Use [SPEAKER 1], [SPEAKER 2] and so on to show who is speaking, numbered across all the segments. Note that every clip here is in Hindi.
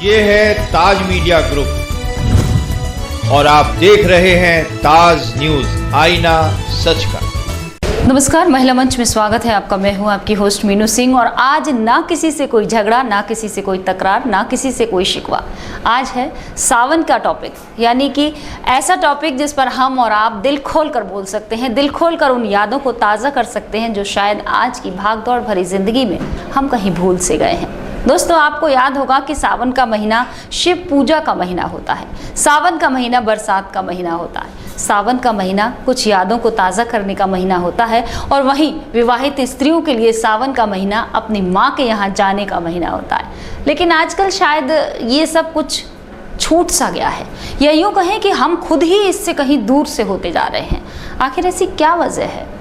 [SPEAKER 1] ये है ताज मीडिया ग्रुप और आप देख रहे हैं ताज न्यूज, आईना सच का।
[SPEAKER 2] नमस्कार, महिला मंच में स्वागत है आपका। मैं हूं आपकी होस्ट मीनू सिंह और आज ना किसी से कोई झगड़ा, ना किसी से कोई तकरार, ना किसी से कोई शिकवा। आज है सावन का टॉपिक, यानी कि ऐसा टॉपिक जिस पर हम और आप दिल खोल कर बोल सकते हैं, दिल खोल कर उन यादों को ताज़ा कर सकते हैं जो शायद आज की भागदौड़ भरी जिंदगी में हम कहीं भूल से गए हैं। दोस्तों, आपको याद होगा कि सावन का महीना शिव पूजा का महीना होता है। सावन का महीना बरसात का महीना होता है। सावन का महीना कुछ यादों को ताज़ा करने का महीना होता है और वहीं विवाहित स्त्रियों के लिए सावन का महीना अपनी माँ के यहाँ जाने का महीना होता है। लेकिन आजकल शायद ये सब कुछ छूट सा गया है, या यूँ कहें कि हम खुद ही इससे कहीं दूर से होते जा रहे हैं। आखिर ऐसी क्या वजह है?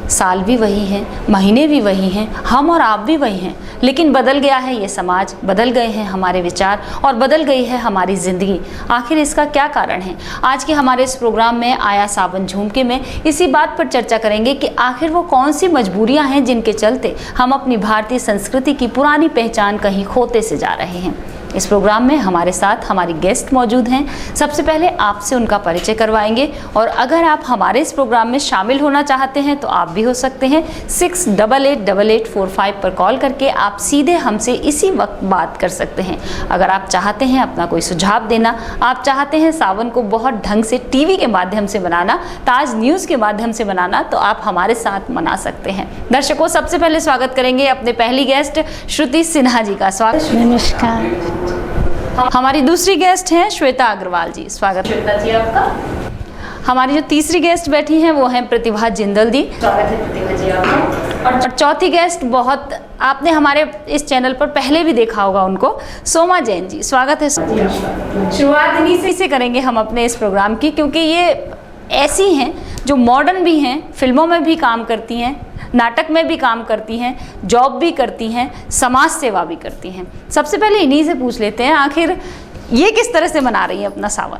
[SPEAKER 2] साल भी वही हैं, महीने भी वही हैं, हम और आप भी वही हैं, लेकिन बदल गया है ये समाज, बदल गए हैं हमारे विचार और बदल गई है हमारी ज़िंदगी। आखिर इसका क्या कारण है? आज के हमारे इस प्रोग्राम में आया सावन झूमके में इसी बात पर चर्चा करेंगे कि आखिर वो कौन सी मजबूरियां हैं जिनके चलते हम अपनी भारतीय संस्कृति की पुरानी पहचान कहीं खोते से जा रहे हैं। इस प्रोग्राम में हमारे साथ हमारी गेस्ट मौजूद हैं। सबसे पहले आपसे उनका परिचय करवाएंगे और अगर आप हमारे इस प्रोग्राम में शामिल होना चाहते हैं तो आप भी हो सकते हैं। 688845 पर कॉल करके आप सीधे हमसे इसी वक्त बात कर सकते हैं। अगर आप चाहते हैं अपना कोई सुझाव देना, आप चाहते हैं सावन को बहुत ढंग से टीवी के माध्यम से बनाना, ताज न्यूज़ के माध्यम से बनाना, तो आप हमारे साथ मना सकते हैं। दर्शकों, सबसे पहले स्वागत करेंगे अपने पहली गेस्ट श्रुति सिन्हा जी का। स्वागत।
[SPEAKER 3] नमस्कार।
[SPEAKER 2] हमारी दूसरी गेस्ट हैं श्वेता अग्रवाल जी। स्वागत श्वेता जी आपका। हमारी जो तीसरी गेस्ट बैठी हैं वो हैं प्रतिभा जिंदल जी। स्वागत है प्रतिभा जी आपका। और चौथी गेस्ट, बहुत आपने हमारे इस चैनल पर पहले भी देखा होगा उनको, सोमा जैन जी। स्वागत है। शुरुआत इन्हीं से करेंगे हम अपने इस प्रोग्राम की, क्योंकि ये ऐसी हैं जो मॉडर्न भी हैं, फिल्मों में भी काम करती हैं, नाटक में भी काम करती हैं, जॉब भी करती हैं, समाज सेवा भी करती हैं। सबसे पहले इन्हीं से पूछ लेते हैं, आखिर ये किस तरह से मना रही हैं अपना सावन?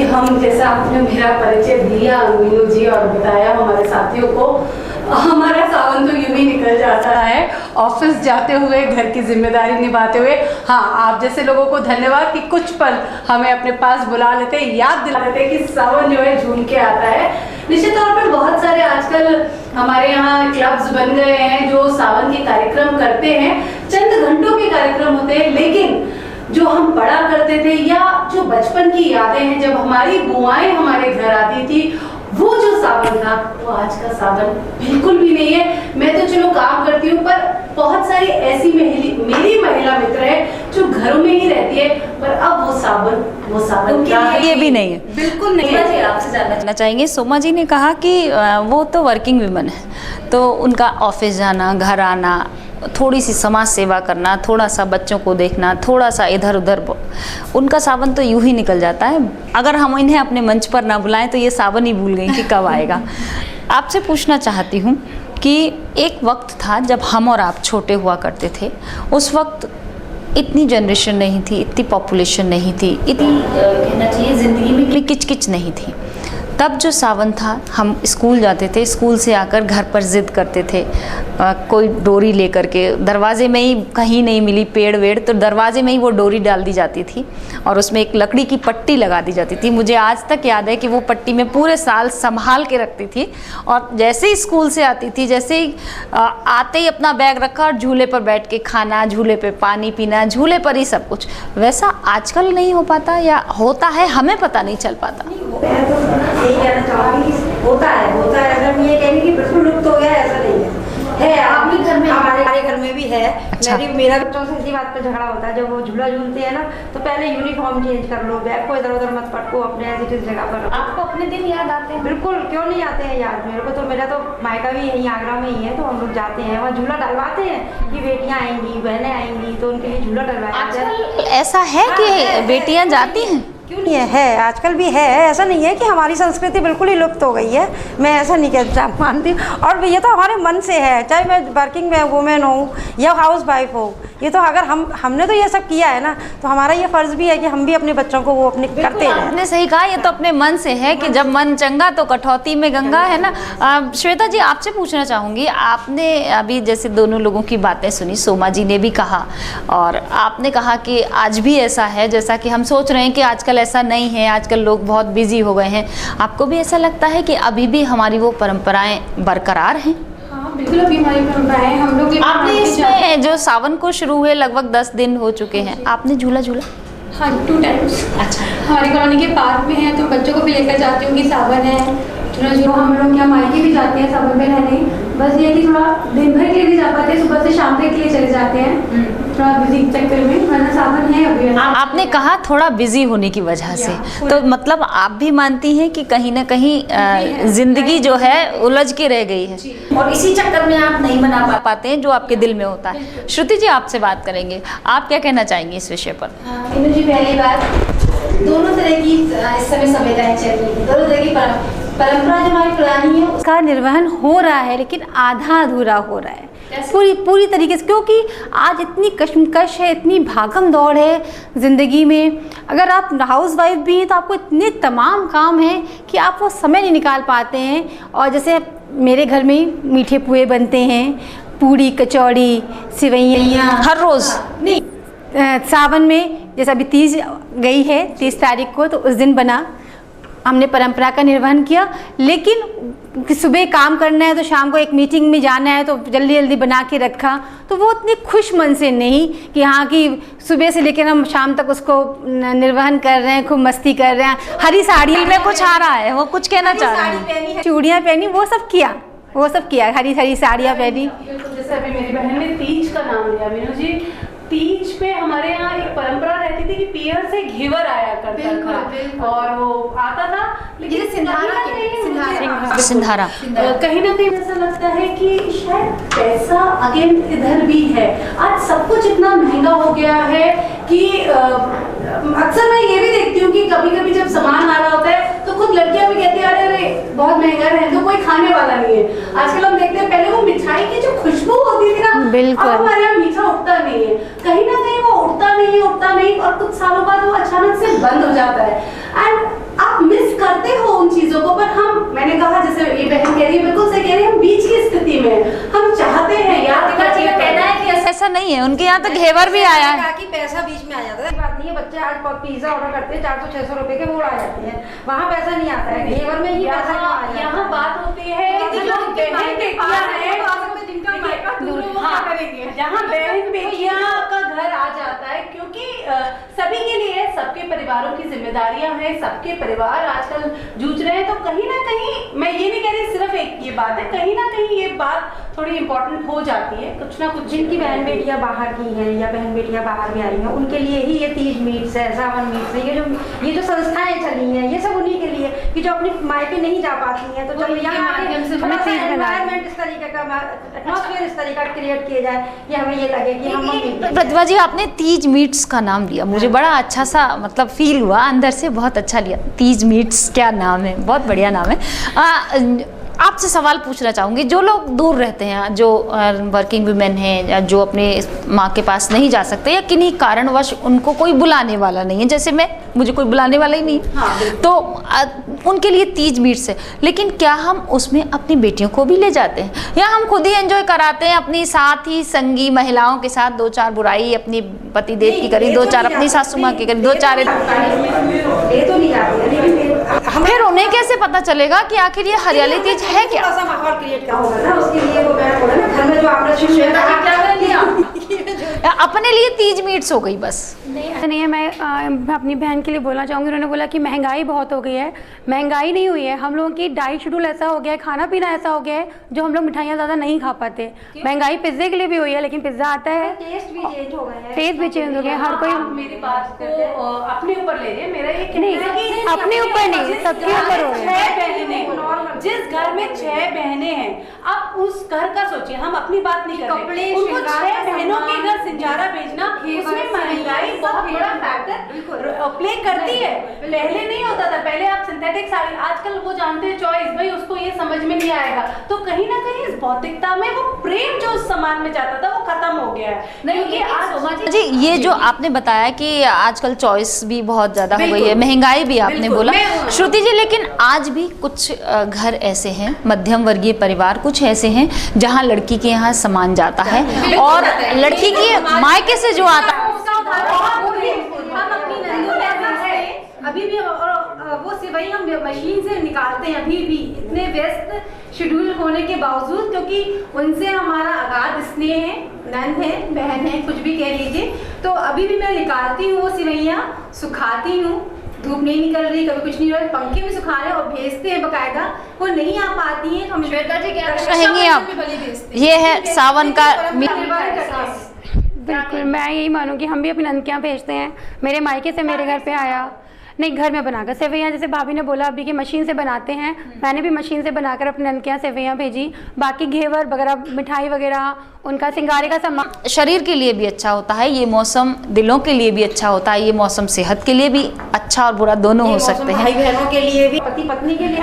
[SPEAKER 3] हम जैसा आपने मेरा परिचय दिया मीनू जी और बताया हमारे साथियों को, हमारा सावन तो यूं ही निकल जाता है, ऑफिस जाते हुए, घर की जिम्मेदारी निभाते हुए। हाँ, आप जैसे लोगों को धन्यवाद कि कुछ पल हमें अपने पास बुला लेते, याद दिला देते कि सावन जो है झूम के आता है। निश्चित तौर पर बहुत सारे आजकल हमारे यहाँ क्लब्स बन गए हैं जो सावन के कार्यक्रम करते हैं। चंद घंटों के कार्यक्रम होते हैं, लेकिन जो हम पढ़ा करते थे या जो बचपन की यादें हैं जब हमारी बुआएं हमारे घर आती थी, वो जो सावन था वो आज का सावन बिल्कुल भी नहीं है। मैं तो चलो काम करती हूँ, पर बहुत सारी ऐसी मेरी महिला मित्र है जो घरों में ही रहती है, पर अब वो सावन
[SPEAKER 2] ये भी नहीं है,
[SPEAKER 3] बिल्कुल नहीं है।
[SPEAKER 2] आपसे जानना चाहेंगे, सोमा जी ने कहा कि वो तो वर्किंग वुमन है, तो उनका ऑफिस जाना, घर आना, थोड़ी सी समाज सेवा करना, थोड़ा सा बच्चों को देखना, थोड़ा सा इधर उधर, उनका सावन तो यूं ही निकल जाता है। अगर हम इन्हें अपने मंच पर ना बुलाएं तो ये सावन ही भूल गई कि कब आएगा। आपसे पूछना चाहती हूँ कि एक वक्त था जब हम और आप छोटे हुआ करते थे, उस वक्त इतनी जनरेशन नहीं थी, इतनी पॉपुलेशन नहीं थी, इतनी कहना चाहिए ज़िंदगी में किचकिच नहीं थी। तब जो सावन था, हम स्कूल जाते थे, स्कूल से आकर घर पर ज़िद करते थे, कोई डोरी लेकर के, दरवाजे में ही कहीं नहीं मिली पेड़ वेड़ तो दरवाजे में ही वो डोरी डाल दी जाती थी और उसमें एक लकड़ी की पट्टी लगा दी जाती थी। मुझे आज तक याद है कि वो पट्टी मैं पूरे साल संभाल के रखती थी और जैसे ही स्कूल से आती थी, जैसे ही आते ही अपना बैग रखा और झूले पर बैठ के खाना, झूले पर पानी पीना, झूले पर ही सब कुछ। वैसा आजकल नहीं हो पाता, या होता है हमें पता नहीं चल पाता।
[SPEAKER 4] यही कहना चाहूँगी, होता है अगर मैं ये कहेंगे कि बिल्कुल लुप्त हो गया, ऐसा नहीं है। आपके घर में, हमारे घर में भी है।
[SPEAKER 2] अच्छा।
[SPEAKER 4] मेरा बच्चों से इसी बात पर झगड़ा होता है, जब वो झूला झूलते हैं ना तो पहले यूनिफॉर्म चेंज कर लो, बैग को इधर उधर मत पटको, अपने ऐसी जगह पर रखो।
[SPEAKER 2] आपको अपने दिन याद आते हैं?
[SPEAKER 4] बिल्कुल, क्यों नहीं आते हैं याद। मेरा तो मायका भी यहीं आगरा में ही है, तो हम लोग जाते हैं वहाँ, झूला डलवाते हैं कि बेटियाँ आएंगी, बहनें आएंगी, तो उनके लिए झूला डलवाया जाता है।
[SPEAKER 2] ऐसा है कि बेटियाँ जाती हैं?
[SPEAKER 4] क्यों नहीं है, आजकल भी है। ऐसा नहीं है कि हमारी संस्कृति बिल्कुल ही लुप्त हो गई है, मैं ऐसा नहीं कहना मानती। और ये तो हमारे मन से है, चाहे मैं वर्किंग वूमेन हूँ या हाउस वाइफ हूँ, ये तो अगर हमने तो ये सब किया है ना, तो हमारा ये फर्ज भी है कि हम भी अपने बच्चों को वो अपने करते हैं।
[SPEAKER 2] आपने सही कहा, ये तो अपने मन से है कि जब मन चंगा तो कटौती में गंगा, है ना। श्वेता जी, आपसे पूछना चाहूँगी, आपने अभी जैसे दोनों लोगों की बातें सुनी, सोमा जी ने भी कहा और आपने कहा कि आज भी ऐसा है, जैसा कि हम सोच रहे हैं कि आजकल ऐसा नहीं है, आजकल लोग बहुत बिजी हो गए हैं। आपको भी ऐसा लगता है कि अभी भी हमारी वो परंपराएं बरकरार हैं?
[SPEAKER 3] बिल्कुल, अभी हमारी परंपराएं हम लोग।
[SPEAKER 2] आपने इसमें जो सावन को शुरू हुए लगभग 10 दिन हो चुके हैं, आपने झूला झूला?
[SPEAKER 3] हाँ, 2 टाइम्स।
[SPEAKER 2] अच्छा,
[SPEAKER 3] हमारी कॉलोनी के पार्क में है तो बच्चों को भी लेकर जाती हूँ कि सावन है, थोड़ा जो हम लोग क्या मायके भी जाते हैं सावन में रहने। बस ये कि थोड़ा दिन भर के लिए नहीं जा पाते, सुबह से शाम तक के लिए चले जाते हैं थोड़ा बिजी चक्कर में, वरना सावन है अभी।
[SPEAKER 2] आपने कहा थोड़ा बिजी होने की वजह से, तो मतलब आप भी मानती हैं कि कहीं ना कहीं जिंदगी जो है उलझ के रह गई है और इसी चक्कर में आप नहीं बना पाते हैं जो आपके दिल में होता है। श्रुति जी, आपसे बात करेंगे, आप क्या कहना चाहेंगे इस विषय पर?
[SPEAKER 5] मीनू जी, पहली बात, दोनों तरह की इस समय संवेदनाएं चल रही है, दोनों तरह की परंपरा जो हमारी पुरानी है
[SPEAKER 3] उसका निर्वहन हो रहा है, लेकिन आधा अधूरा हो रहा है पूरी तरीके से, क्योंकि आज इतनी कश्मकश है, इतनी भागम दौड़ है ज़िंदगी में। अगर आप हाउस वाइफ भी हैं तो आपको इतने तमाम काम हैं कि आप वो समय नहीं निकाल पाते हैं। और जैसे मेरे घर में मीठे पुए बनते हैं, पूड़ी कचौड़ी सिवैयाँ
[SPEAKER 2] हर रोज़
[SPEAKER 3] नहीं, सावन में जैसे अभी 30 गई है, 30 तारीख को, तो उस दिन बना, हमने परंपरा का निर्वहन किया। लेकिन सुबह काम करना है तो शाम को एक मीटिंग में जाना है तो जल्दी जल्दी बना के रखा, तो वो उतने खुश मन से नहीं कि हाँ कि सुबह से लेकर हम शाम तक उसको निर्वहन कर रहे हैं, खूब मस्ती कर रहे हैं। हरी साड़ी
[SPEAKER 2] में कुछ आ रहा है, वो कुछ कहना चाह रहे हैं,
[SPEAKER 3] चूड़ियाँ पहनी, वो सब किया, हरी साड़ियाँ पहनी।
[SPEAKER 6] जैसे अभी मेरी बहन ने तीज का नाम लिया, मीनू जी, तीज पे हमारे यहाँ एक परंपरा रहती थी कि पियर से घेवर आया करता था और वो आता था, लेकिन
[SPEAKER 2] सिंधारा
[SPEAKER 6] कहीं ना कहीं ऐसा लगता है कि शायद पैसा अगेन इधर भी है। आज सब कुछ इतना महंगा हो गया है कि अक्सर मैं ये भी देखती हूँ कि कभी कभी जब सामान आ रहा होता है तो खुद लड़कियां भी कहती है अरे बहुत महंगा है, तो कोई खाने वाला नहीं है। आजकल हम देखते हैं, पहले वो मिठाई की जो खुशबू होती थी ना,
[SPEAKER 3] बिल्कुल,
[SPEAKER 6] अब हमारे यहाँ मीठा उठता नहीं है, कहीं ना कहीं वो उठता नहीं और कुछ सालों बाद वो अचानक से बंद हो जाता है। एंड आप मिस करते हो उन चीजों को, पर मैंने कहा जैसे ये बहन कह रही है, बिल्कुल सही कह रही है, हम बीच की स्थिति में हम चाहते हैं यार, कहना है कि
[SPEAKER 2] ऐसा नहीं है, उनके यहाँ तो घेवर भी आया है
[SPEAKER 4] कि पैसा बीच में आ जाता है। बात नहीं है, बच्चे आज पिज्जा ऑर्डर करते हैं 400-600 रुपए के, वो आ जाते हैं, वहाँ पैसा नहीं आता है, घेवर में ही पैसा आता है।
[SPEAKER 6] यहाँ बात होती है जहाँ बहन बेटियां का घर आ जाता है, क्योंकि सभी के लिए सबके परिवारों की जिम्मेदारियां हैं, सबके परिवार आजकल जूझ रहे हैं। तो कहीं ना कहीं मैं ये नहीं कह रही सिर्फ एक ये बात है, कहीं ना कहीं ये बात थोड़ी इम्पोर्टेंट हो जाती है, कुछ ना कुछ।
[SPEAKER 4] जिनकी बहन बेटियां बाहर की हैं या बहन बेटियां बाहर भी आई हैं, उनके लिए ही ये तीज मीट्स है, सावन मीट्स है, ये जो संस्थाएं चली हैं, ये सब उन्हीं के लिए कि जो अपनी मायके नहीं जा पाती हैं, तो चलो यहाँ एनवायरमेंट इस तरीके का, एटमॉस्फेयर इस तरीके का क्रिएट किया जाए कि हमें ये लगे कि हम।
[SPEAKER 2] प्रतिभा जी, आपने तीज मीट्स का नाम लिया, मुझे बड़ा अच्छा सा मतलब फील हुआ अंदर से, बहुत अच्छा लिया। तीज मीट्स क्या नाम है, बहुत बढ़िया नाम है। आपसे सवाल पूछना चाहूँगी, जो लोग दूर रहते हैं, जो वर्किंग वुमेन हैं या जो अपने माँ के पास नहीं जा सकते या किन्हीं कारणवश उनको कोई बुलाने वाला नहीं है, जैसे मुझे कोई बुलाने वाला ही नहीं, तो उनके लिए तीज मीट्स है, लेकिन क्या हम उसमें अपनी बेटियों को भी ले जाते हैं या हम खुद ही एंजॉय कराते हैं अपनी साथी संगी महिलाओं के साथ? 2-4 बुराई अपनी पति देव की करी, 2-4 अपनी सासू माँ की करी, 2-4 फिर उन्हें कैसे पता चलेगा कि आखिर ये हरियाली तीज है क्या?
[SPEAKER 4] माहौल क्रिएट होगा ना, उसके लिए वो मैं बोला ना, घर में जो
[SPEAKER 2] अपने लिए तीज मीट्स हो गई बस।
[SPEAKER 3] नहीं है, मैं अपनी बहन के लिए बोलना चाहूँगी। उन्होंने बोला कि महंगाई बहुत हो गई है, महंगाई नहीं हुई है, हम लोगों की डाइट शेड्यूल ऐसा हो गया है, खाना पीना ऐसा हो गया है जो हम लोग मिठाइयाँ ज़्यादा नहीं खा पाते। महंगाई पिज्जे के लिए भी हुई है, लेकिन पिज्जा आता है, टेस्ट भी चेंज हो गया, हर कोई
[SPEAKER 6] मेरी बात को अपने ऊपर ले रहे, मेरा ये
[SPEAKER 3] नहीं, अपने ऊपर नहीं, सबके ऊपर हो रहा
[SPEAKER 6] है। जिस घर में 6 बहनें हैं, अब उस घर का सोचिए, हम अपनी बात नहीं कर रहे, उनको 6 बहनों के घर सिंजारा भेजना, उसमें महंगाई बहुत बड़ा फैक्टर प्ले करती है। पहले नहीं होता था, पहले आप सिंथेटिक साड़ी, आजकल वो जानते हैं चॉइस, भाई उसको ये समझ में नहीं आएगा, तो कहीं ना कहीं इस भौतिकता में वो प्रेम जो उस सामान में जाता था वो खत्म हो गया है। नहीं कि आज
[SPEAKER 2] जी ये जो आपने बताया कि आजकल चॉइस भी बहुत ज्यादा हो गई है, महंगाई भी आपने बोला श्रुति जी, लेकिन आज भी कुछ घर ऐसे हैं, मध्यम वर्गीय परिवार कुछ ऐसे हैं जहां लड़की के यहाँ सामान जाता है और लड़की के मायके से जो आता है
[SPEAKER 4] अभी भी वो सिवई हम मशीन से निकालते हैं अभी भी, इतने व्यस्त शेड्यूल होने के बावजूद, क्योंकि उनसे हमारा अगाध स्नेह है, नंद है, बहन है, कुछ भी कह लीजिए। तो अभी भी मैं निकालती हूँ वो सिवैयाँ, सुखाती हूँ, धूप नहीं निकल रही, कभी कुछ नहीं हो रहा, पंखे में सुखा रहे और भेजते हैं बकायदा। वो नहीं आ पाती है, हम श्वेता जी क्या
[SPEAKER 2] कहेंगे आप? ये है सावन का
[SPEAKER 7] बिल्कुल, मैं यही मानूंगी, हम भी अपनी नंद के यहाँ भेजते हैं। मेरे मायके से मेरे घर पे आया, नहीं घर में बनाकर सेवैयाँ, जैसे भाभी ने बोला अभी कि मशीन से बनाते हैं, मैंने भी मशीन से बनाकर अपने नंद के यहाँ सेवैयाँ भेजी। बाकी घेवर वगैरह, मिठाई वगैरह, उनका सिंगारे का सामान
[SPEAKER 2] शरीर के लिए भी अच्छा होता है, ये मौसम दिलों के लिए भी अच्छा होता है, ये मौसम सेहत के लिए भी अच्छा और बुरा दोनों हो सकते हैं,
[SPEAKER 4] भाई बहनों के लिए भी, पति पत्नी के लिए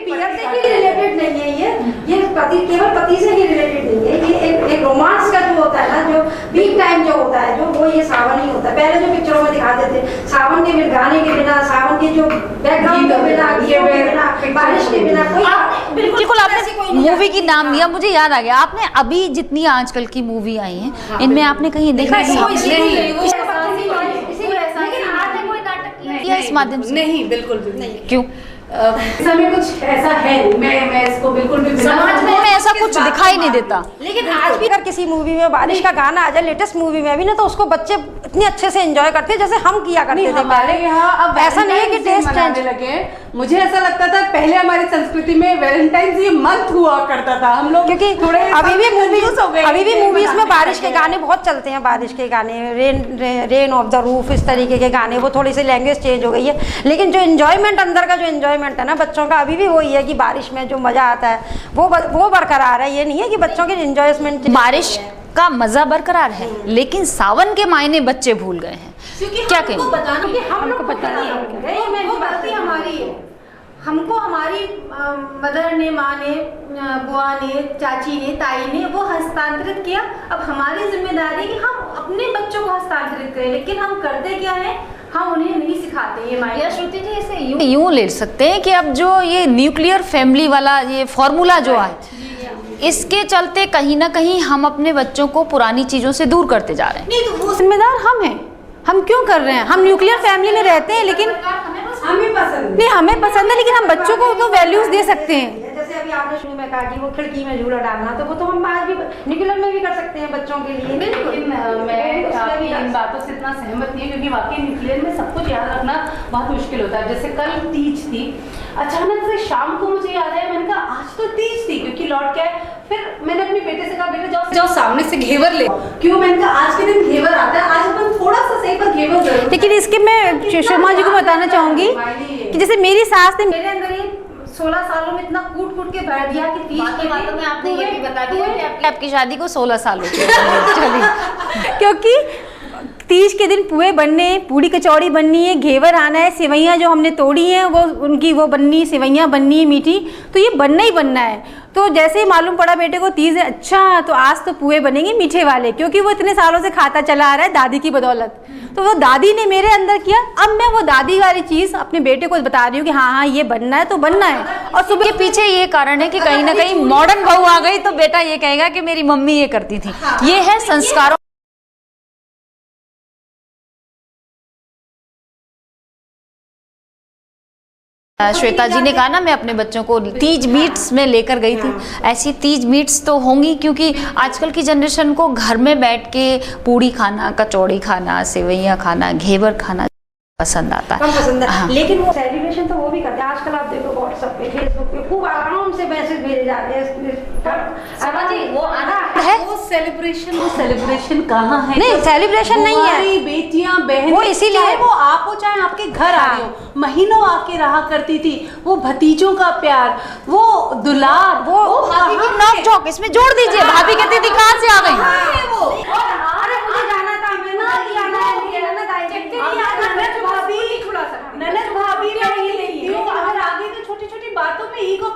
[SPEAKER 4] पियर से ही रिलेटेड नहीं है, ये पति केवल पति से ही रिलेटेड नहीं है, ये एक रोमांस का जो होता है ना, जो बीट टाइम जो होता है, जो वो ये सावन ही होता है। पहले जो पिक्चरों में दिखाते थे सावन के बिना, गाने के बिना, सावन के जो बैकग्राउंड के बिना, बारिश के बिना कोई
[SPEAKER 2] बिल्कुल। आपने मूवी की नाम लिया, मुझे याद आ गया, आपने अभी जितनी आजकल की मूवी आई हैं इनमें आपने कहीं देखा इस माध्यम से?
[SPEAKER 6] नहीं, बिल्कुल भी नहीं।
[SPEAKER 2] क्यों?
[SPEAKER 6] समय कुछ ऐसा है, मैं इसको बिल्कुल भी
[SPEAKER 2] समाज में ऐसा कुछ दिखाई नहीं देता।
[SPEAKER 4] लेकिन आज भी अगर किसी मूवी में बारिश का गाना आ जाए, लेटेस्ट मूवी में भी ना, तो उसको बच्चे इतने अच्छे से एंजॉय करते हैं जैसे हम किया करते थे।
[SPEAKER 6] हमारे यहाँ अब
[SPEAKER 4] ऐसा नहीं है कि टेस्ट
[SPEAKER 6] मनाने लगे। मुझे ऐसा लगता था पहले हमारी संस्कृति में वैलेंटाइन ये मंथ हुआ करता था, हम लोग
[SPEAKER 4] क्योंकि
[SPEAKER 6] थोड़े
[SPEAKER 4] अभी भी मूवीज में बारिश के
[SPEAKER 6] गाने
[SPEAKER 4] गाने बहुत चलते हैं, बारिश के गाने, रेन ऑफ द रूफ, इस तरीके के गाने। वो थोड़ी सी लैंग्वेज चेंज हो गई है, लेकिन जो एंजॉयमेंट अंदर का जो एंजॉयमेंट है ना बच्चों का, अभी भी वही है कि बारिश में जो मजा आता है वो बरकरार है। ये नहीं है कि बच्चों के एंजॉयमेंट,
[SPEAKER 2] बारिश का मजा बरकरार है, लेकिन सावन के मायने बच्चे भूल गए हैं। क्या कहें?
[SPEAKER 4] हमको पता नहीं, हमारी है, हमको हमारी मदर ने, माँ ने, बुआ ने, चाची ने, ताई ने वो हस्तांतरित किया। अब हमारी जिम्मेदारी है कि हम अपने बच्चों को हस्तांतरित करें, लेकिन हम करते क्या है, हम उन्हें नहीं सिखाते। ये माया श्रुति जी इसे
[SPEAKER 2] यूं ले सकते हैं कि अब जो ये न्यूक्लियर फैमिली वाला ये फॉर्मूला जो है, इसके चलते कहीं ना कहीं हम अपने बच्चों को पुरानी चीजों से दूर करते जा रहे हैं।
[SPEAKER 4] नहीं, तो वो
[SPEAKER 7] जिम्मेदार हम हैं, हम क्यों कर रहे हैं? हम न्यूक्लियर फैमिली में रहते हैं, लेकिन
[SPEAKER 6] हमें पसंद
[SPEAKER 7] नहीं, हमें पसंद है, लेकिन हम बच्चों को तो वैल्यूज दे सकते हैं।
[SPEAKER 4] जैसे अभी आपने शुरू में कहा कि वो खिड़की में झूला डालना, तो वो तो हम आज भी न्यूक्लियर में भी कर सकते हैं बच्चों के लिए।
[SPEAKER 6] लेकिन मैं आपकी इन बातों से इतना सहमत नहीं, क्योंकि वाकई न्यूक्लियर में सब कुछ याद रखना बहुत मुश्किल होता है। जैसे कल तीज थी, अचानक से शाम को मुझे याद आया, मैंने कहा आज तो तीज थी, क्योंकि लौट के आए। फिर मैंने अपने बेटे से कहा, बेटा जाओ सामने से घेवर ले। क्यों? मैंने कहा आज के दिन घेवर आता है, आज अपन थोड़ा सा सही पर घेवर जरूर।
[SPEAKER 7] लेकिन इसके मैं शर्मा जी को बताना चाहूंगी कि जैसे मेरी सास ने
[SPEAKER 4] मेरे अंदर ये 16 सालों में इतना कूट के भर दिया कि 30 के बातों में आपने ये भी बता दिया कि
[SPEAKER 2] आपकी शादी को 16 साल हो गए। चलिए,
[SPEAKER 7] क्योंकि तीज के दिन पुए बनने, पूड़ी कचौड़ी बननी है, घेवर आना है, सेवैयाँ जो हमने तोड़ी हैं वो उनकी वो बननी, सेवैयाँ बननी है मीठी, तो ये बनना ही बनना है। तो जैसे ही मालूम पड़ा बेटे को तीज है, अच्छा तो आज तो पुए बनेंगे मीठे वाले, क्योंकि वो इतने सालों से खाता चला आ रहा है दादी की बदौलत। तो वो दादी ने मेरे अंदर किया, अब मैं वो दादी वाली चीज़ अपने बेटे को बता रही हूँ कि हाँ हाँ ये बनना है तो बनना है।
[SPEAKER 2] और सुबह के पीछे ये कारण है कि कहीं ना कहीं मॉडर्न बहू आ गई तो बेटा ये कहेगा कि मेरी मम्मी ये करती थी। ये है संस्कारों। श्वेता जी ने कहा ना, मैं अपने बच्चों को तीज मीट्स में लेकर गई थी, ऐसी तीज मीट्स तो होंगी, क्योंकि आजकल की जनरेशन को घर में बैठ के पूड़ी खाना, कचौड़ी खाना, सेवैयाँ खाना, घेवर खाना पसंद आता है।
[SPEAKER 4] पसंद है। हाँ। लेकिन वो सेलिब्रेशन तो वो भी करते हैं। आजकल आप देखो व्हाट्सएप पे, फेसबुक पे खूब आराम से मैसेज भेजे जाते हैं।
[SPEAKER 6] वो सेलिब्रेशन कहाँ है?
[SPEAKER 7] नहीं, सेलिब्रेशन नहीं है,
[SPEAKER 6] बेटियां बहन
[SPEAKER 7] वो इसीलिए
[SPEAKER 6] वो आप हो चाहे आपके घर आ रहे हो, महीनों आके रहा करती थी। वो भतीजों का प्यार, वो दुलार, वो
[SPEAKER 2] भाभी की नोक झोंक इसमें जोड़ दीजिए। भाभी कहती थी कहाँ से आ गई?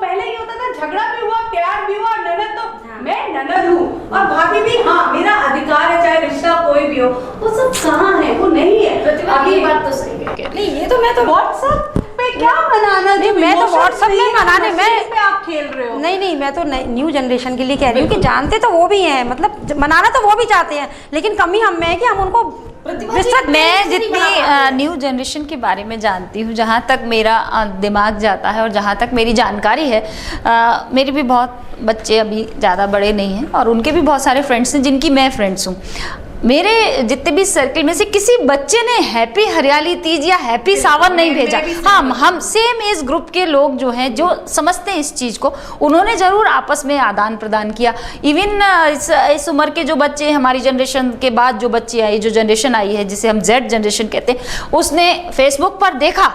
[SPEAKER 6] पहले ये होता था झगड़ा भी हुआ, प्यार भी हुआ, ननद तो मैं ननद हूँ और भाभी भी, हाँ मेरा अधिकार है चाहे रिश्ता कोई भी हो, वो सब कहाँ है, वो नहीं है।
[SPEAKER 5] अभी बात तो सही है।
[SPEAKER 7] नहीं ये तो मैं तो
[SPEAKER 6] व्हाट्सएप पे क्या मनाना,
[SPEAKER 7] नहीं मैं तो व्हाट्सएप में मनाने में
[SPEAKER 6] पे आप खेल रहे हो।
[SPEAKER 7] नहीं मैं तो न्यू जनरेशन के लिए कह रही हूँ कि जानते तो वो भी हैं, मतलब मनाना तो वो भी चाहते हैं, लेकिन कमी हम में है कि हम उनको
[SPEAKER 2] मैं जितनी न्यू जनरेशन के बारे में जानती हूँ, जहाँ तक मेरा दिमाग जाता है और जहाँ तक मेरी जानकारी है, मेरे भी बहुत बच्चे अभी ज़्यादा बड़े नहीं हैं और उनके भी बहुत सारे फ्रेंड्स हैं जिनकी मैं फ्रेंड्स हूँ। मेरे जितने भी सर्किल में से किसी बच्चे ने हैप्पी हरियाली तीज या हैप्पी सावन नहीं भेजा। हाँ, हम सेम एज ग्रुप के लोग जो हैं, जो समझते हैं इस चीज़ को, उन्होंने ज़रूर आपस में आदान प्रदान किया। इवन इस उम्र के जो बच्चे, हमारी जनरेशन के बाद जो बच्चे आई, जो जनरेशन आई है जिसे हम जेड जनरेशन कहते हैं, उसने फेसबुक पर देखा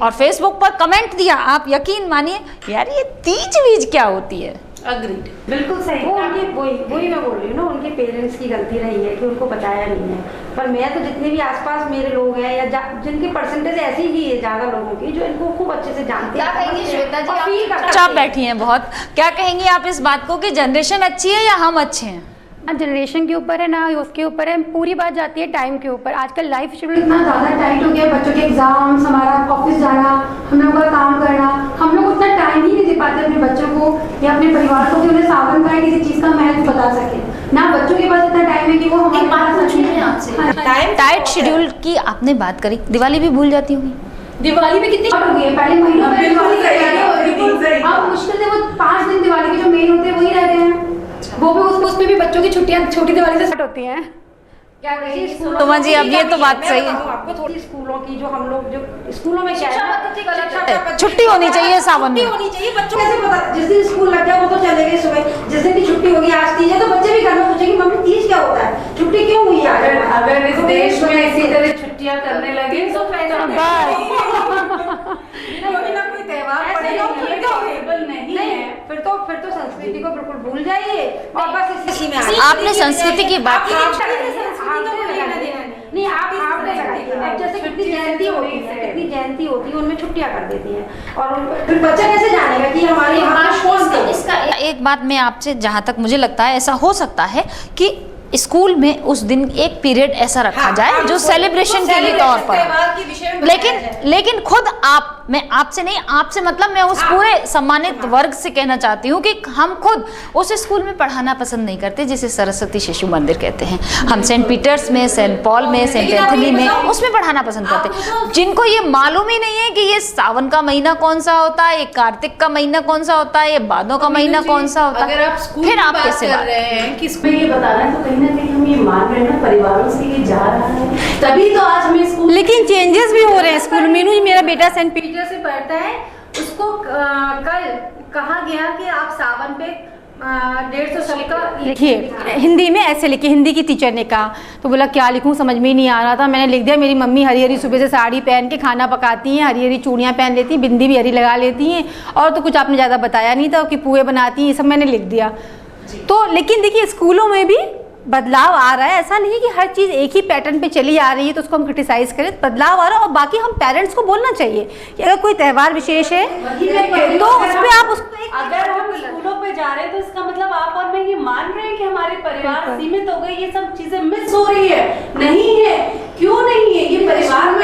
[SPEAKER 2] और फेसबुक पर कमेंट दिया। आप यकीन मानिए यार, ये तीज वीज क्या होती है।
[SPEAKER 6] अग्रीड,
[SPEAKER 4] बिल्कुल सही। वो उनकी वही मैं बोल रही हूँ ना, उनके पेरेंट्स की गलती रही है कि उनको बताया नहीं है। पर मैं तो जितने भी आसपास मेरे लोग हैं या जिनकी परसेंटेज ऐसी ही है ज़्यादा लोगों की, जो इनको खूब अच्छे से जानते हैं।
[SPEAKER 5] क्या कहेंगी श्वेता जी,
[SPEAKER 2] आप बैठी हैं बहुत, क्या कहेंगी आप इस बात को कि जनरेशन अच्छी है या हम अच्छे हैं?
[SPEAKER 7] ना जनरेशन के ऊपर है ना उसके ऊपर है, पूरी बात जाती है टाइम के ऊपर। आजकल लाइफ शेड्यूल
[SPEAKER 8] इतना ज़्यादा टाइट हो गया है, बच्चों के एग्जाम्स, हमारा ऑफिस जाना, हम लोगों का काम करना, हम लोग उतना टाइम ही नहीं दे पाते अपने बच्चों को या अपने परिवार को कि उन्हें सावन का किसी चीज़ का महत्व बता सके। ना बच्चों के पास इतना टाइम है कि वो हमारे पास
[SPEAKER 2] टाइट शेड्यूल की आपने बात करी, दिवाली भी भूल जाती होंगी।
[SPEAKER 8] दिवाली में कितनी हो गई है, पहले महीनों में दिवाली का, अब मुश्किल से वो 5 दिन दिवाली के जो मेन होते हैं वही रहते हैं, वो भी उसमें भी बच्चों की छुट्टियां छोटी दिवाली से स्टार्ट होती हैं।
[SPEAKER 4] क्या
[SPEAKER 2] तुमा जी, अब ये तो बात सही है।
[SPEAKER 4] आपको थोड़ी स्कूलों की जो हम लोग जो स्कूलों में क्या है,
[SPEAKER 2] छुट्टी होनी चाहिए सावन में,
[SPEAKER 4] होनी चाहिए बच्चों को। कैसे पता, जिस दिन स्कूल लग गया वो तो चले गए सुबह, जिस दिन की छुट्टी होगी, आज तीज है तो बच्चे भी घर में पूछेंगे मम्मी तीज क्या होता है, छुट्टी क्यों हुई आज।
[SPEAKER 6] अगर इस देश में इसी तरह छुट्टियां करने लगे तो
[SPEAKER 4] कोई त्योहार पड़ेगा नहीं है, फिर तो संस्कृति को बिल्कुल भूल जाइए और बस इसी में
[SPEAKER 2] आपने संस्कृति की बात की।
[SPEAKER 4] नहीं आप जैसे कितनी जयंती होती है उनमें छुट्टियां कर देती हैं और फिर बच्चा कैसे जानेगा कि हमारे यहाँ
[SPEAKER 2] इसका एक बात मैं आपसे, जहाँ तक मुझे लगता है ऐसा हो सकता है कि स्कूल में उस दिन एक पीरियड ऐसा रखा जाए जो सेलिब्रेशन के तौर पर, लेकिन खुद मैं आपसे नहीं, आपसे मतलब मैं उस पूरे सम्मानित वर्ग से कहना चाहती हूँ कि हम खुद उस स्कूल में पढ़ाना पसंद नहीं करते जिसे सरस्वती शिशु मंदिर कहते हैं। हम सेंट पीटर्स में, सेंट पॉल में, सेंट एंथनी में, उसमें पढ़ाना पसंद करते हैं। जिनको ये मालूम ही नहीं है कि ये सावन का महीना कौन सा होता है, ये कार्तिक का महीना कौन सा होता है, ये भादों का महीना कौन सा होता है, फिर आप कैसे
[SPEAKER 6] कर रहे हैं कि इसमें ये बताना है तो कहीं ना कहीं हम ये मान रहे हैं ना, परिवारों से ये जा रहा है, तभी तो आज हमें स्कूल,
[SPEAKER 7] लेकिन चेंजेस भी हो रहे हैं स्कूल में। मेरा बेटा सेंट
[SPEAKER 3] पीटर से पढ़ता है, उसको कल कहा गया कि आप सावन पे 150 शब्द का
[SPEAKER 7] लिखिए, हिंदी में ऐसे लिखिए। हिंदी की टीचर ने कहा तो बोला क्या लिखूं, समझ में ही नहीं आ रहा था। मैंने लिख दिया मेरी मम्मी हरी हरी सुबह से साड़ी पहन के खाना पकाती हैं, हरी हरी चूड़ियाँ पहन लेती हैं, बिंदी भी हरी लगा लेती हैं, और तो कुछ आपने ज़्यादा बताया नहीं था कि पुए बनाती हैं, ये सब मैंने लिख दिया। तो लेकिन देखिए स्कूलों में भी बदलाव आ रहा है, ऐसा नहीं कि हर चीज़ एक ही पैटर्न पे चली आ रही है तो उसको हम क्रिटिसाइज करें। बदलाव आ रहा है और बाकी हम पेरेंट्स को बोलना चाहिए कि अगर कोई त्यौहार विशेष है तो उस पर आप उसको,
[SPEAKER 6] अगर हम स्कूलों पे जा रहे हैं तो इसका मतलब आप और मैं ये मान रहे हैं कि हमारे परिवार सीमित हो गए, ये सब चीजें मिस हो रही है। नहीं है, क्यों नहीं है, ये परिवार में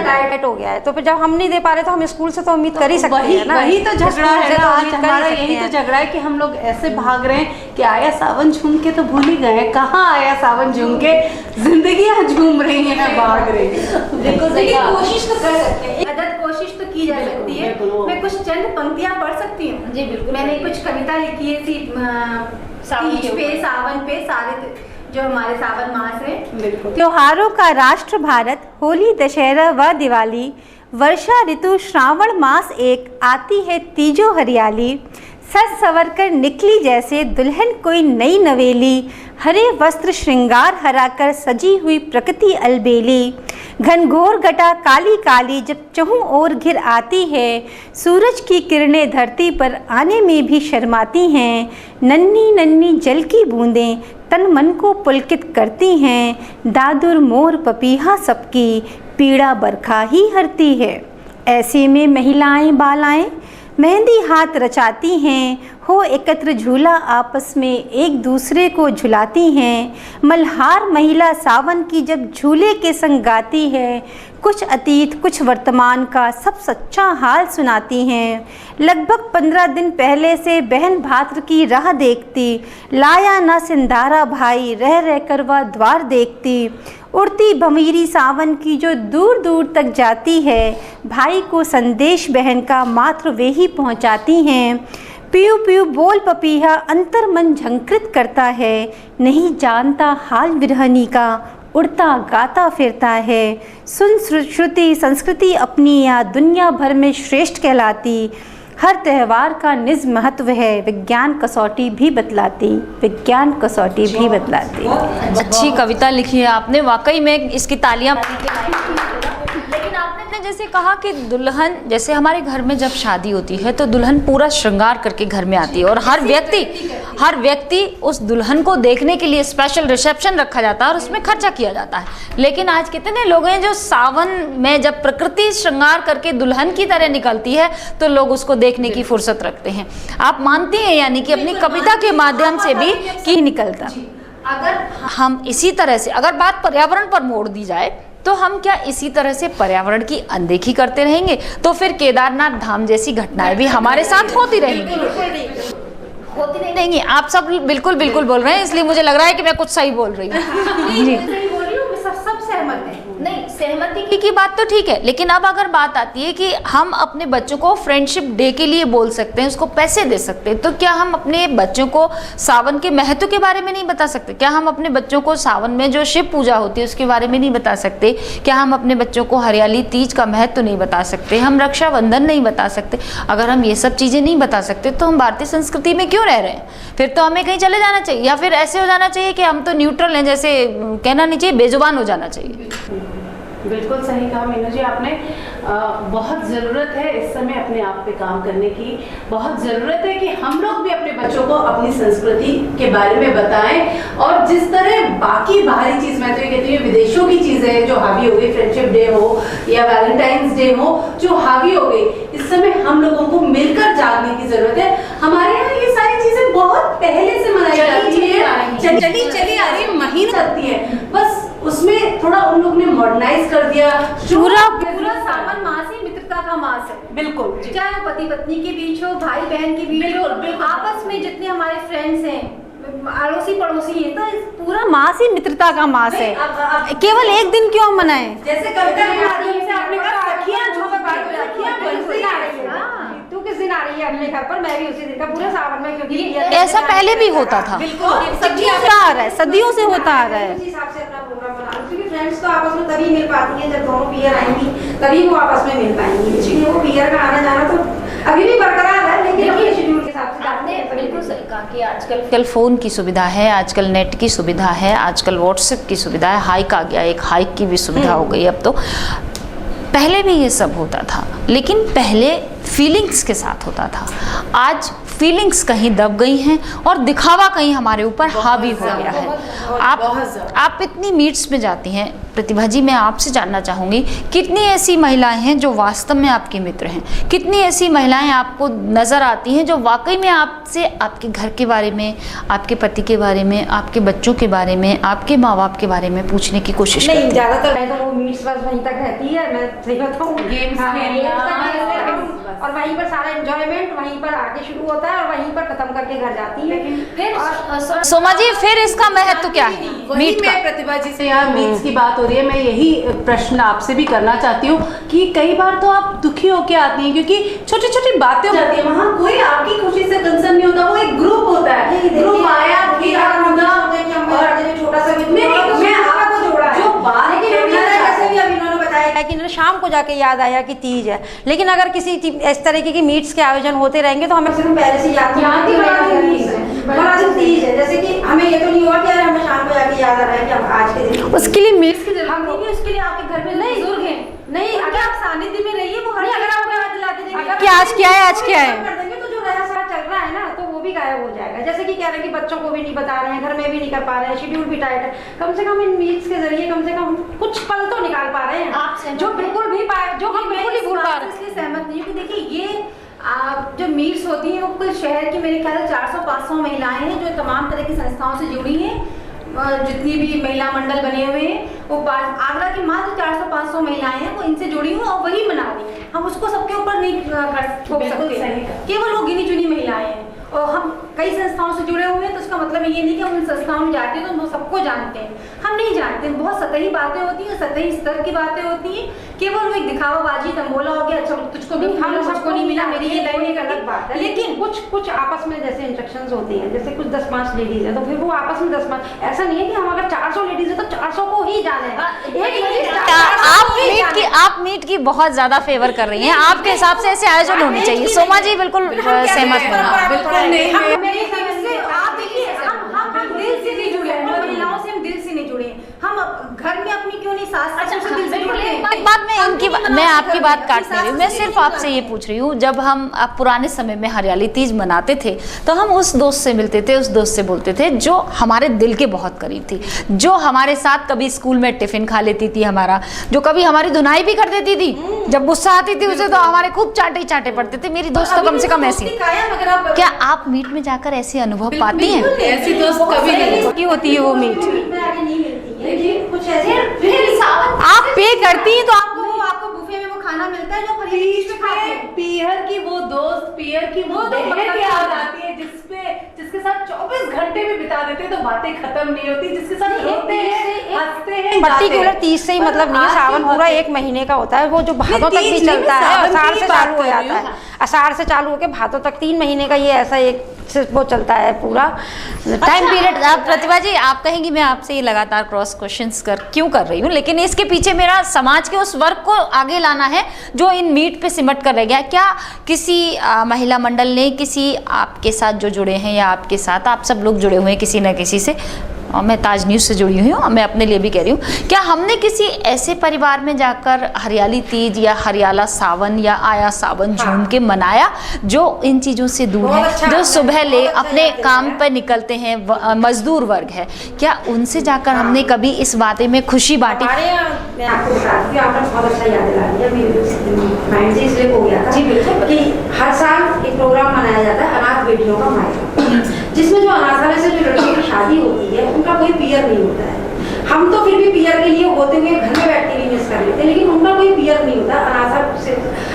[SPEAKER 4] टाइट हो गया है, तो फिर जब हम नहीं दे पा रहे तो हम स्कूल से तो उम्मीद कर ही सकते हैं ना।
[SPEAKER 6] वही तो झगड़ा है ना, आज हमारा यही तो झगड़ा है कि हम लोग ऐसे भाग रहे हैं कि आया सावन झूम के तो भूल ही गए, कहाँ आया सावन झूम के, जिंदगियां झूम रही हैं, भाग रही हैं।
[SPEAKER 3] देखो कोशिश तो कर सकते हैं, अदद कोशिश तो की जा सकती है। मैं कुछ चंद पंक्तियां पढ़ सकती हूँ। जी बिल्कुल। मैंने कुछ कविता लिखी है तीज पे, सावन पे, सारे जो हमारे सावन मास है।
[SPEAKER 7] त्योहारों का राष्ट्र भारत, होली दशहरा व दिवाली, वर्षा ऋतु श्रावण मास एक, आती है तीजो हरियाली, सज सवर कर निकली जैसे दुल्हन कोई नई नवेली, हरे वस्त्र श्रृंगार हरा कर सजी हुई प्रकृति अलबेली, घनघोर घटा काली काली जब चहुं ओर घिर आती है, सूरज की किरणें धरती पर आने में भी शर्माती हैं, नन्ही नन्ही जल की बूंदें तन मन को पुलकित करती हैं, दादुर मोर पपीहा सबकी पीड़ा बरखा ही हरती है। ऐसे में महिलाएं बालाएं मेहंदी हाथ रचाती हैं, हो एकत्र झूला आपस में एक दूसरे को झुलाती हैं। मल्हार महिला सावन की जब झूले के संग गाती है, कुछ अतीत कुछ वर्तमान का सब सच्चा हाल सुनाती हैं। लगभग 15 दिन पहले से बहन भात्र की राह देखती, लाया ना सिंधारा भाई रह रह कर वह द्वार देखती। उड़ती भमीरी सावन की जो दूर दूर तक जाती है, भाई को संदेश बहन का मात्र वे ही पहुंचाती हैं। पीयू पीयू बोल पपीहा अंतर मन झंकृत करता है, नहीं जानता हाल विरहनी का उड़ता गाता फिरता है। सुन श्रुति संस्कृति अपनी या दुनिया भर में श्रेष्ठ कहलाती, हर त्यौहार का निज महत्व है, विज्ञान कसौटी भी बतलाती, विज्ञान कसौटी भी बतलाती।
[SPEAKER 2] अच्छी कविता लिखी है आपने, वाकई में इसकी तालियां। लेकिन आपने जैसे कहा कि दुल्हन, जैसे हमारे घर में जब शादी होती है तो दुल्हन पूरा श्रृंगार करके घर में आती है और हर व्यक्ति उस दुल्हन को देखने के लिए स्पेशल रिसेप्शन रखा जाता है और उसमें खर्चा किया जाता है। लेकिन आज कितने लोग हैं जो सावन में जब प्रकृति श्रृंगार करके दुल्हन की तरह निकलती है तो लोग उसको देखने की फुर्सत रखते हैं। आप मानती हैं यानी कि अपनी कविता के माध्यम से भी कि निकलता। अगर हम इसी तरह से, अगर बात पर्यावरण पर मोड़ दी जाए तो हम क्या इसी तरह से पर्यावरण की अनदेखी करते रहेंगे तो फिर केदारनाथ धाम जैसी घटनाएं भी हमारे साथ होती रहेंगी। होती नहीं। आप सब बिल्कुल बिल्कुल बोल रहे हैं, इसलिए मुझे लग रहा है कि मैं कुछ सही बोल रही हूँ।
[SPEAKER 6] सब सहमत हैं।
[SPEAKER 2] नहीं, सहमति की बात तो ठीक है, लेकिन अब अगर बात आती है कि हम अपने बच्चों को फ्रेंडशिप डे के लिए बोल सकते हैं, उसको पैसे दे सकते हैं, तो क्या हम अपने बच्चों को सावन के महत्व के बारे में नहीं बता सकते? क्या हम अपने बच्चों को सावन में जो शिव पूजा होती है उसके बारे में नहीं बता सकते? क्या हम अपने बच्चों को हरियाली तीज का महत्व नहीं बता सकते? हम रक्षाबंधन नहीं बता सकते? अगर हम ये सब चीज़ें नहीं बता सकते तो हम भारतीय संस्कृति में क्यों रह रहे हैं? फिर तो हमें कहीं चले जाना चाहिए, या फिर ऐसे हो जाना चाहिए कि हम तो न्यूट्रल हैं, जैसे कहना नहीं चाहिए, बेजुबान हो जाना चाहिए।
[SPEAKER 3] बिल्कुल सही कहा मीनू जी आपने। बहुत ज़रूरत है इस समय अपने आप पे काम करने की। बहुत ज़रूरत है कि हम लोग भी अपने बच्चों को अपनी संस्कृति के बारे में बताएं, और जिस तरह बाकी बाहरी चीज़, मैं तो ये कहती हूँ विदेशों की चीज़ें जो हावी हो गई, फ्रेंडशिप डे हो या वैलेंटाइंस डे हो जो हावी हो गई, इस समय हम लोगों को मिलकर जागने की ज़रूरत है। हमारे यहाँ ये सारी चीज़ें बहुत पहले से मनाई जाती है, चली आ रही महीने लगती है, बस उसमें थोड़ा उन लोग ने मॉडर्नाइज कर दिया।
[SPEAKER 8] पूरा सावन मास ही मित्रता का मास है।
[SPEAKER 3] बिल्कुल,
[SPEAKER 8] चाहे वो पति पत्नी के बीच हो, भाई बहन के बीच हो, आपस में जितने हमारे फ्रेंड्स हैं, अड़ोसी पड़ोसी है, तो पूरा मास ही मित्रता का मास है। केवल एक दिन क्यों मनाएं?
[SPEAKER 3] जैसे कविता के माध्यम से आपने कहा सखियां जो
[SPEAKER 4] तू किस दिन आ रही है अपने घर पर, मैं भी उसी दिन का पूरे सावन में, क्योंकि
[SPEAKER 2] ऐसा पहले भी होता था।
[SPEAKER 7] सदियों से होता आ रहा है।
[SPEAKER 4] उसी हिसाब से अपना प्रोग्राम बना लो, क्योंकि फ्रेंड्स तो आपस में तभी मिल पाती हैं जब दोनों पीयर आएंगी, तभी वो आपस में मिल पाएंगी। इसलिए वो पीयर का आना जाना तो अभी भी बरकरार है, लेकिन अपने शेड्यूल के हिसाब से जाते हैं।
[SPEAKER 2] बिल्कुल सही कहा कि आजकल फ़ोन की सुविधा है, आजकल नेट की सुविधा है, आजकल व्हाट्सएप की सुविधा है, हाइक आ गया, एक हाइक की भी सुविधा हो गई अब तो। पहले भी ये सब होता था, लेकिन पहले फीलिंग्स के साथ होता था। आज फीलिंग्स कहीं दब गई हैं और दिखावा कहीं हमारे ऊपर हावी हो गया है। आप इतनी मीट्स में जाती हैं प्रतिभा जी, मैं आपसे जानना चाहूँगी, कितनी ऐसी महिलाएं हैं जो वास्तव में आपके मित्र हैं? कितनी ऐसी महिलाएं आपको नज़र आती हैं जो वाकई में आपसे आपके घर के बारे में, आपके पति के बारे में, आपके बच्चों के बारे में, आपके माँ बाप के बारे में पूछने की कोशिश करती हैं?
[SPEAKER 4] नहीं, ज़्यादातर तो वो मीट्स बस वहीं तक रहती है। मैं सही बताऊँ, गेम्स और वहीं पर सारा एंजॉयमेंट वहीं पर आके शुरू होता है और वहीं पर खत्म करके घर जाती है।
[SPEAKER 2] फिर सोमा जी, फिर इसका महत्व क्या है?
[SPEAKER 3] मीट में प्रतिभा जी से यहाँ मीट्स की बात हो रही है, मैं यही प्रश्न आपसे भी करना चाहती हूँ कि कई बार तो आप दुखी होके आती हैं क्योंकि छोटी छोटी बातें हो जाती है, वहाँ कोई आपकी खुशी से कंसर्न नहीं होता, वो एक ग्रुप होता है। ग्रुप आया, छोटा सा
[SPEAKER 4] कि शाम को जाके याद आया कि तीज है, लेकिन अगर किसी इस तरीके की मीट्स के आयोजन होते रहेंगे तो हमें सिर्फ पहले से याद तीज है। जैसे कि हमें ये तो नहीं हुआ कि यार हमें शाम को जाके याद आ रहा है कि हम आज के दिन
[SPEAKER 7] उसके लिए मीट्स की
[SPEAKER 8] जरूरत नहीं है, उसके लिए आपके घर में नहीं बुजुर्ग हैं, नहीं अगर आप सानिध्य में रहिए, वो हर अगर आपको याद दिलाते देंगे
[SPEAKER 7] कि आज क्या है, आज क्या है,
[SPEAKER 4] कर देंगे तो जो नया साल चल रहा है ना तो वो भी गायब हो जाएगा। जैसे कि कह रहे हैं कि बच्चों को भी नहीं बता रहे हैं, घर में भी नहीं कर पा रहे हैं, शेड्यूल भी टाइट है, कम से कम इन मीट्स के जरिए कम से कम कुछ पल तो निकाल पा रहे हैं जो बिल्कुल
[SPEAKER 7] नहीं पाया, जो हम बिल्कुल ही भूल पा रहे हैं।
[SPEAKER 4] इसलिए सहमत नहीं हूँ कि देखिए ये जो मीट्स होती हैं वो कुल शहर की मेरे ख्याल से 400-500 महिलाएं हैं जो तमाम तरह की संस्थाओं से जुड़ी हैं, जितनी भी महिला मंडल बने हुए हैं वो आगरा की मात्र 400-500 महिलाएं हैं, वो इनसे जुड़ी हुई और वही मना रही हैं। हम उसको सबके ऊपर नहीं थोप सकते, केवल वो गिनी चुनी महिलाएं हैं और हम कई संस्थाओं से जुड़े हुए हैं, तो उसका मतलब ये नहीं कि हम उन संस्थाओं में जाते हैं तो हम सबको जानते हैं, हम नहीं जानते हैं। बहुत सतही बातें होती हैं, सतही स्तर की बातें होती हैं, केवल वो एक दिखावाबाजी तंबोला हो गया, अच्छा तुझको भी हम सबको नहीं मिला, मेरी ये लाइन एक अलग बात है। लेकिन कुछ आपस में जैसे इंस्ट्रक्शंस होती हैं, जैसे कुछ 10-5 लेडीज है तो फिर वो आपस में 10-5, ऐसा नहीं है कि हम अगर 400 लेडीज है तो 400 को ही जाना है।
[SPEAKER 2] आप मीट की बहुत ज्यादा फेवर कर रही हैं, आपके हिसाब से ऐसे आयोजन होने चाहिए। सोमा जी बिल्कुल सहमत हैं।
[SPEAKER 4] नहीं, हम दिल से नहीं जुड़े हैं, महिलाओं से हम दिल से नहीं जुड़े हैं। हम घर में अपनी क्यों नहीं सास से दिल से जुड़े हैं।
[SPEAKER 2] एक बात मैं आपकी बात काट नहीं रही हूँ, मैं सिर्फ आपसे ये पूछ रही हूँ, जब हम पुराने समय में हरियाली तीज मनाते थे तो हम उस दोस्त से मिलते थे, उस दोस्त से बोलते थे जो हमारे दिल के बहुत करीब थी, जो हमारे साथ कभी स्कूल में टिफिन खा लेती थी हमारा, जो कभी हमारी धुनाई भी कर देती थी, जब गुस्सा आती थी उसे तो हमारे खूब चाटे पड़ते थे। मेरी दोस्त तो कम से कम ऐसी। क्या आप मीट में जाकर ऐसे अनुभव पाती हैं?
[SPEAKER 6] ऐसी दोस्त कभी नहीं
[SPEAKER 7] होती है वो मीट,
[SPEAKER 4] कुछ ऐसे
[SPEAKER 7] आप पे करती हैं तो
[SPEAKER 4] आपको बुफे में वो खाना मिलता है जो
[SPEAKER 6] पीहर की वो दोस्त, पीहर की वो बहन याद आती है जिसके साथ 24 घंटे भी बिता देते हैं तो बातें खत्म नहीं होती, जिसके साथ रोते हैं, हंसते हैं।
[SPEAKER 7] पर्टिकुलर 30 से ही मतलब नहीं है, सावन पूरा 1 महीने का होता है, वो जो भादों तक भी चलता है, आषाढ़ से चालू हो जाता है, आषाढ़ से चालू होकर भादों तक 3 महीने का ये ऐसा एक वो चलता है पूरा टाइम पीरियड।
[SPEAKER 2] प्रतिभा जी आप कहेंगी मैं आपसे ये लगातार क्रॉस क्वेश्चंस क्यों कर रही हूँ, लेकिन इसके पीछे मेरा समाज के उस वर्ग को आगे लाना है जो इन मीट पे सिमट कर रह गया। क्या किसी महिला मंडल ने किसी आपके साथ जो जुड़े हैं या आपके साथ आप सब लोग जुड़े हुए हैं किसी न किसी से, और मैं ताज न्यूज़ से जुड़ी हुई हूँ, मैं अपने लिए भी कह रही हूँ, क्या हमने किसी ऐसे परिवार में जाकर हरियाली तीज या हरियाला सावन या आया सावन झूम के मनाया जो इन चीज़ों से दूर है, जो सुबह ले अपने काम पर निकलते हैं, मजदूर वर्ग है, क्या उनसे जाकर हमने कभी इस बातें में खुशी बांटी?
[SPEAKER 4] मैं आपको बताती हूँ, आपने बहुत अच्छा याद दिला दिया, मेरे माइंड से इसलिए हो गया था जी बिल्कुल कि हर साल एक प्रोग्राम मनाया जाता है अनाथ बेटियों का मायका, जिसमें जो अनाथालय से जो लड़कियों की शादी होती है उनका कोई पियर नहीं होता है। हम तो फिर भी पियर के लिए होते हुए घर में बैठ के भी मिस कर लेते हैं, लेकिन उनका कोई पियर नहीं होता।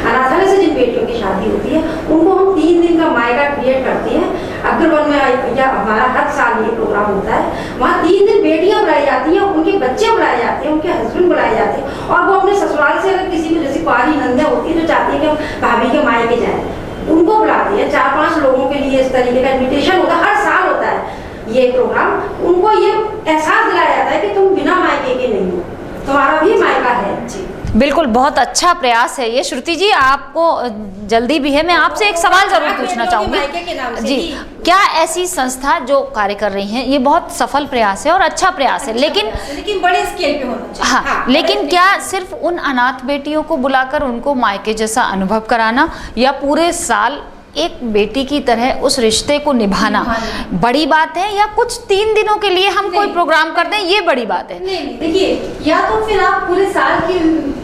[SPEAKER 4] अनाथालय से जिन बेटियों की शादी होती है उनको हम 3 दिन का मायका क्रिएट करते हैं। अग्रवन में या हमारा हर साल ये प्रोग्राम होता है, वहाँ 3 दिन बेटियां बुलाई जाती हैं, उनके बच्चे बुलाए जाते हैं, उनके हस्बैंड बुलाए जाते हैं, और वो अपने ससुराल से अगर किसी को जैसे कुआरी नंदिया होती है जो चाहती है कि हम भाभी के मायके जाए, उनको बुलाती है। 4-5 लोगों के लिए इस तरीके का इन्विटेशन होता है, हर साल होता है ये प्रोग्राम। उनको ये एहसास दिलाया जाता है कि तुम बिना मायके के नहीं हो, तुम्हारा भी मायका है जी।
[SPEAKER 2] बिल्कुल, बहुत अच्छा प्रयास है ये। श्रुति जी आपको जल्दी भी है, मैं आपसे एक सवाल जरूर पूछना चाहूंगी जी। क्या ऐसी संस्था जो कार्य कर रही हैं, ये बहुत सफल प्रयास है और अच्छा प्रयास है, लेकिन
[SPEAKER 4] बड़े स्केल पे होना चाहिए।
[SPEAKER 2] हाँ, लेकिन क्या सिर्फ उन अनाथ बेटियों को बुलाकर उनको मायके जैसा अनुभव कराना या पूरे साल एक बेटी की तरह उस रिश्ते को निभाना बड़ी बात है, या कुछ 3 दिनों के लिए हम कोई प्रोग्राम कर दें ये बड़ी बात है?
[SPEAKER 5] नहीं, देखिए, या तो फिर आप पूरे साल की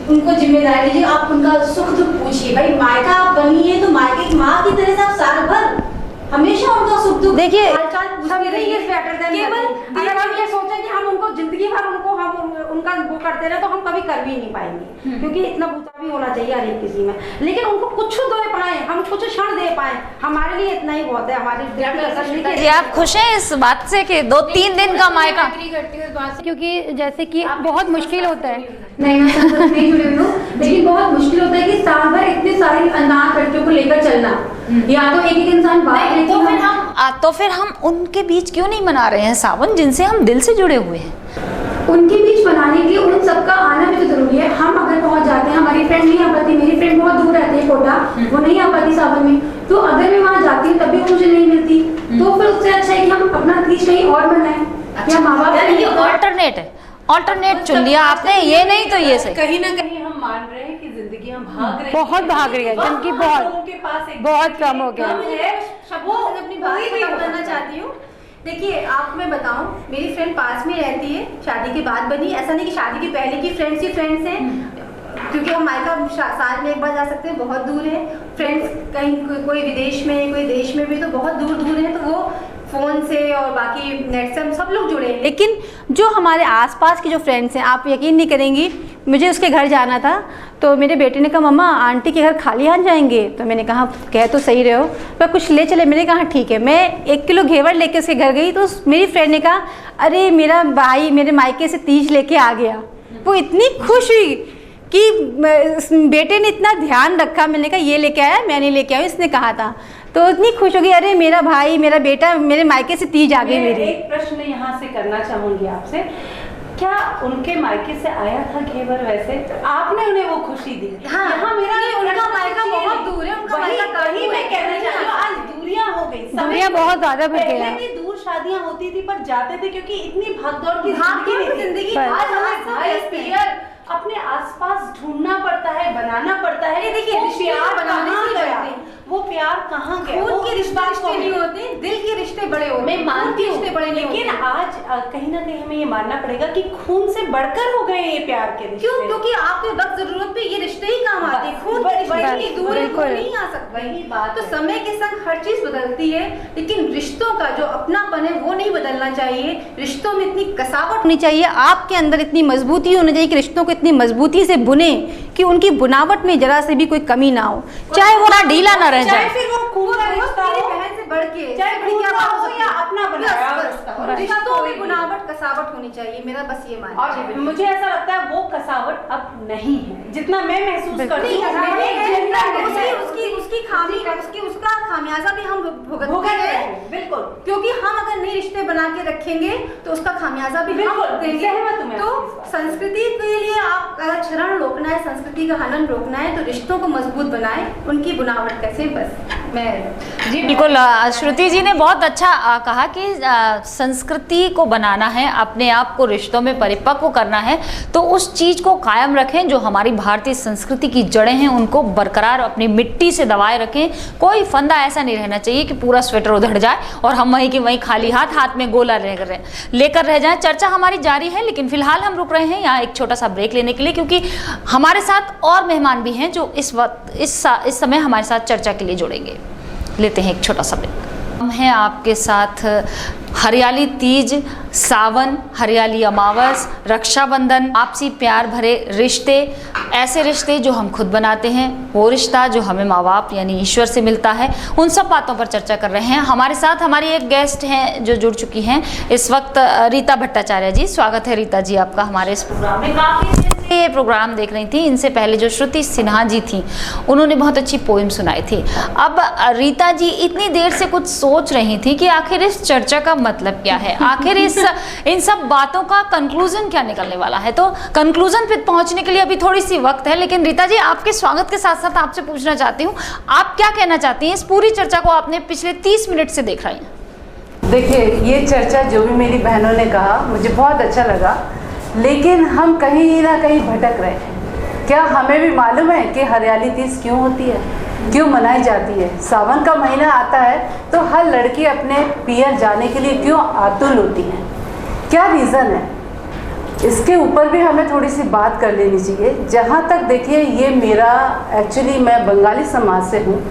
[SPEAKER 5] उनको जिम्मेदारी लीजिए, आप उनका सुख दुख पूछिए। भाई मायका आप बनी है तो मायके की माँ की तरह से आप साल भर हमेशा उनका सुख दुख
[SPEAKER 7] देखिए,
[SPEAKER 4] केवल अगर हम ये सोचें कि हम उनको जिंदगी भर उनको हम उनका वो करते रहे तो हम कभी कर भी नहीं पाएंगे, क्योंकि इतना बूता भी होना चाहिए हर एक किसी में। लेकिन उनको कुछ दे पाए, हम कुछ क्षण दे पाए, हमारे लिए इतना ही बहुत है। हमारे
[SPEAKER 2] जी आप खुश हैं इस बात से कि 2-3 दिन का मायका?
[SPEAKER 7] क्योंकि जैसे कि बहुत मुश्किल होता है।
[SPEAKER 8] नहीं, मैं संपर्क नहीं जुड़ी हुई हूँ, लेकिन बहुत मुश्किल होता है कि साल भर इतने सारे अनाथ लड़कियों को लेकर चलना, या तो एक इंसान बात
[SPEAKER 2] तो फिर हम उनके बीच क्यों नहीं मना रहे हैं सावन, जिनसे हम दिल से जुड़े हुए हैं?
[SPEAKER 8] उनके बीच बनाने के लिए उन सबका आना भी तो जरूरी है। हम अगर पहुंच जाते हैं, हमारी फ्रेंड नहीं आ पाती, मेरी फ्रेंड बहुत दूर रहती है कोटा, वो नहीं आ पाती सावन में, तो अगर मैं वहाँ जाती हूँ तभी मुझे नहीं मिलती, तो फिर उससे अच्छा है कि हम अपना तीज कहीं और मनाएं, या माँ बाप
[SPEAKER 2] ऑल्टरनेट चुन लिया आपने, ये नहीं तो ये सही।
[SPEAKER 6] कहीं ना कहीं हम मान रहे हैं कि जिंदगी हम भाग रहे हैं,
[SPEAKER 7] बहुत भाग रही है, जिनकी बहुत कम हो गया।
[SPEAKER 4] अपनी बात करना चाहती हूँ। देखिए, आप मैं बताऊं, मेरी फ्रेंड पास में रहती है, शादी के बाद बनी, ऐसा नहीं कि शादी के पहले की फ्रेंड्स ही फ्रेंड्स हैं, क्योंकि हम मायका साल में एक बार जा सकते हैं, बहुत दूर है। फ्रेंड्स कहीं कोई विदेश में, कोई देश में भी तो बहुत दूर दूर है, तो वो फ़ोन से और बाकी नेट से हम सब लोग जुड़े हैं।
[SPEAKER 7] लेकिन जो हमारे आसपास के जो फ्रेंड्स हैं, आप यकीन नहीं करेंगी, मुझे उसके घर जाना था तो मेरे बेटे ने कहा मम्मा आंटी के घर खाली हाथ जाएंगे, तो मैंने कहा कह तो सही रहे हो, पर कुछ ले चले। मैंने कहा ठीक है। मैं 1 किलो घेवर लेके उसके घर गई तो मेरी फ्रेंड ने कहा अरे मेरा भाई मेरे मायके से तीज लेके आ गया। वो इतनी खुश हुई कि बेटे ने इतना ध्यान रखा। मैंने कहा ये लेके आया, मैं नहीं लेके आया, इसने कहा था। तो इतनी खुश हो गई, अरे मेरा भाई मेरा बेटा मेरे मायके से तीज आ गई मेरी।
[SPEAKER 3] एक प्रश्न यहाँ से करना चाहूंगी आपसे, क्या उनके मायके से आया था घेवर? वैसे आपने उन्हें वो खुशी दी?
[SPEAKER 4] हाँ,
[SPEAKER 3] यहाँ मेरा
[SPEAKER 4] उनका मायका बहुत दूर है, उनका मायका
[SPEAKER 3] कहीं मैं कहना चाहती हूँ, आज दूरियां हो गई,
[SPEAKER 7] दूरियां बहुत ज्यादा बढ़ गई।
[SPEAKER 3] पहले भी दूर शादियां होती थी पर जाते थे क्योंकि इतनी भागदौड़ की जिंदगी। आज हमें अपने आसपास ढूंढना पड़ता है, बनाना पड़ता है।
[SPEAKER 4] देखिए
[SPEAKER 3] प्यार बनाने से गया, वो प्यार कहाँ गया?
[SPEAKER 4] खून के रिश्ते नहीं होते, दिल के रिश्ते बड़े होते।
[SPEAKER 3] मैं मानती हूँ,
[SPEAKER 4] रिश्ते बड़े नहीं
[SPEAKER 3] लेकिन
[SPEAKER 4] होते।
[SPEAKER 3] आज कहीं ना कहीं हमें ये मानना पड़ेगा कि खून से बढ़कर हो गए ये प्यार के रिश्ते।
[SPEAKER 4] क्यों? क्योंकि आपके वक्त जरूरत पे ये रिश्ते ही काम आते हैं। खून के रिश्ते दूर नहीं आ सकते।
[SPEAKER 3] वही बात
[SPEAKER 4] तो समय के संग हर चीज बदलती है, लेकिन रिश्तों का जो अपनापन है वो नहीं बदलना चाहिए। रिश्तों में इतनी कसावट
[SPEAKER 7] होनी चाहिए, आपके अंदर इतनी मजबूती होनी चाहिए कि रिश्तों को इतनी मजबूती से बुने कि उनकी बुनावट में जरा से भी कोई कमी ना हो, चाहे वो ना ढीला ना रह जाए।
[SPEAKER 3] फिर वो खून का रिश्ता हो,
[SPEAKER 4] बहन से बढ़ के,
[SPEAKER 3] चाहे खून का हो या अपना बनाया रिश्ता हो,
[SPEAKER 4] रिश्तों में बुनावट कसावट होनी चाहिए। मेरा बस ये मानना है।
[SPEAKER 3] और मुझे ऐसा लगता है वो कसावट अब नहीं है, जितना मैं महसूस करती हूँ।
[SPEAKER 4] उसकी खामी, उसका खामियाजा भी हम भुगतते हैं,
[SPEAKER 3] बिल्कुल।
[SPEAKER 4] क्योंकि हम अगर नए रिश्ते बना के रखेंगे तो उसका खामियाजा भी हम भुगतेंगे। तो संस्कृति के लिए आप अगर क्षरण रोकना है, संस्कृति का हनन रोकना है, तो रिश्तों को मजबूत बनाए, उनकी बुनावट कैसे, बस मैं
[SPEAKER 2] जी बिल्कुल। श्रुति जी ने बहुत अच्छा कहा कि संस्कृति को बनाना है, अपने आप को रिश्तों में परिपक्व करना है, तो उस चीज़ को कायम रखें जो हमारी भारतीय संस्कृति की जड़ें हैं, उनको बरकरार अपनी मिट्टी से दबाए रखें। कोई फंदा ऐसा नहीं रहना चाहिए कि पूरा स्वेटर उधड़ जाए और हम वहीं के वहीं खाली हाथ में गोला लेकर रह जाएं। चर्चा हमारी जारी है, लेकिन फिलहाल हम रुक रहे हैं यहाँ एक छोटा सा ब्रेक लेने के लिए, क्योंकि हमारे साथ और मेहमान भी हैं जो इस वक्त इस समय हमारे साथ चर्चा के लिए जुड़ेंगे। लेते हैं एक छोटा सा ब्रेक। हम हैं आपके साथ हरियाली तीज, सावन, हरियाली अमावस, रक्षाबंधन, आपसी प्यार भरे रिश्ते, ऐसे रिश्ते जो हम खुद बनाते हैं, वो रिश्ता जो हमें माँ बाप यानी ईश्वर से मिलता है, उन सब बातों पर चर्चा कर रहे हैं। हमारे साथ हमारी एक गेस्ट हैं जो जुड़ चुकी हैं इस वक्त, रीता भट्टाचार्य जी। स्वागत है रीता जी आपका हमारे इस प्रोग्राम में। काफ़ी ये प्रोग्राम देख रही थी, इनसे पहले जो श्रुति सिन्हा जी थी उन्होंने बहुत अच्छी पोएम सुनाई थी। अब रीता जी इतनी देर से कुछ सोच रही थी कि आखिर इस चर्चा का मतलब क्या है, आखिर इन सब बातों का कंक्लूजन क्या निकलने वाला है। तो कंक्लूजन पे पहुंचने के लिए अभी थोड़ी सी वक्त है, लेकिन रीता जी आपके स्वागत के साथ साथ आपसे पूछना चाहती हूँ, आप क्या कहना चाहती हैं? इस पूरी चर्चा को आपने पिछले 30 मिनट से देख रही हैं।
[SPEAKER 9] देखिए, ये चर्चा जो भी मेरी बहनों ने कहा मुझे बहुत अच्छा लगा, लेकिन हम कहीं ना कहीं भटक रहे हैं। क्या हमें भी मालूम है कि हरियाली तीज क्यों होती है, क्यों मनाई जाती है? सावन का महीना आता है तो हर लड़की अपने पियर जाने के लिए क्यों आतुर होती है? क्या रीज़न है? इसके ऊपर भी हमें थोड़ी सी बात कर लेनी चाहिए। जहाँ तक देखिए, ये मेरा एक्चुअली मैं बंगाली समाज से हूँ,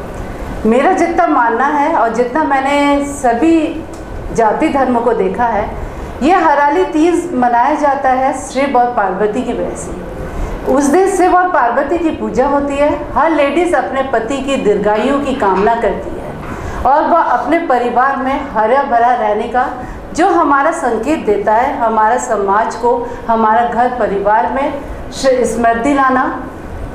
[SPEAKER 9] मेरा जितना मानना है और जितना मैंने सभी जाति धर्मों को देखा है, ये हरियाली तीज मनाया जाता है शिव और पार्वती की वजह से। उस दिन शिव और पार्वती की पूजा होती है। हर लेडीज़ अपने पति की दीर्घायु की कामना करती है और वह अपने परिवार में हरा भरा रहने का जो हमारा संकेत देता है, हमारा समाज को, हमारा घर परिवार में स्मृति लाना,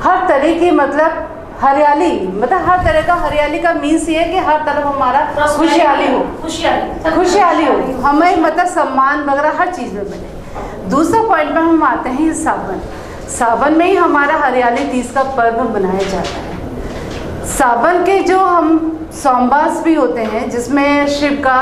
[SPEAKER 9] हर तरह की मतलब हरियाली, मतलब हर तरह का हरियाली का मीन्स ये है कि हर तरफ हमारा खुशहाली हो, खुशहाली हो, हमें मतलब सम्मान वगैरह हर चीज़ में मिले। दूसरा पॉइंट में हम आते हैं सावन। सावन में ही हमारा हरियाली तीज का पर्व मनाया जाता है। सावन के जो हम सोमवार भी होते हैं जिसमें शिव का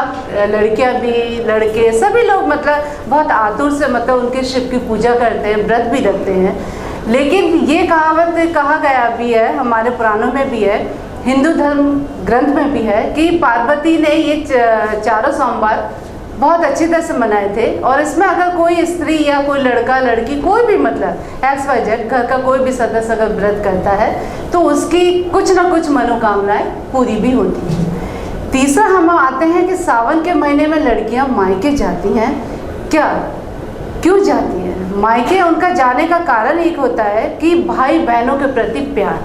[SPEAKER 9] लड़कियां भी लड़के सभी लोग मतलब बहुत आतुर से मतलब उनके शिव की पूजा करते हैं, व्रत भी रखते हैं। लेकिन ये कहावत कहा गया भी है, हमारे पुराणों में भी है, हिंदू धर्म ग्रंथ में भी है कि पार्वती ने ये चारों सोमवार बहुत अच्छी तरह से मनाए थे। और इसमें अगर कोई स्त्री या कोई लड़का लड़की कोई भी मतलब XYZ घर का कोई भी सदस्य अगर व्रत करता है तो उसकी कुछ ना कुछ मनोकामनाएं पूरी भी होती हैं। तीसरा हम आते हैं कि सावन के महीने में लड़कियां मायके जाती हैं। क्यों जाती हैं मायके? उनका जाने का कारण एक होता है कि भाई बहनों के प्रति प्यार,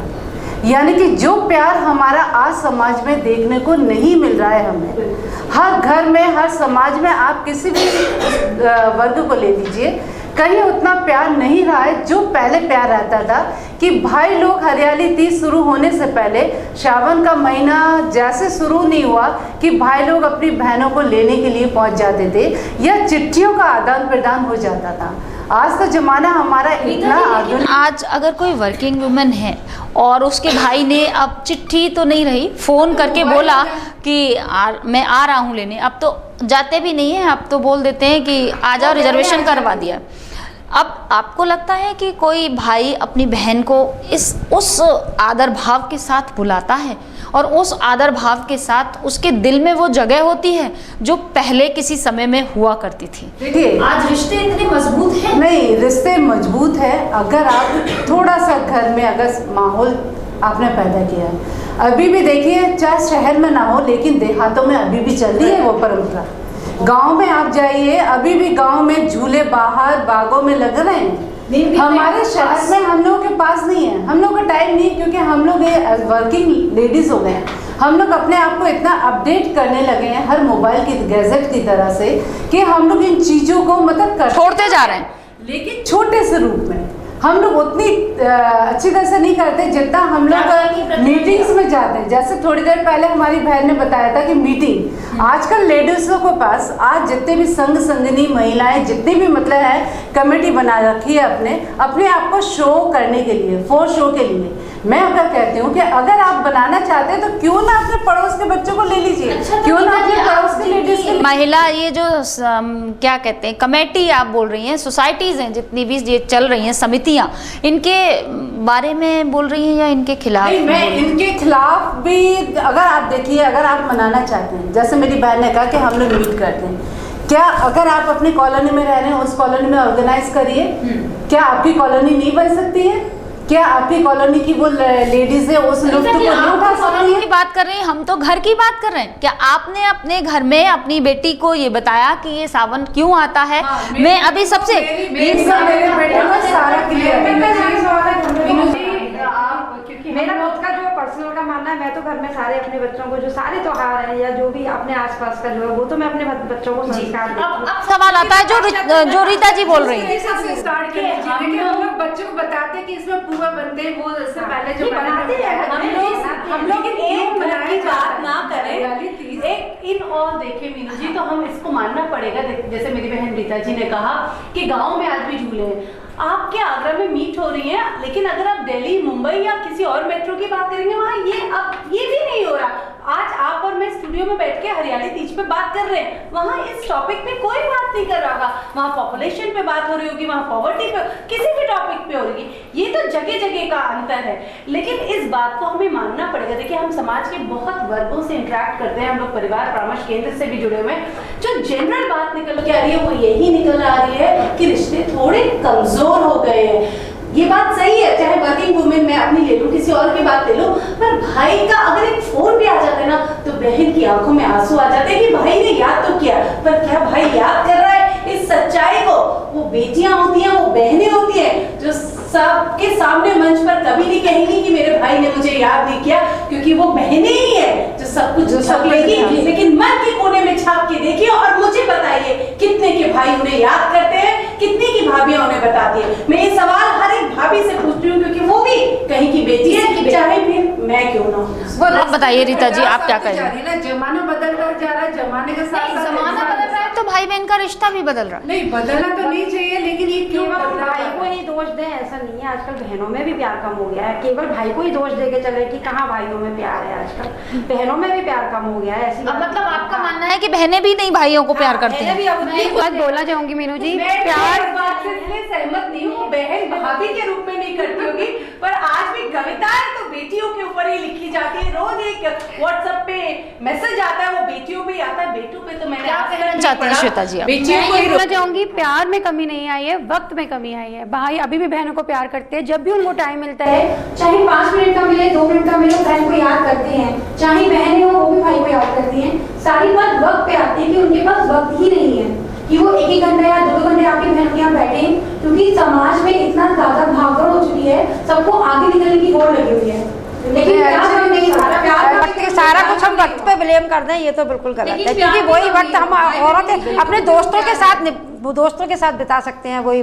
[SPEAKER 9] यानी कि जो प्यार हमारा आज समाज में देखने को नहीं मिल रहा है। हमें हर घर में, हर समाज में, आप किसी भी वर्ग को ले लीजिए, कहीं उतना प्यार नहीं रहा है जो पहले प्यार रहता था कि भाई लोग हरियाली तीज शुरू होने से पहले, श्रावण का महीना जैसे शुरू नहीं हुआ कि भाई लोग अपनी बहनों को लेने के लिए पहुंच जाते थे या चिट्ठियों का आदान प्रदान हो जाता था। आज का ज़माना हमारा इतना आगे।
[SPEAKER 2] आज अगर कोई वर्किंग वुमेन है और उसके भाई ने, अब चिट्ठी तो नहीं रही, फ़ोन करके बोला कि मैं आ रहा हूँ लेने, अब तो जाते भी नहीं है, अब तो बोल देते हैं कि आ जाओ, रिजर्वेशन करवा दिया। अब आपको लगता है कि कोई भाई अपनी बहन को उस आदर भाव के साथ बुलाता है और उस आदर भाव के साथ उसके दिल में वो जगह होती है जो पहले किसी समय में हुआ करती थी?
[SPEAKER 9] देखिए,
[SPEAKER 2] आज रिश्ते इतने मजबूत हैं?
[SPEAKER 9] नहीं, रिश्ते मजबूत है अगर आप थोड़ा सा घर में अगर माहौल आपने पैदा किया है। अभी भी देखिए, चाहे शहर में ना हो लेकिन देहातों में अभी भी चल रही है वो परंपरा। गांव में आप जाइए, अभी भी गांव में झूले बाहर बागों में लग रहे हैं। हमारे शहर में हम लोगों के पास नहीं है, हम लोग का टाइम नहीं, क्योंकि हम लोग वर्किंग लेडीज हो गए हैं। हम लोग अपने आप को इतना अपडेट करने लगे हैं हर मोबाइल की गैजेट की तरह से कि हम लोग इन चीज़ों को मतलब
[SPEAKER 2] छोड़ते जा रहे हैं,
[SPEAKER 9] लेकिन छोटे से रूप में हम लोग उतनी अच्छी तरह से नहीं करते जितना हम लोग मीटिंग्स में जाते हैं। जैसे थोड़ी देर पहले हमारी बहन ने बताया था कि मीटिंग, आजकल लेडीज़ों के पास आज जितने भी संग संगनी महिलाएं जितनी भी मतलब है कमेटी बना रखी है अपने आप को शो करने के लिए, फॉर शो के लिए। मैं अगर कहती हूँ कि अगर आप बनाना चाहते हैं तो क्यों ना अपने पड़ोस के बच्चों को ले लीजिए, क्यों ना अपने पड़ोस के लेडीज के
[SPEAKER 2] महिला, ये जो क्या कहते हैं कमेटी आप बोल रही हैं, सोसाइटीज़ हैं जितनी भी ये चल रही हैं, समितियाँ, इनके बारे में बोल रही हैं या इनके खिलाफ?
[SPEAKER 9] नहीं, मैं इनके खिलाफ भी, अगर आप देखिए, अगर आप मनाना चाहते हैं, जैसे मेरी बहन ने कहा कि हम लोग मीट करते हैं, क्या अगर आप अपनी कॉलोनी में रह रहे हैं उस कॉलोनी में ऑर्गेनाइज करिए। क्या आपकी कॉलोनी नहीं बन सकती है? क्या आपकी कॉलोनी की वो लेडीज है उस लुत्फ को नहीं उठा सकती है?
[SPEAKER 2] की बात कर रहे हैं हम, तो घर की बात कर रहे हैं। क्या आपने अपने घर में अपनी बेटी को ये बताया कि ये सावन क्यों आता है? मैं अभी सबसे
[SPEAKER 9] मेरे बेटे को सारा
[SPEAKER 4] मेरा खुद का जो पर्सनल का मानना है, मैं तो घर में सारे अपने बच्चों को जो सारे त्योहार हैं या जो भी अपने आसपास का जो है वो तो मैं अपने बच्चों को संस्कार देती हूं।
[SPEAKER 2] अब सवाल आता है जो रीता जी बोल रही है,
[SPEAKER 6] हम लोग बच्चों को बताते कि इसमें पूरा बनते हैं, वो इससे पहले जो
[SPEAKER 4] बनाते हैं
[SPEAKER 6] हम लोग एक मिनट की बात ना करें। एक इन ऑल देखिए मीनू जी, तो हम इसको मानना पड़ेगा। जैसे मेरी बहन रीता जी ने कहा कि गांव में आज भी झूले हैं, आपके आगरा में मीट हो रही है, लेकिन अगर आप दिल्ली, मुंबई या किसी और मेट्रो की बात करेंगे वहाँ ये भी नहीं हो रहा। आज आप और मैं स्टूडियो में बैठ के हरियाली तीज पे बात कर रहे हैं, वहाँ इस टॉपिक पे कोई बात नहीं कर रहा होगा। वहाँ पॉपुलेशन पे बात हो रही होगी, वहाँ पॉवर्टी पे, किसी भी टॉपिक पे हो रही। ये तो जगह जगह का अंतर है, लेकिन इस बात को हमें मानना पड़ेगा। देखिए, हम समाज के बहुत वर्गों से इंटरेक्ट करते हैं, हम लोग परिवार परामर्श केंद्र से भी जुड़े हुए हैं। जो जनरल बात निकल के आ रही है वो यही निकल आ रही है कि रिश्ते थोड़े कमजोर हो गए हैं। ये बात सही है, चाहे वर्किंग वुमेन मैं अपनी ले लूं, किसी और की बात ले लूं, पर भाई का अगर एक फोन भी आ जाता है ना तो बहन की आंखों में आंसू आ जाते हैं कि भाई ने याद तो किया, पर क्या भाई याद कर रहा है इस सच्चाई को? वो बेटियां होती हैं, वो बहनें होती हैं जो सबके सामने मंच पर कभी नहीं कहेंगी कि मेरे भाई ने मुझे याद नहीं किया, क्योंकि वो बहनें ही है जो सब कुछ छाप लेगी। लेकिन मन के कोने में छाप के देखिए और मुझे बताइए कितने के भाई उन्हें याद करते हैं, कितने की भाभियां उन्हें बताती है। मैं ये सवाल हर एक भाभी से पूछती हूँ, क्योंकि वो भी कहीं की बेटी है, चाहे फिर मैं क्यों ना हूँ।
[SPEAKER 2] आप बताइए रीता जी, आप क्या कहेंगे?
[SPEAKER 9] जमाना बदल कर जा रहा है, जमाने के साथ
[SPEAKER 2] जमाना बदल रहा है तो भाई बहन का रिश्ता भी बदल रहा है।
[SPEAKER 9] नहीं, बदलना तो नहीं चाहिए, लेकिन ये क्यों
[SPEAKER 4] केवल भाई को ही दोष दें ऐसा नहीं है। आजकल बहनों में भी प्यार कम हो गया है, केवल भाई को ही दोष दे के चले कि कहाँ भाइयों में प्यार है, आजकल बहनों में भी प्यार कम हो गया है। ऐसी
[SPEAKER 2] मतलब आपका मानना है कि बहनें भी नहीं भाइयों को प्यार करती हैं?
[SPEAKER 7] बात बोलना चाहूंगी मीनू जी,
[SPEAKER 6] प्यार बात से सहमत नहीं हूँ, बहन भाभी के रूप में नहीं करती होगी, पर आज भी कविताएं तो बेटियों के ऊपर ही लिखी जाती है। रोज एक व्हाट्सएप पे मैसेज आता है, वो बेटियों पे आता है, बेटों पे तो मैंने
[SPEAKER 2] क्या कहना चाहती हैं श्वेता जी?
[SPEAKER 6] बेटियों को
[SPEAKER 7] मैं
[SPEAKER 6] ही
[SPEAKER 7] ये कहना चाहूंगी, प्यार में कमी नहीं आई है, वक्त में कमी आई है। भाई अभी भी बहनों को प्यार करते हैं, जब भी उनको टाइम मिलता है,
[SPEAKER 8] चाहे 5 मिनट का मिले, 2 मिनट का मिले, बहन को याद करते हैं। चाहे बहनें हो वो भी भाई को याद करती हैं। सारी बात वक्त पे आती है कि उनके पास वक्त ही नहीं है कि वो 1-1 घंटा या 2-2 घंटे आपकी बहन के यहाँ बैठे, क्योंकि समाज में इतना ज्यादा भागदौड़ हो चुकी है, सबको आगे निकलने की होड़ लगी हुई है। लेकिन
[SPEAKER 4] सारा कुछ हम वक्त पे ब्लेम कर दें, ये तो बिल्कुल गलत है, क्योंकि वही वक्त हम औरतें अपने दोस्तों के साथ बिता सकते हैं। वही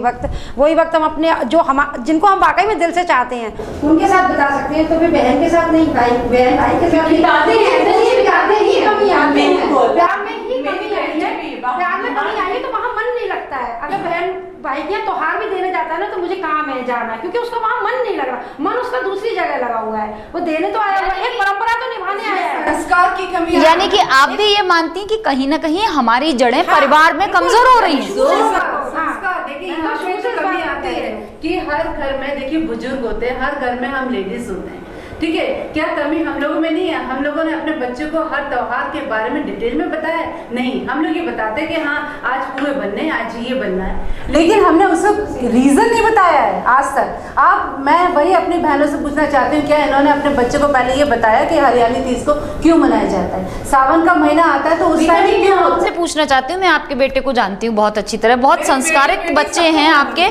[SPEAKER 4] वक्त हम अपने जिनको हम वाकई में दिल से चाहते हैं
[SPEAKER 8] उनके साथ बिता सकते हैं। तो फिर बहन के साथ नहीं, बहन भाई के साथ बिताते हैं।
[SPEAKER 4] प्यार में कमी आई है तो वहाँ मन नहीं लगता है। अगर बहन भाई के त्योहार भी देने जाता है ना, तो मुझे काम है जाना, क्योंकि उसका वहाँ मन नहीं लग रहा, मन उसका दूसरी जगह लगा हुआ है। वो देने तो आया हुआ है, एक परंपरा तो निभाने आया है।
[SPEAKER 6] संस्कार की कमी,
[SPEAKER 2] यानी कि आप भी ये मानती हैं कि कहीं ना कहीं हमारी जड़ें परिवार में कमजोर हो रही हैं।
[SPEAKER 9] संस्कार देखिए, यहाँ पे तो कमी आती है कि हर घर में देखिए बुजुर्ग होते हैं, हर घर में हम लेडीज होते हैं, ठीक है। क्या कमी हम लोगों में नहीं है? हम लोगों ने अपने बच्चों को हर त्योहार के बारे में डिटेल में बताया नहीं। हम लोग ये बताते हैं कि हाँ आज पुए बनने हैं, आज ये बनना है, लेकिन हमने उसका रीजन नहीं बताया है आज तक। मैं वही अपनी बहनों से पूछना चाहती हूँ, क्या इन्होंने अपने बच्चों को पहले ये बताया कि हरियाली तीज को क्यों मनाया जाता है? सावन का महीना आता है तो उस टाइम क्यों?
[SPEAKER 2] आपसे पूछना चाहती हूँ, मैं आपके बेटे को जानती हूँ बहुत अच्छी तरह, बहुत संस्कारित बच्चे हैं आपके।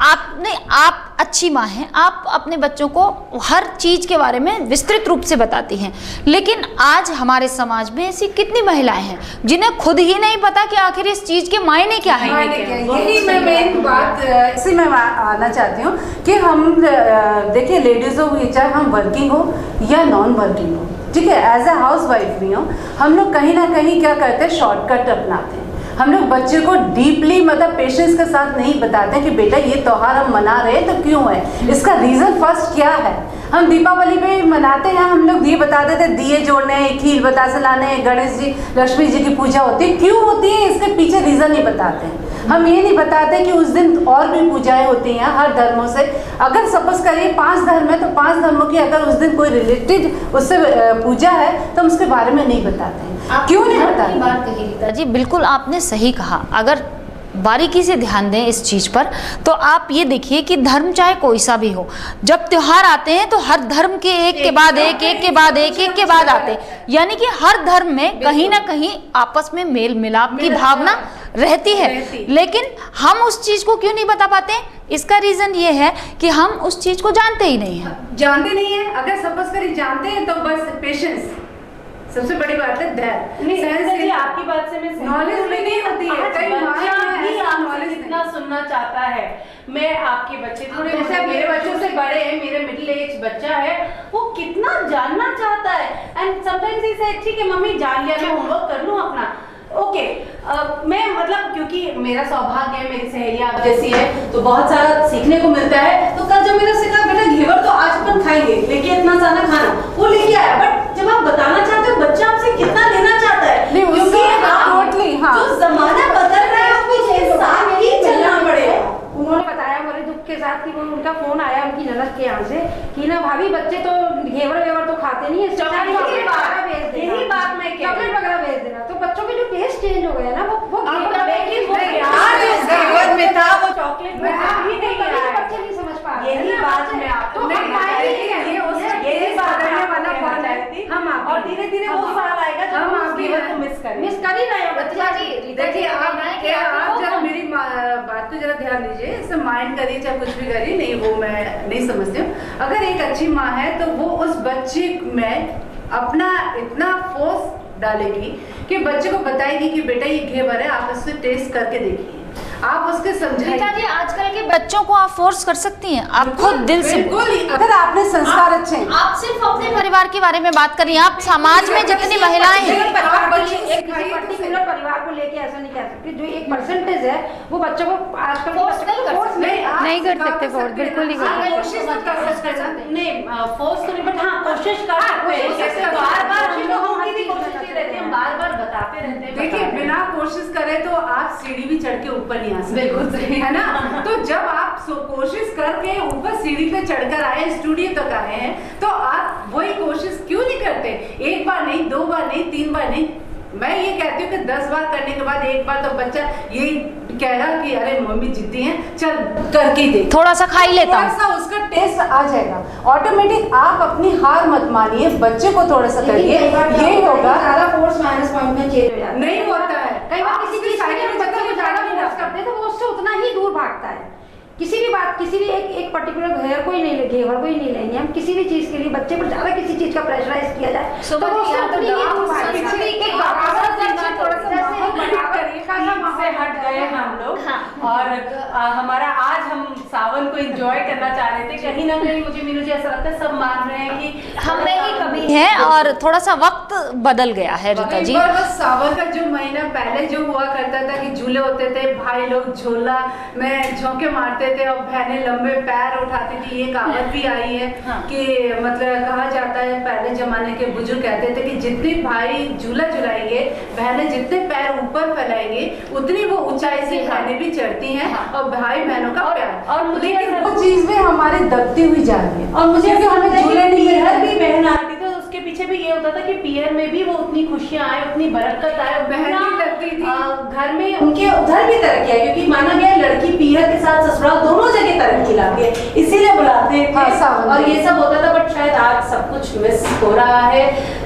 [SPEAKER 2] आप अच्छी माँ हैं, आप अपने बच्चों को हर चीज के बारे में विस्तृत रूप से बताती हैं, लेकिन आज हमारे समाज में ऐसी कितनी महिलाएं हैं जिन्हें खुद ही नहीं पता कि आखिर इस चीज के मायने क्या हैं।
[SPEAKER 9] यही मैं मेन बात इसी में आना चाहती हूँ कि हम देखिए लेडीज हो, चाहे हम वर्किंग हो या नॉन वर्किंग हो, ठीक है, एज ए हाउस वाइफ भी हो, हम लोग कहीं ना कहीं क्या करते हैं, शॉर्टकट अपनाते हैं। हम लोग बच्चे को डीपली मतलब पेशेंस के साथ नहीं बताते हैं कि बेटा ये त्योहार हम मना रहे हैं तो क्यों है, इसका रीजन फर्स्ट क्या है। हम दीपावली पे मनाते हैं, हम लोग ये बता देते हैं दिए जोड़ने हैं, खीर बतासे लाने हैं, गणेश जी लक्ष्मी जी की पूजा होती है, क्यों होती है इसके पीछे रीजन नहीं बताते हैं। हम ये नहीं बताते कि उस दिन और भी पूजाएं होती हैं हर धर्मों से। अगर सपोज करिए 5 धर्म है तो 5 धर्मों की अगर उस दिन कोई रिलेटेड उससे पूजा है तो हम उसके बारे में नहीं बताते हैं। क्यों नहीं बताते?
[SPEAKER 2] बात कही रीता जी, बिल्कुल आपने सही कहा। अगर बारीकी से ध्यान दें इस चीज पर तो आप ये देखिए कि धर्म चाहे कोई सा भी हो, जब त्योहार आते हैं तो हर धर्म के एक के बाद एक, एक के बाद एक, एक के बाद आते हैं, यानी कि हर धर्म में कहीं ना कहीं आपस में मेल मिलाप की भावना रहती है, लेकिन हम उस चीज को क्यों नहीं बता पाते? इसका रीजन ये है कि हम उस चीज को जानते ही नहीं है।
[SPEAKER 9] जानते नहीं है, अगर सपोज करिए जानते हैं तो बस पेशेंस सबसे बड़ी बात है।
[SPEAKER 6] आपकी बात से मैं
[SPEAKER 9] नॉलेज भी नहीं होती है, कई
[SPEAKER 6] नॉलेज इतना सुनना चाहता है। मैं आपके बच्चे थोड़े जैसे मेरे बच्चों से बड़े हैं, मेरे मिडिल एज बच्चा है, वो कितना जानना चाहता है। एंड समटाइम्स ही से ठीक है मम्मी जान लिया, मैं होमवर्क कर लूँ अपना, ओके मैं मतलब क्योंकि मेरा सौभाग्य है, मेरी सहेलियां आप जैसी है तो बहुत सारा सीखने को मिलता है। तो कल जब मैंने उससे कहा बेटा घेवर तो आज अपन खाएंगे, लेके इतना सारा खाना, वो लेके आया, बट जब आप बताना चाहते हो बच्चा आपसे कितना लेना चाहता है, क्योंकि जो जमाना बदल रहा है उसमें साथ ही चलना पड़ेगा।
[SPEAKER 4] उन्होंने बताया बड़े दुख के साथ कि वो उनका फोन आया उनकी ननद के यहाँ से कि ना भाभी बच्चे तो घेवर वेवर तो खाते नहीं है,
[SPEAKER 6] चॉकलेट वगैरह भेज देना, यही बात मैं कह रही हूं,
[SPEAKER 4] चॉकलेट वगैरह भेज देना। तो बच्चों के जो टेस्ट चेंज हो गया ना, वो
[SPEAKER 6] घेवर में था वो चॉकलेट में ही नहीं आया,
[SPEAKER 4] बच्चे नहीं समझ पा रहे।
[SPEAKER 6] यही बात मैं आपको यही बात हम और धीरे धीरे वो साल आएगा जब हम घेवर को मिस
[SPEAKER 4] कर ही रहे हैं बच्चा जी।
[SPEAKER 9] देखिए आप जरा मेरी बात को जरा ध्यान दीजिए, इससे माइंड करिए चाहे कुछ भी करिए, नहीं वो मैं नहीं समझती हूँ। अगर एक अच्छी माँ है तो वो उस बच्चे में अपना इतना फोर्स डालेगी कि बच्चे को बताएगी कि बेटा ये घेवर है, आप इससे टेस्ट करके देखिए, आप उसके समझाइए।
[SPEAKER 2] आजकल के बच्चों को आप फोर्स कर सकती हैं, आप खुद दिल से,
[SPEAKER 9] अगर आपने संस्कार अच्छे हैं।
[SPEAKER 2] आप सिर्फ अपने परिवार के बारे में बात करिए, आप समाज में जितनी महिलाएं हैं,
[SPEAKER 4] एक पर्टिकुलर परिवार को लेके ऐसा नहीं कह सकते, जो एक परसेंटेज है वो बच्चों को आजकल
[SPEAKER 2] फोर्स नहीं कर सकते,
[SPEAKER 7] नहीं कर सकते फोर्स, बिल्कुल नहीं कर सकते।
[SPEAKER 6] कोशिश कर सकते नहीं, फोर्स तो नहीं, बट हाँ कोशिश कर सकते हैं। बार बार हम लोगों की भी कोशिश रहती है, बार बार बताते रहते हैं।
[SPEAKER 9] देखिए बिना कोशिश करें तो आप सीढ़ी भी चढ़ के ऊपर नहीं आ सकते,
[SPEAKER 3] बिल्कुल सही
[SPEAKER 9] है ना। तो जब आप कोशिश करके ऊपर सीढ़ी पे चढ़कर आए, स्टूडियो तक आए हैं, तो आप वही कोशिश क्यों नहीं करते? एक बार नहीं, 2 बार नहीं, 3 बार नहीं, मैं ये कहती हूँ कि 10 बार करने के बाद एक बार तो बच्चा यही कहेगा कि अरे मम्मी जिद्दी हैं, चल करके दे,
[SPEAKER 2] थोड़ा सा खा ही लेता हूँ,
[SPEAKER 9] थोड़ा सा उसका टेस्ट आ जाएगा ऑटोमेटिक। आप अपनी हार मत मानिए, बच्चे को थोड़ा सा करिए, यही होगा।
[SPEAKER 5] ज्यादा फोर्स माइनस पॉइंट में चेंज हो जाता है।
[SPEAKER 9] नहीं होता है,
[SPEAKER 5] कई बार
[SPEAKER 9] आप
[SPEAKER 5] किसी
[SPEAKER 9] उसकी
[SPEAKER 5] चीज के
[SPEAKER 9] साइकिल
[SPEAKER 5] लिए
[SPEAKER 9] में
[SPEAKER 5] बच्चे को
[SPEAKER 9] चक्कर
[SPEAKER 5] ज्यादा
[SPEAKER 9] नहीं
[SPEAKER 5] फोर्स
[SPEAKER 9] लगता।
[SPEAKER 5] करते हैं तो वो उससे उतना ही दूर भागता है। किसी भी बात, किसी भी एक पर्टिकुलर घेवर को ही नहीं लेंगे हम, किसी भी चीज के लिए बच्चे पर ज्यादा किसी चीज का प्रेशराइज किया जाए तो वो उससे उतनी ही दूर भागता है।
[SPEAKER 3] से हट गए हम लोग और हमारा आज हम सावन को एंजॉय करना चाह रहे थे। कहीं ना कहीं मुझे मीनू जी ऐसा लगता है सब मान रहे हैं कि
[SPEAKER 2] हमें ही कमी है और थोड़ा सा वक्त बदल गया है रीता जी।
[SPEAKER 9] बस सावन का जो महीना पहले जो हुआ करता था कि झूले होते थे, भाई लोग झोला में झोंके मारते थे और बहनें लंबे पैर उठाती थी। ये कहावत भी आई है कि मतलब कहा जाता है, पहले जमाने के बुजुर्ग कहते थे कि जितने भाई झूला झुलाएंगे, बहनें जितने पैर ऊपर फैलाएंगे, उतनी वो ऊंचाई से बहनें भी चढ़ती हैं और भाई बहनों का प्यार।
[SPEAKER 3] और मुझे
[SPEAKER 9] लेकिन वो चीज में हमारी दबती हुई जा रही है।
[SPEAKER 3] और मुझे
[SPEAKER 9] हमें झूले नहीं
[SPEAKER 3] पीहर भी बहन आती थी, उसके पीछे भी ये होता था कि पीहर में भी वो उतनी खुशियां आए, उतनी बरकत आए,
[SPEAKER 9] बहन भी लगती थी।
[SPEAKER 3] घर में उनके उधर भी तरक्की है, क्योंकि माना गया लड़की पीहर के साथ ससुराल दोनों जगह तरक्की लाती है, इसीलिए बुलाते थे। और ये सब होता था, बट शायद आज सब कुछ मिस हो रहा है।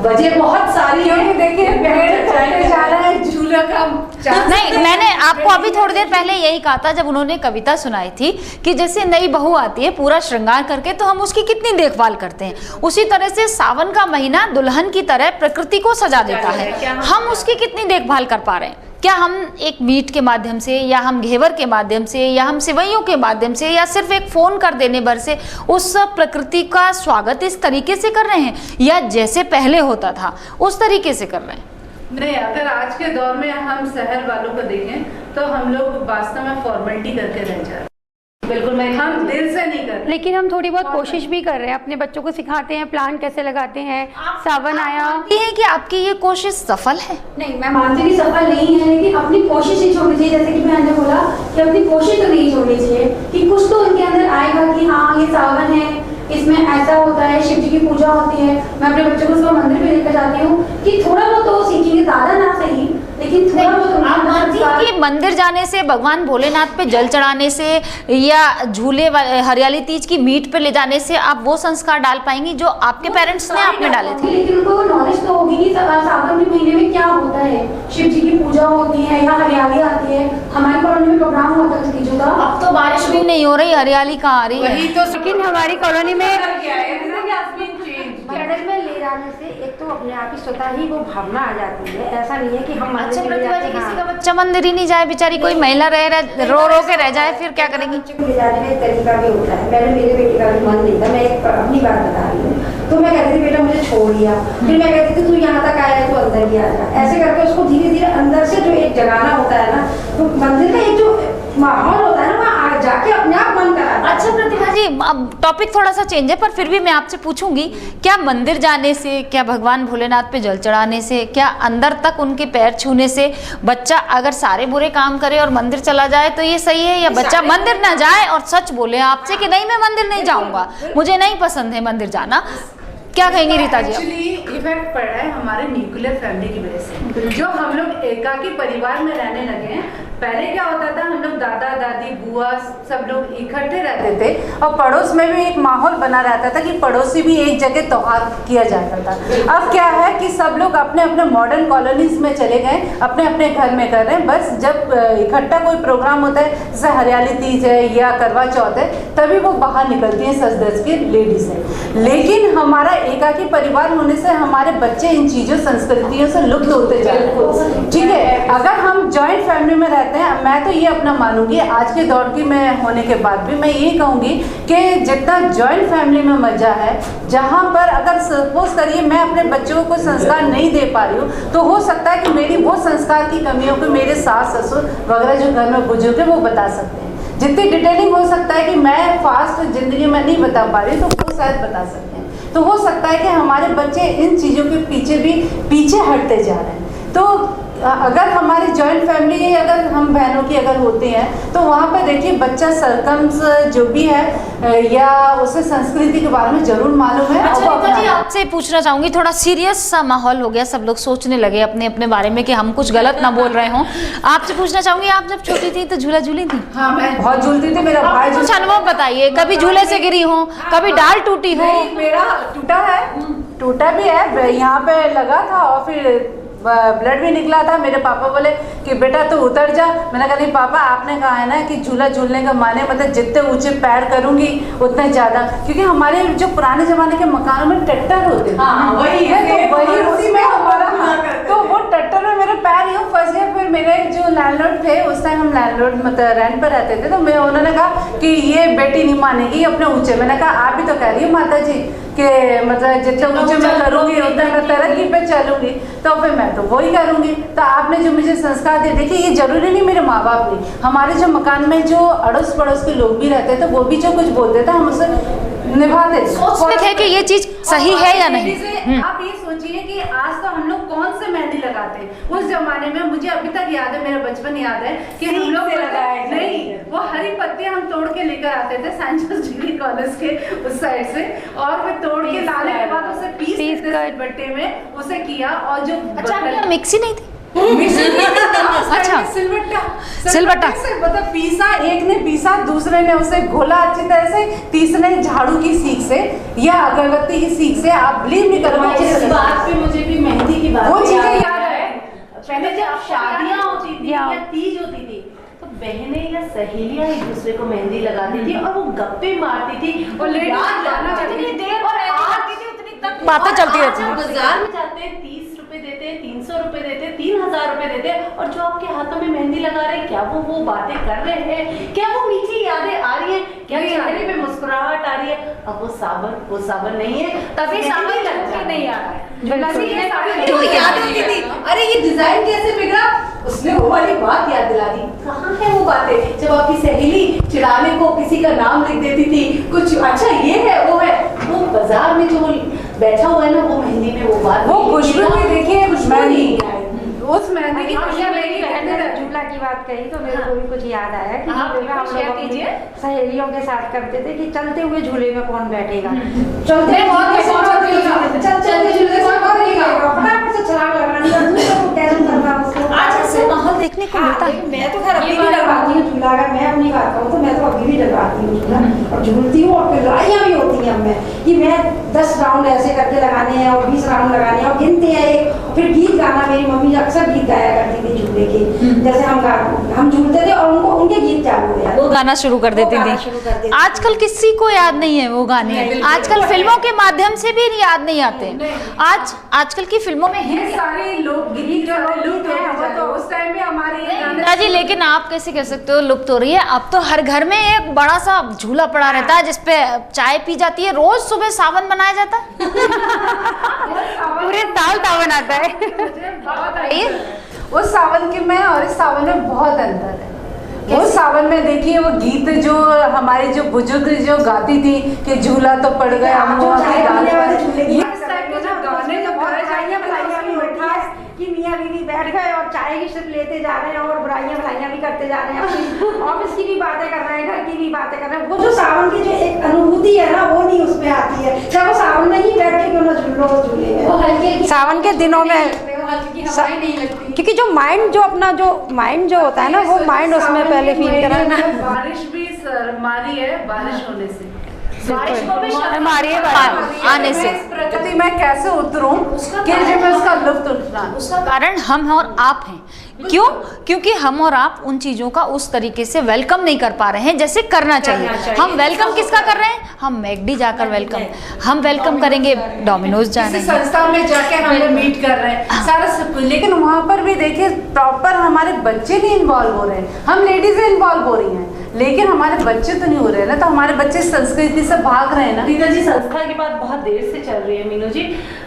[SPEAKER 3] वजह बहुत सारी है,
[SPEAKER 9] देखिए जा रहा है झूला का
[SPEAKER 2] नहीं, मैंने आपको अभी थोड़ी देर पहले यही कहा था जब उन्होंने कविता सुनाई थी कि जैसे नई बहू आती है पूरा श्रृंगार करके, तो हम उसकी कितनी देखभाल करते हैं, उसी तरह से सावन का महीना दुल्हन की तरह प्रकृति को सजा देता है। हम उसकी कितनी देखभाल कर पा रहे हैं? क्या हम एक मीट के माध्यम से, या हम घेवर के माध्यम से, या हम सिवैयों के माध्यम से, या सिर्फ एक फोन कर देने भर से उस प्रकृति का स्वागत इस तरीके से कर रहे हैं, या जैसे पहले होता था उस तरीके से कर रहे हैं?
[SPEAKER 9] नहीं, अगर आज के दौर में हम शहर वालों को देखें तो हम लोग वास्तव में फॉर्मेलिटी करके रह जा रहे हैं। बिल्कुल, हम दिल से नहीं कर।
[SPEAKER 7] लेकिन हम थोड़ी बहुत कोशिश भी कर रहे हैं, अपने बच्चों को सिखाते हैं प्लांट कैसे लगाते हैं। सावन आया,
[SPEAKER 2] ये है कि आपकी ये कोशिश सफल है?
[SPEAKER 8] नहीं, मैं मानती हूँ कि सफल नहीं है, लेकिन अपनी कोशिश नहीं छोड़नी चाहिए। जैसे कि मैंने बोला कि अपनी कोशिश तो नहीं छोड़नी चाहिए, कि कुछ तो उनके अंदर आएगा कि हाँ ये सावन है, इसमें ऐसा होता है, शिव जी की पूजा होती है। मैं अपने बच्चों को उसका मंदिर भी लेकर जाती हूँ कि थोड़ा बहुत तो सीखेंगे, ज्यादा ना सही, लेकिन थोड़ा बहुत।
[SPEAKER 2] आप मानती हैं कि मंदिर जाने से, भगवान भोलेनाथ पे जल चढ़ाने से, या झूले हरियाली तीज की मीट पे ले जाने से आप वो संस्कार डाल पाएंगी जो आपके पेरेंट्स ने आप में डाले थे?
[SPEAKER 8] लेकिन उनको नॉलेज तो होगी कि सावन के महीने में क्या होता है, शिव जी की पूजा होती है या हरियाली आती है। हमारी कॉलोनी में प्रोग्राम होता है तीजों का।
[SPEAKER 2] अब तो बारिश भी नहीं हो रही, हरियाली कहाँ आ रही है?
[SPEAKER 7] लेकिन हमारी कॉलोनी में
[SPEAKER 4] मंदिर में ले जाने से एक तो अपने आप ही स्वतः ही वो भावना आ जाती है। ऐसा नहीं है कि हम
[SPEAKER 2] अच्छा प्रतिभा जी, किसी का बच्चा मंदिर ही नहीं जाए, बेचारी कोई महिला रो रो के रह जाए, फिर क्या करेंगी?
[SPEAKER 4] बच्चे को ले जाने का एक तरीका भी होता है। मैंने मेरे बेटे का भी मन नहीं था, मैं एक अपनी बात बता रही हूँ। तो मैं कहती थी बेटा मुझे छोड़ दिया, फिर मैं कहती थी तू यहाँ तक आया है तो अंदर ही आ जा। ऐसे करके उसको धीरे धीरे अंदर से जो एक जगाना होता है ना, तो मंदिर का एक जो माहौल होता है ना, वहाँ जाके अपने आप मन कराता है।
[SPEAKER 2] अच्छा प्रतिभा जी, अब टॉपिक थोड़ा सा चेंज है, पर फिर भी मैं आपसे पूछूंगी, क्या मंदिर जाने से, क्या भगवान भोलेनाथ पे जल चढ़ाने से, क्या अंदर तक उनके पैर छूने से बच्चा अगर सारे बुरे काम करे और मंदिर चला जाए तो ये सही है, या बच्चा मंदिर ना जाए और सच बोले आपसे कि नहीं मैं मंदिर नहीं जाऊंगा, मुझे नहीं पसंद है मंदिर जाना? क्या कहेंगी रीता जी?
[SPEAKER 9] एक्चुअली इफेक्ट पड़ रहा है हमारे न्यूक्लियर फैमिली की वजह से, जो हम लोग एकाकी परिवार में रहने लगे हैं। पहले क्या होता था, हम लोग दादा दादी बुआ सब लोग इकट्ठे रहते थे और पड़ोस में भी एक माहौल बना रहता था कि पड़ोसी भी एक जगह त्योहार किया जाता था। अब क्या है कि सब लोग अपने अपने मॉडर्न कॉलोनीज में चले गए, अपने अपने घर में कर रहे हैं। बस जब इकट्ठा कोई प्रोग्राम होता है, जैसे हरियाली तीज है या करवा चौथ है, तभी वो बाहर निकलती हैं सज धज के लेडीज है। लेकिन हमारा एकाकी परिवार होने से हमारे बच्चे इन चीज़ों संस्कृतियों से लुप्त होते जा रहे हैं। ठीक है, अगर हम जॉइंट फैमिली में रहते हैं, मैं तो ये अपना मानूंगी, आज के दौर की मैं होने के बाद भी मैं ये कहूँगी कि जितना जॉइंट फैमिली में मजा है, जहाँ पर अगर सपोज करिए मैं अपने बच्चों को संस्कार नहीं दे पा रही हूँ, तो हो सकता है कि मेरी वो संस्कार की कमियों को मेरे सास ससुर वगैरह जो घर में बुजुर्ग है वो बता सकते हैं। जितनी डिटेलिंग हो सकता है कि मैं फास्ट जिंदगी में नहीं बता पा रही, तो वो शायद बता सकते हैं। तो हो सकता है कि हमारे बच्चे इन चीज़ों के पीछे भी पीछे हटते जा रहे हैं। तो अगर हमारी जॉइंट फैमिली अगर हम बहनों की अगर होती हैं तो वहाँ पर देखिए बच्चा सरकम्स जो भी है या उसे संस्कृति के बारे में जरूर मालूम है।
[SPEAKER 2] अच्छा रीता जी, आपसे पूछना चाहूंगी, थोड़ा सीरियस सा माहौल हो गया, सब लोग सोचने लगे अपने अपने बारे में कि हम कुछ गलत ना बोल रहे हों। आपसे पूछना चाहूंगी, आप जब छोटी थी तो झूला झूली थी?
[SPEAKER 9] हाँ, मैं बहुत झूलती थी। मेरा भाई
[SPEAKER 2] कुछ अनुभव बताइए, कभी झूले से गिरी हो, कभी डाल टूटी हो?
[SPEAKER 9] मेरा टूटा भी है, यहाँ पे लगा था और फिर ब्लड भी निकला था। मेरे पापा बोले कि बेटा तू उतर जा। मैंने कहा नहीं पापा, आपने कहा है ना कि झूला झूलने का माने मतलब जितने ऊंचे पैर करूंगी उतने ज्यादा, क्योंकि हमारे जो पुराने जमाने के मकानों में टट्टर होते थे। वही है, तो वही उसी में हमारा, तो वो टट्टर में मेरे पैर यूँ फंस गए। फिर मेरे जो लैंडलॉर्ड थे, उस टाइम हम लैंडलॉर्ड मतलब रेंट पर रहते थे, तो मैं उन्होंने कहा कि ये बेटी नहीं मानेगी अपने ऊंचे। मैंने कहा आप भी तो कह रही हो माता जी कि मतलब जितने ऊंचे मैं करूंगी उतना मैं तरक्की पे चलूंगी, तो फिर मैं तो वही करूंगी। तो आपने जो मुझे संस्कार दिए, देखिए ये जरूरी नहीं मेरे माँ बाप ने, हमारे जो मकान में जो अड़ोस पड़ोस के लोग भी रहते थे वो भी जो कुछ बोलते थे हम उसे निभाते
[SPEAKER 2] थे कि ये चीज सही है या नहीं।
[SPEAKER 9] आप ये सोचिए कि आज तो हम लोग कौन से मेहंदी लगाते हैं, उस जमाने में मुझे अभी तक याद है, मेरा बचपन याद है कि हम लोग नहीं, वो हरी पत्तियां हम तोड़ के लेकर आते थे सेंट जोसेफ डिग्री कॉलेज के उस साइड से, और फिर तोड़ के लाने के बाद उसे पीस बट्टे में उसे किया। और जो
[SPEAKER 2] मिक्सी नहीं थी,
[SPEAKER 9] अच्छा सिलबट्टा मतलब पीसा, एक ने पीसा, दूसरे ने उसे घोला अच्छी तरह से, तीसरे झाड़ू की सीख से या अगरबत्ती की सीख से। आप बिलीव नहीं करोगे
[SPEAKER 6] इस बात पे मुझे भी मेहंदी की बात
[SPEAKER 9] वो चीजें याद है।
[SPEAKER 6] पहले जब शादियां होती थी या तीज होती थी तो बहनें या सहेलियां एक दूसरे को मेहंदी लगाती थी और वो गप्पे मारती थी और जितनी देर और आती थी उतनी तक
[SPEAKER 2] बातें चलती रहती
[SPEAKER 6] हैं। बाजार में जाते हैं 30 रुपए देते, 300 रुपए देते, 3000 रुपए देते, और जो आपके हाथों में मेहंदी लगा रहे हैं, क्या वो बातें कर रहे हैं, क्या वो मीठी यादें आ रही है, क्या चेहरे पे मुस्कुराहट आ रही है? अब वो सावन नहीं है, तभी सावन नहीं आ रहा है।
[SPEAKER 5] अरे ये डिजाइन कैसे बिगड़ा, उसने वो वाली बात याद दिला दी। कहाँ है वो बातें जब आपकी सहेली चिढ़ाने को किसी का नाम लिख देती थी, कुछ अच्छा ये है वो है, वो बाजार में जो बैठा हुआ है ना वो मेहंदी में वो बात,
[SPEAKER 9] वो खुशबू भी देखिए, खुशबू नहीं उस मेहंदी की खुशबू।
[SPEAKER 4] मेरी बहन ने झूला की बात कही तो मेरे को भी कुछ याद आया कि हम लोग सहेलियों के साथ करते थे कि चलते हुए झूले में कौन बैठेगा, चलते
[SPEAKER 2] माहौल देखने को मिलता है।
[SPEAKER 8] मैं तो खैर अभी भी डलवाती हूँ झूला, अगर मैं अपनी बात करूँ तो मैं तो अभी भी डलवाती हूँ झूला और झूलती हूँ। और फिर लड़ाइयाँ भी होती हैं हमें कि मैं 10 राउंड ऐसे करके लगाने हैं और 20 राउंड लगाने हैं और गिनते हैं एक, फिर गीत गाना। मेरी मम्मी अक्सर गीत गाया करती थी झूले के, जैसे हम झूलते थे और उनको उनके गीत चालू हो जाते,
[SPEAKER 2] वो गाना शुरू कर देती थी। आजकल किसी को याद नहीं है वो गाने, आजकल फिल्मों के माध्यम से भी याद नहीं आते। आजकल की फिल्मों में
[SPEAKER 9] ये सारे लोग गीत जो लुप्त है, तो उस टाइम में हमारे
[SPEAKER 2] जी, लेकिन आप कैसे कह सकते हो लुप्त हो रही है? अब तो हर घर में एक बड़ा सा झूला पड़ा रहता है जिसपे चाय पी जाती है, रोज सुबह सावन मनाया जाता है। पूरे साल सावन आता है।
[SPEAKER 9] उस सावन के में और इस सावन में बहुत अंतर है। वो सावन में देखिए वो गीत जो हमारे जो बुजुर्ग जो गाती थी कि झूला तो पड़ गया
[SPEAKER 4] कि मियाँ बीवी बैठ गए और चाय की सिर्फ लेते जा रहे हैं और बुराइयां भी करते जा रहे हैं, ऑफिस की भी बातें कर रहे हैं, घर की भी बातें कर रहे हैं। वो जो सावन की जो एक अनुभूति है ना वो नहीं उसमें आती है, चाहे वो सावन में ही बैठ के क्यों ना झूले में
[SPEAKER 7] सावन के दिनों में, क्योंकि जो माइंड जो अपना जो माइंड जो होता है ना वो माइंड उसमें पहले फील करा।
[SPEAKER 9] बारिश भी मारी है, बारिश होने से
[SPEAKER 2] हमारे आने से
[SPEAKER 9] प्रकृति में कैसे उतरूं कि जब मैं उसका लुत्फ उठा।
[SPEAKER 2] उसका कारण हम और आप हैं। क्यों? क्योंकि हम और आप उन चीजों का उस तरीके से वेलकम नहीं कर पा रहे हैं जैसे करना चाहिए। हम वेलकम किसका कर रहे हैं? हम मैकडी जाकर वेलकम, हम वेलकम करेंगे डोमिनोज जाने,
[SPEAKER 9] संस्था में जाके हम लोग मीट कर रहे हैं सारा सब कुछ, लेकिन वहाँ पर भी देखिए प्रॉपर हमारे बच्चे नहीं इन्वॉल्व हो रहे हैं, हम लेडीज इन्वॉल्व हो रही हैं लेकिन हमारे बच्चे तो नहीं हो रहे ना, तो हमारे बच्चे संस्कृति से भाग रहे हैं ना।
[SPEAKER 6] रीता जी, संस्था की बात बहुत देर से चल रही है। मीनू जी,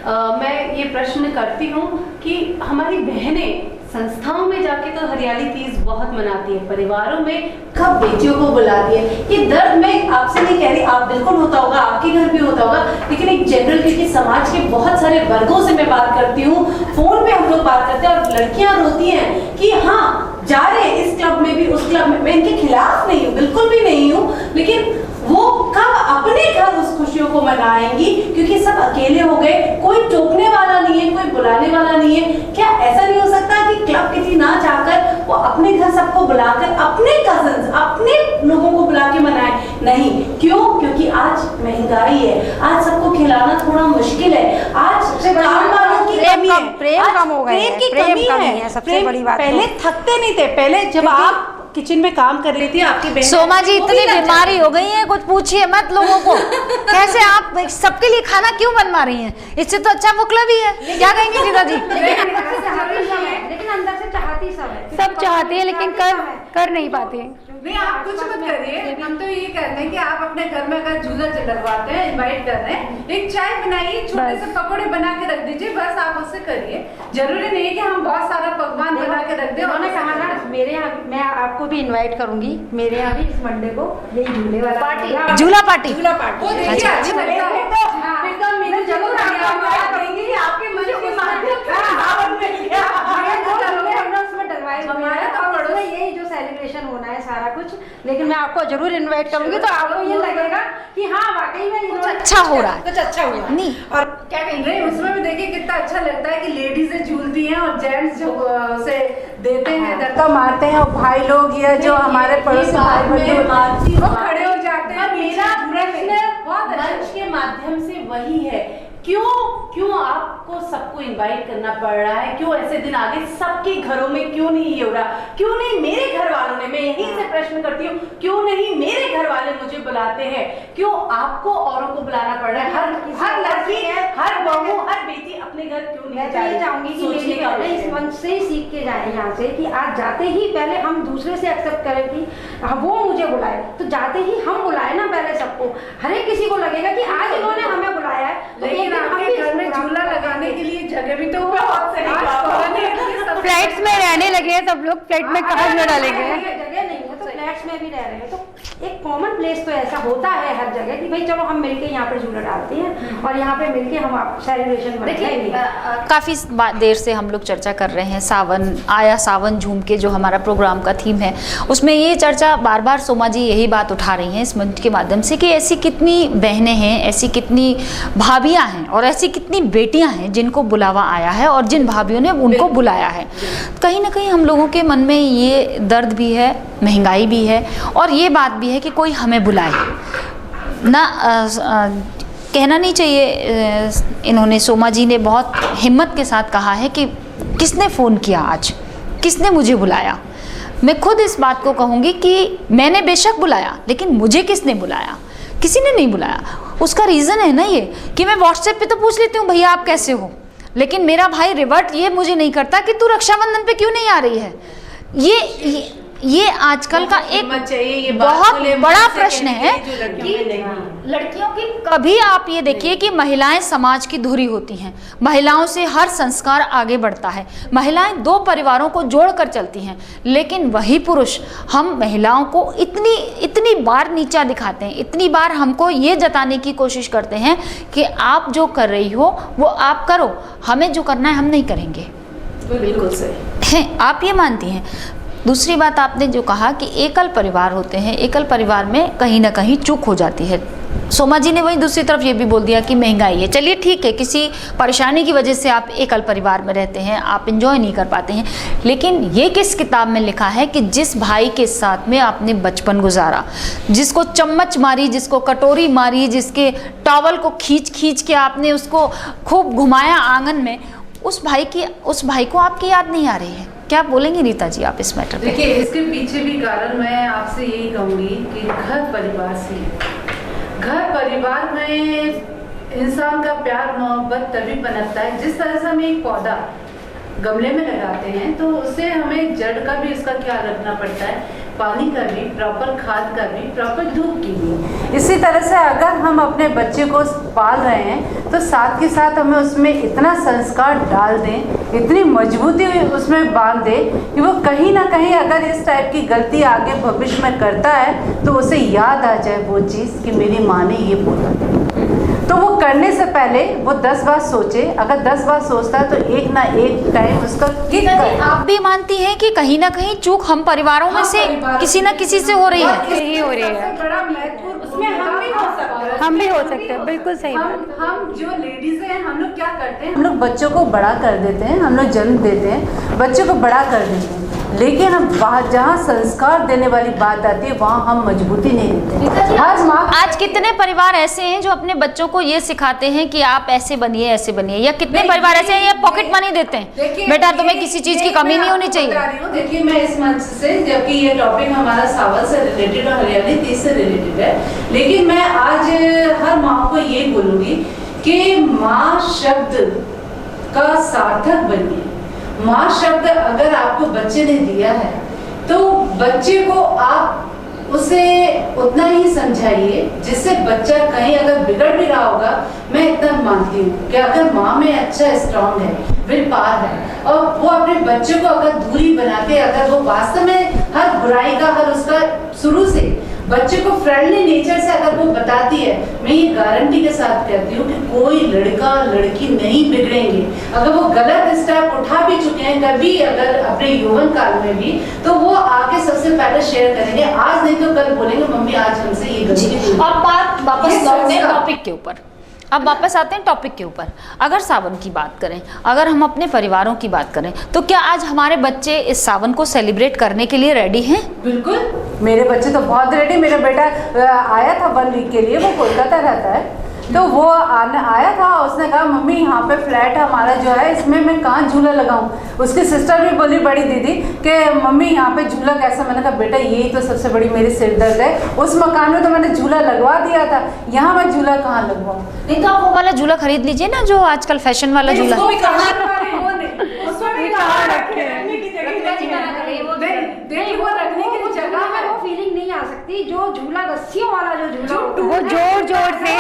[SPEAKER 6] मैं ये प्रश्न करती हूँ कि हमारी बहनें संस्थाओं में जाकर के तो हरियाली तीज बहुत मनाती है, परिवारों में कब बेटियों को बुलाती है। ये दर्द मैं आपसे नहीं कह रही, आप बिल्कुल होता होगा, आपके घर भी होता होगा, लेकिन एक जनरल, क्योंकि समाज के बहुत सारे वर्गों से मैं बात करती हूँ, फोन पे हम लोग बात करते हैं और लड़कियां रोती हैं कि हाँ जा रहे हैं इस क्लब में भी उस क्लब में। मैं इनके खिलाफ नहीं हूँ, बिल्कुल भी नहीं हूँ, लेकिन वो कब अपने घर उस खुशियों को मनाएंगी, क्योंकि सब अकेले हो गए, कोई टोकने वाला नहीं है, कोई बुलाने वाला नहीं है। क्या ऐसा नहीं हो सकता कि क्लब किसी ना जाकर वो अपने घर सबको बुलाकर अपने कजन्स, अपने लोगों को बुला के मनाए? नहीं, क्यों? क्योंकि आज महंगाई है, आज सबको खिलाना थोड़ा मुश्किल है, आज काम वालों की कमी है,
[SPEAKER 7] प्रेम कम हो गए,
[SPEAKER 6] प्रेम की कमी है,
[SPEAKER 7] सबसे बड़ी बात।
[SPEAKER 6] पहले थकते नहीं थे, पहले जब आप किचन में काम कर रही थी आपकी बहन,
[SPEAKER 2] सोमा जी इतनी बीमारी हो गई है, कुछ पूछिए मत लोगों को। कैसे आप सबके लिए खाना क्यों बनवा रही हैं? इससे तो अच्छा वो क्लब ही है। क्या कहेंगे रीता जी?
[SPEAKER 4] लेकिन अंदर से चाहती
[SPEAKER 7] सब चाहती है लेकिन कर नहीं पाती है।
[SPEAKER 9] नहीं, आप कुछ मत करिए, हम तो ये कहते हैं कि आप अपने घर में अगर झूला लगवाते हैं, इनवाइट कर रहे हैं, एक चाय बनाइए, छोटे से पकौड़े बना के रख दीजिए, बस आप उससे करिए। जरूरी नहीं है कि हम बहुत सारा पकवान बना के रख दें।
[SPEAKER 4] उन्होंने कहा ना मेरे यहाँ, मैं आपको भी इनवाइट करूंगी, मेरे यहाँ भी इस मंडे को यही झूले वाला पार्टी,
[SPEAKER 2] झूला पार्टी।
[SPEAKER 9] वो देखिए अच्छा लगता है।
[SPEAKER 6] फिर तो मेरे जरूर आपके मन के माध्यम
[SPEAKER 4] हमारा तो यही जो सेलिब्रेशन होना है सारा कुछ, लेकिन मैं आपको जरूर इनवाइट करूंगी, तो आपको ये लगेगा कि हाँ वाकई में कुछ
[SPEAKER 2] अच्छा हो रहा है,
[SPEAKER 4] कुछ अच्छा हुआ
[SPEAKER 2] नहीं।
[SPEAKER 4] और क्या कहेंगे,
[SPEAKER 9] उसमें भी देखिए कितना अच्छा लगता है कि लेडीजें झूलती हैं और जेंट्स जो से देते हैं, धक्का मारते हैं, और भाई लोग या जो हमारे पड़ोसी भाई बंधु वो खड़े हो जाते हैं।
[SPEAKER 6] मेरा प्रश्न मंच के माध्यम से वही है, क्यों आपको सबको इनवाइट करना पड़ रहा है? क्यों ऐसे दिन आ गए सबके घरों में? क्यों नहीं ये हो रहा? क्यों नहीं मेरे घर वालों ने, मैं यहीं से प्रश्न करती हूँ, क्यों नहीं मेरे घर वाले मुझे बुलाते हैं? क्यों आपको औरों को बुलाना पड़ रहा है? हर लड़की, हर बहू, हर बेटी अपने घर क्यों नहीं
[SPEAKER 4] मैं तो ये चाहूंगी कि मेरी बहनें इस मंच से ही सीख के जाए यहाँ से, कि आज जाते ही पहले हम दूसरे से एक्सेप्ट करें कि वो मुझे बुलाए, तो जाते ही हम बुलाए ना पहले सबको। हर एक किसी को लगेगा कि आज इन्होंने हमें बुलाया है, तो
[SPEAKER 9] लेकिन आपके घर में झूला लगाने के लिए जगह भी तो बहुत सही।
[SPEAKER 7] फ्लैट्स में रहने लगे हैं सब लोग, फ्लैट में कहाँ झूला डालेंगे?
[SPEAKER 4] जगह नहीं है तो फ्लैट्स में भी रह रहे हैं, तो एक कॉमन प्लेस तो ऐसा होता है हर जगह कि भाई चलो हम मिलके यहाँ पे झूला डालते हैं और यहाँ पे मिलके हम सेलिब्रेशन बनाएंगे।
[SPEAKER 2] काफ़ी देर से हम लोग चर्चा कर रहे हैं, सावन आया, सावन झूम के जो हमारा प्रोग्राम का थीम है, उसमें ये चर्चा बार बार सोमा जी यही बात उठा रही हैं इस मंच के माध्यम से कि ऐसी कितनी बहनें हैं, ऐसी कितनी भाभियाँ हैं और ऐसी कितनी बेटियाँ हैं जिनको बुलावा आया है और जिन भाभियों ने उनको बुलाया है। कहीं ना कहीं हम लोगों के मन में ये दर्द भी है, महंगाई भी है और ये बात भी है कि कोई हमें बुलाए ना। कहना नहीं चाहिए, इन्होंने, सोमा जी ने बहुत हिम्मत के साथ कहा है कि किसने फ़ोन किया आज, किसने मुझे बुलाया। मैं खुद इस बात को कहूँगी कि मैंने बेशक बुलाया, लेकिन मुझे किसने बुलाया? किसी ने नहीं बुलाया। उसका रीज़न है ना ये कि मैं व्हाट्सएप पे तो पूछ लेती हूँ भैया आप कैसे हो, लेकिन मेरा भाई रिवर्ट ये मुझे नहीं करता कि तू रक्षाबंधन पे क्यों नहीं आ रही है। ये आजकल का एक बहुत बड़ा प्रश्न है कि लड़कियों की, कभी आप ये देखिए कि महिलाएं समाज की धुरी होती हैं, महिलाओं से हर संस्कार आगे बढ़ता है, महिलाएं दो परिवारों को जोड़कर चलती हैं, लेकिन वही पुरुष हम महिलाओं को इतनी बार नीचा दिखाते हैं, इतनी बार हमको ये जताने की कोशिश करते हैं कि आप जो कर रही हो वो आप करो, हमें जो करना है हम नहीं करेंगे।
[SPEAKER 6] बिल्कुल सही
[SPEAKER 2] हैं, आप ये मानती हैं। दूसरी बात आपने जो कहा कि एकल परिवार होते हैं, एकल परिवार में कहीं ना कहीं चूक हो जाती है। सोमा जी ने वहीं दूसरी तरफ ये भी बोल दिया कि महंगाई है। चलिए ठीक है, किसी परेशानी की वजह से आप एकल परिवार में रहते हैं, आप एंजॉय नहीं कर पाते हैं, लेकिन ये किस किताब में लिखा है कि जिस भाई के साथ में आपने बचपन गुजारा, जिसको चम्मच मारी, जिसको कटोरी मारी, जिसके टॉवल को खींच के आपने उसको खूब घुमाया आंगन में, उस भाई को आपकी याद नहीं आ रही है? क्या बोलेंगे रीता जी आप इस मैटर पे?
[SPEAKER 9] देखिए, इसके पीछे भी कारण मैं आपसे यही कहूँगी कि घर परिवार से, घर परिवार में इंसान का प्यार मोहब्बत तभी पनपता है जिस तरह से हम एक पौधा गमले में लगाते हैं तो उससे हमें जड़ का भी इसका ख्याल रखना पड़ता है। पानी का भी, प्रॉपर खाद का भी, प्रॉपर धूप की भी। इसी तरह से अगर हम अपने बच्चे को पाल रहे हैं तो साथ के साथ हमें उसमें इतना संस्कार डाल दें, इतनी मजबूती उसमें बांध दें कि वो कहीं ना कहीं अगर इस टाइप की गलती आगे भविष्य में करता है तो उसे याद आ जाए वो चीज़ कि मेरी माँ ने ये बोला। तो वो करने से पहले वो 10 बार सोचे, अगर 10 बार सोचता है तो एक ना एक टाइम उसका किक करे।
[SPEAKER 2] आप भी मानती हैं कि कहीं ना कहीं चूक हम परिवारों में से किसी ना किसी से हो रही है?
[SPEAKER 7] यही हो रही है,
[SPEAKER 9] बड़ा महत्वपूर्ण उसमें हम भी हो सकते हैं,
[SPEAKER 7] हम भी हो सकते हैं, बिल्कुल सही बात।
[SPEAKER 9] हम जो लेडीज हैं हम लोग क्या करते हैं, हम लोग बच्चों को बड़ा कर देते हैं, हम लोग जन्म देते हैं, बच्चों को बड़ा कर देते हैं, लेकिन हम जहाँ संस्कार देने वाली बात आती है वहाँ हम मजबूती नहीं देते। हर माँ
[SPEAKER 2] आज कितने परिवार ऐसे हैं जो अपने बच्चों को ये सिखाते हैं कि आप ऐसे बनिए ऐसे बनिए, या कितने परिवार ऐसे हैं ये पॉकेट मनी देते हैं, बेटा तुम्हें किसी चीज की कमी नहीं होनी चाहिए।
[SPEAKER 9] देखिए मैं इस मंच से, जबकि ये टॉपिक हमारा सावन से रिलेटेड और हरियाली तीज से रिलेटेड है, लेकिन मैं आज हर माँ को ये बोलूंगी कि माँ शब्द का सार्थक बनिए। माँ शब्द अगर आपको बच्चे ने दिया है तो बच्चे को आप उसे उतना ही समझाइए जिससे बच्चा कहीं अगर बिगड़ भी रहा होगा, मैं इतना मानती हूँ कि अगर माँ में अच्छा स्ट्रांग है, विल पावर है, और वो अपने बच्चे को अगर दूरी बना के, अगर वो वास्तव में हर बुराई का, हर उसका शुरू से बच्चे को फ्रेंडली नेचर से अगर वो बताती है, मैं ये गारंटी के साथ कहती हूँ कि कोई लड़का लड़की नहीं बिगड़ेंगे। अगर वो गलत स्टेप उठा भी चुके हैं कभी अगर अपने यौवन काल में भी, तो वो आके सबसे पहले शेयर करेंगे, आज नहीं तो कल बोलेंगे मम्मी आज हमसे ये गलती हुई।
[SPEAKER 2] अब बात वापस लौटते हैं टॉपिक के ऊपर, अब वापस आते हैं टॉपिक के ऊपर। अगर सावन की बात करें, अगर हम अपने परिवारों की बात करें, तो क्या आज हमारे बच्चे इस सावन को सेलिब्रेट करने के लिए रेडी हैं?
[SPEAKER 9] बिल्कुल, मेरे बच्चे तो बहुत रेडी। मेरा बेटा आया था 1 वीक के लिए, वो कोलकाता रहता है, तो वो आया था, उसने कहा मम्मी यहाँ पे फ्लैट हमारा जो है इसमें मैं कहाँ झूला लगाऊं। उसकी सिस्टर भी बोली, बड़ी दीदी, कि मम्मी यहाँ पे झूला कैसा। मैंने कहा बेटा यही तो सबसे बड़ी मेरी सिरदर्द है, उस मकान में तो मैंने झूला लगवा दिया था, यहाँ मैं झूला कहाँ लगवाऊँ।
[SPEAKER 2] नहीं तो आप वो वाला झूला खरीद लीजिए ना जो आजकल फैशन वाला झूला।
[SPEAKER 9] वो रखने की जगह है,
[SPEAKER 4] वो फीलिंग नहीं आ सकती जो झूला रस्सियों वाला जो झूला,
[SPEAKER 7] वो जोर जोर से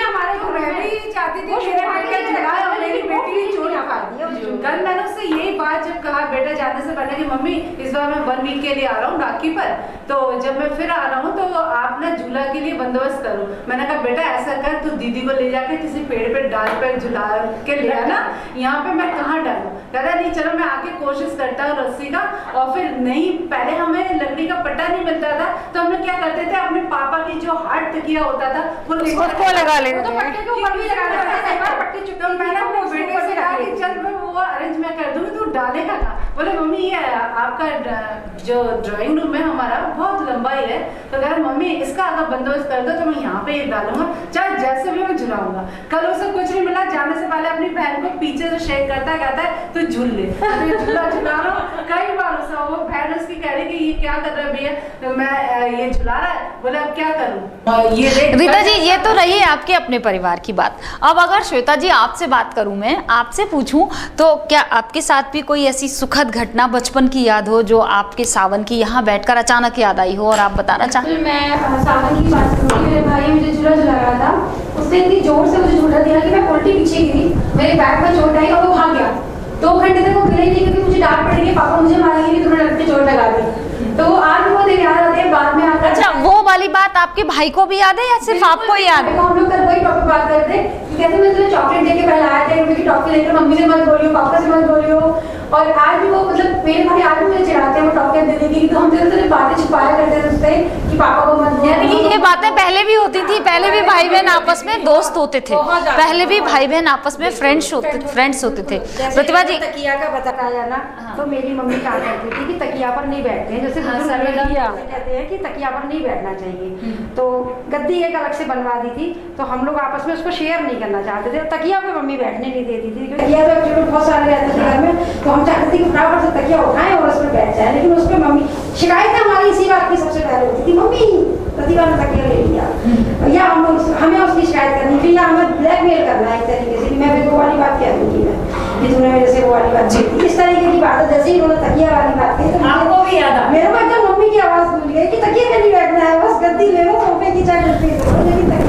[SPEAKER 9] हमारे को मैं भी चाहती थी मेरे बेटे चलाए और मेरी बेटी भी चोट खा दी। कल मैंने उससे यही बात जब कहा बेटा जाने से पहले कि मम्मी इस बार मैं 1 वीक के लिए आ रहा हूँ राखी पर, तो जब मैं फिर आ रहा हूँ तो आप ना झूला के लिए बंदोबस्त करो। मैंने कहा बेटा ऐसा कर, तू दीदी को ले जाके किसी पेड़ पे डाल पर झूला के ले आना, यहाँ पे मैं कहाँ डालूं। कहता नहीं चलो मैं आके कोशिश करता हूँ रस्सी का। और फिर नहीं, पहले हमें लकड़ी का पट्टा नहीं मिलता था तो हम लोग क्या करते थे, अपने पापा की जो हार्ड तकिया होता था वो
[SPEAKER 7] लगा लेते
[SPEAKER 9] तो पट्टे के ऊपर भी लगा लेते थे, पट्टे चुप। तो मैंने अपने बेटे से कहा कि चल मैं वो अरेंज मैं कर दूंगी, तू डालेगा ना। बोले मम्मी ये आपका जो ड्राइंग रूम है हमारा बहुत लंबाई है, तो कह रहा मम्मी इसका अगर बंदोबस्त कर दो तो मैं यहाँ पे ये डालूंगा, चाहे जैसे भी मैं झुलाऊंगा। कल उसे कुछ नहीं मिला, जाने से पहले अपनी बहन को पीछे से शेक करता कहता है तू झूल ले। झूला झुला रहा हूँ कई बार उसका, वो बहन उसकी कह रही कि ये क्या कर रहा है भैया, तो मैं ये झुला रहा है। बोले अब क्या करूँ। ये
[SPEAKER 2] रीता जी ये तो रही आपके अपने परिवार की बात। अब अगर श्वेता जी आपसे बात करूं, मैं आपसे पूछूं, तो क्या आपके साथ भी कोई ऐसी सुखद घटना बचपन की याद हो जो आपके सावन की यहाँ बैठकर अचानक याद आई हो और आप बताना चाहें?
[SPEAKER 8] मैं सावन की बात करूँगी। मेरे भाई मुझे झूला झुला रहा था, उसने इतनी जोर से मुझे झूला दिया कि मैं उल्टी पीछे गिरी, मेरे बैक में चोट आई और वो भाग गया। 2 घंटे तक वो गिरे नहीं क्योंकि मुझे डांट पड़ रही, पापा मुझे मारेंगे नहीं, तुमने लड़के चोट लगा दी। तो आज वो दिन याद आते हैं बाद में आकर।
[SPEAKER 2] अच्छा, वो वाली बात आपके भाई को भी याद है या सिर्फ आपको ही याद है?
[SPEAKER 8] हम लोग कल वही टॉपिक बात करते हैं कि कैसे मैं तुझे चॉकलेट देके पहलाया था, मुझे टॉफी लेकर मम्मी से मत बोलियो, पापा से मत बोलियो। और आज भी वो मतलब मेरे भाई आज भी मुझे चिढ़ाते हैं वो टॉफी दे देगी, तो हम जरूर बातें छुपाया करते थे उससे कि पापा को मत बोलियो।
[SPEAKER 2] यानी कि ये बातें पहले भी होती थी, पहले भी भाई बहन आपस में दोस्त होते थे, पहले भी भाई बहन आपस में फ्रेंड्स होते थे। प्रतिभा जी
[SPEAKER 4] तकिया का बताया ना, तो मेरी मम्मी कहा करती थी कि तकिया पर नहीं बैठते हैं, जैसे कहते हैं कि तकिया पर नहीं बैठना चाहिए, तो गद्दी एक अलग से बनवा दी थी, तो हम लोग आपस में उसको शेयर नहीं करना चाहते थे। तकिया पे मम्मी बैठने नहीं देती थी, तकिया पे एक्चुअली बहुत सारे रहते थे घर में, तो हम चाहते थे कि फटाफट से तकिया उठाएं और उस पर बैठ जाए, लेकिन उस पर मम्मी शिकायत हमारी इसी बात की सबसे पहले होती थी, मम्मी प्रतिभा ने तकिया ले लिया, या हमें उसकी शिकायत करनी थी, या हमें ब्लैकमेल करना है एक तरीके से कि मैं वो वाली बात कह दूंगी मैं। कि तूने मेरे से वो वाली बात की, इस तरीके की बात है। जैसे ही उन्होंने तकिया वाली बात की तो
[SPEAKER 3] आपको भी याद आ
[SPEAKER 4] मेरे को एकदम मम्मी की आवाज भूल गई कि तकिए पे नहीं बैठना है, बस गद्दी ले लो, सोफे की चाय लेकिन तकिए पे।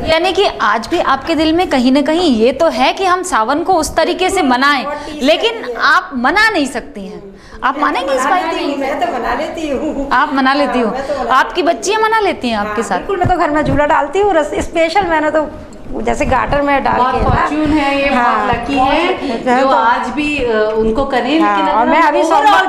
[SPEAKER 2] यानी कि आज भी आपके दिल में कहीं ना कहीं ये तो है कि हम सावन को उस तरीके से मनाएं, लेकिन आप मना नहीं सकती हैं। आप मानेंगे इस बात को?
[SPEAKER 4] मैं तो बना लेती हूँ।
[SPEAKER 2] आप मना लेती हो? आपकी बच्चियां मना लेती हैं आपके साथ?
[SPEAKER 4] बिल्कुल, मैं तो घर में झूला डालती हूँ स्पेशल। मैंने तो जैसे गाटर में डाल
[SPEAKER 9] बहुत
[SPEAKER 4] के
[SPEAKER 9] फॉर्च्यून है ये, बहुत लकी है जो आज भी उनको करें। लेकिन
[SPEAKER 4] और मैं अभी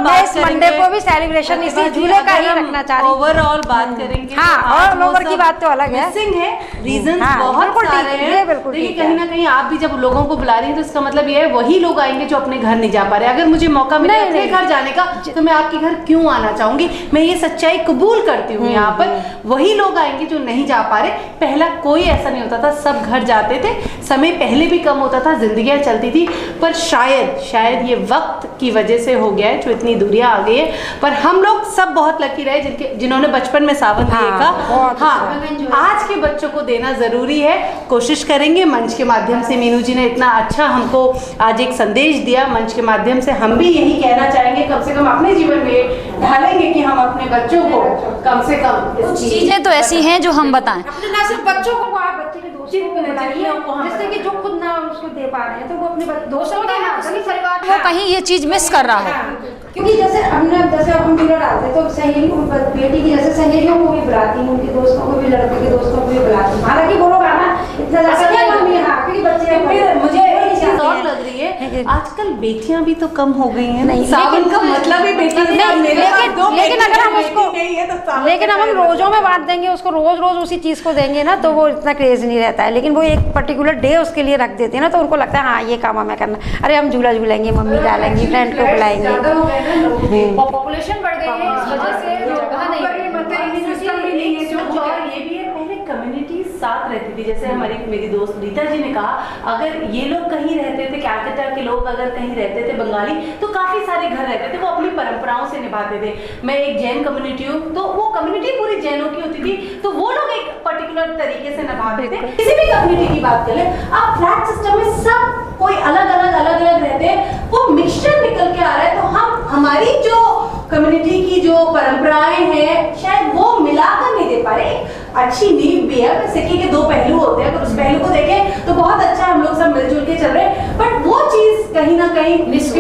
[SPEAKER 4] मैं इस मंडे को भी सेलिब्रेशन इसी झूले का ही रखना चाह रही हूँ।
[SPEAKER 9] ओवरऑल बात करेंगे
[SPEAKER 4] हाँ, और लोवर की बात तो अलग है।
[SPEAKER 9] मिसिंग है, रीजन
[SPEAKER 4] हाँ,
[SPEAKER 9] बहुत
[SPEAKER 4] बिल्कुल
[SPEAKER 9] सारे
[SPEAKER 4] ठीक है,
[SPEAKER 9] हैं।
[SPEAKER 4] बिल्कुल
[SPEAKER 9] देखिए
[SPEAKER 4] ठीक है।
[SPEAKER 9] कहीं ना कहीं आप भी जब लोगों को बुला रही हैं तो इसका मतलब ये है वही लोग आएंगे जो अपने घर नहीं जा पा रहे। अगर मुझे मौका मिले
[SPEAKER 4] नहीं,
[SPEAKER 9] अपने
[SPEAKER 4] नहीं।
[SPEAKER 9] घर जाने का तो मैं आपके घर क्यों आना चाहूंगी। मैं ये सच्चाई कबूल करती हूँ। यहाँ पर वही लोग आएंगे जो नहीं जा पा रहे। पहला कोई ऐसा नहीं होता था, सब घर जाते थे, समय पहले भी कम होता था, जिंदगियां चलती थी। पर शायद ये वक्त की वजह से हो गया है जो इतनी दूरियां आ गई है। पर हम लोग सब बहुत लकी रहे जिन्होंने बचपन में सावन दिए का। हाँ, आज के बच्चों को देना जरूरी है। कोशिश करेंगे मंच के माध्यम से। मीनू जी ने इतना अच्छा हमको आज एक संदेश दिया मंच के माध्यम से। हम भी यही कहना चाहेंगे, कम से कम अपने जीवन में ढालेंगे कि हम अपने बच्चों को कम से कम
[SPEAKER 2] चीजें तो ऐसी हैं जो हम बताएं।
[SPEAKER 4] अपने ना सिर्फ बच्चों को, आप बच्चे के दोस्तों को बुलाइए, जिससे कि जो खुद ना उसको दे पा रहे हैं तो वो अपने दोस्तों के परिवार
[SPEAKER 2] वो कहीं ये चीज मिस कर रहा है।
[SPEAKER 4] क्योंकि जैसे हम वीडियो डालते तो सहेली बेटी की जैसे सहेलियों को भी बुलाती हूँ, उनके दोस्तों को भी, लड़के के दोस्तों को भी बुलाती हूँ। हालांकि वो लोग आना इतना क्योंकि बच्चे
[SPEAKER 9] मुझे एक चीज और लग रही है, आजकल बेटियां भी तो कम हो गई हैं। सावन का मतलब ही बेटी
[SPEAKER 4] लेकिन अगर हम उसको लेकिन हम रोजों में बांट देंगे, उसको रोज रोज उसी चीज को देंगे ना तो वो इतना क्रेज नहीं रहता है। लेकिन वो एक पर्टिकुलर डे उसके लिए रख देते हैं ना तो उनको लगता है हाँ ये काम हमें करना। अरे हम झूला झूलेंगे, मम्मी डालेंगी, फ्रेंड को बुलाएंगे।
[SPEAKER 2] पॉपुलेशन बढ़ गई है, इस वजह से जगह नहीं है।
[SPEAKER 9] ये भी है, पहले कम्युनिटी साथ रहती थी। जैसे मेरी दोस्त रीता जी ने कहा, अगर ये लोग कहीं रहते थे, कैलकाटा के लोग अगर कहीं रहते थे बंगाली, तो काफी सारे घर रहते थे, वो अपनी परंपराओं से निभाते थे। मैं एक जैन कम्युनिटी हूँ तो वो कम्युनिटी पूरी जैनों की होती थी, तो वो लोग एक पर्टिकुलर तरीके से निभाते थे। किसी भी कम्युनिटी की बात कर ले आप, फ्लैट सिस्टम में सब कोई अलग अलग रहते हैं, वो मिक्सचर निकल के आ रहा है। तो हम हमारी जो कम्युनिटी की जो परंपराएं हैं शायद वो मिलाकर नहीं दे पा रहे। अच्छी नींव भी है, सिक्के के दो पहलू होते हैं, अगर उस पहलू को देखें तो बहुत अच्छा, हम लोग सब मिलजुल के चल रहे हैं। बट वो चीज कहीं ना कहीं मिस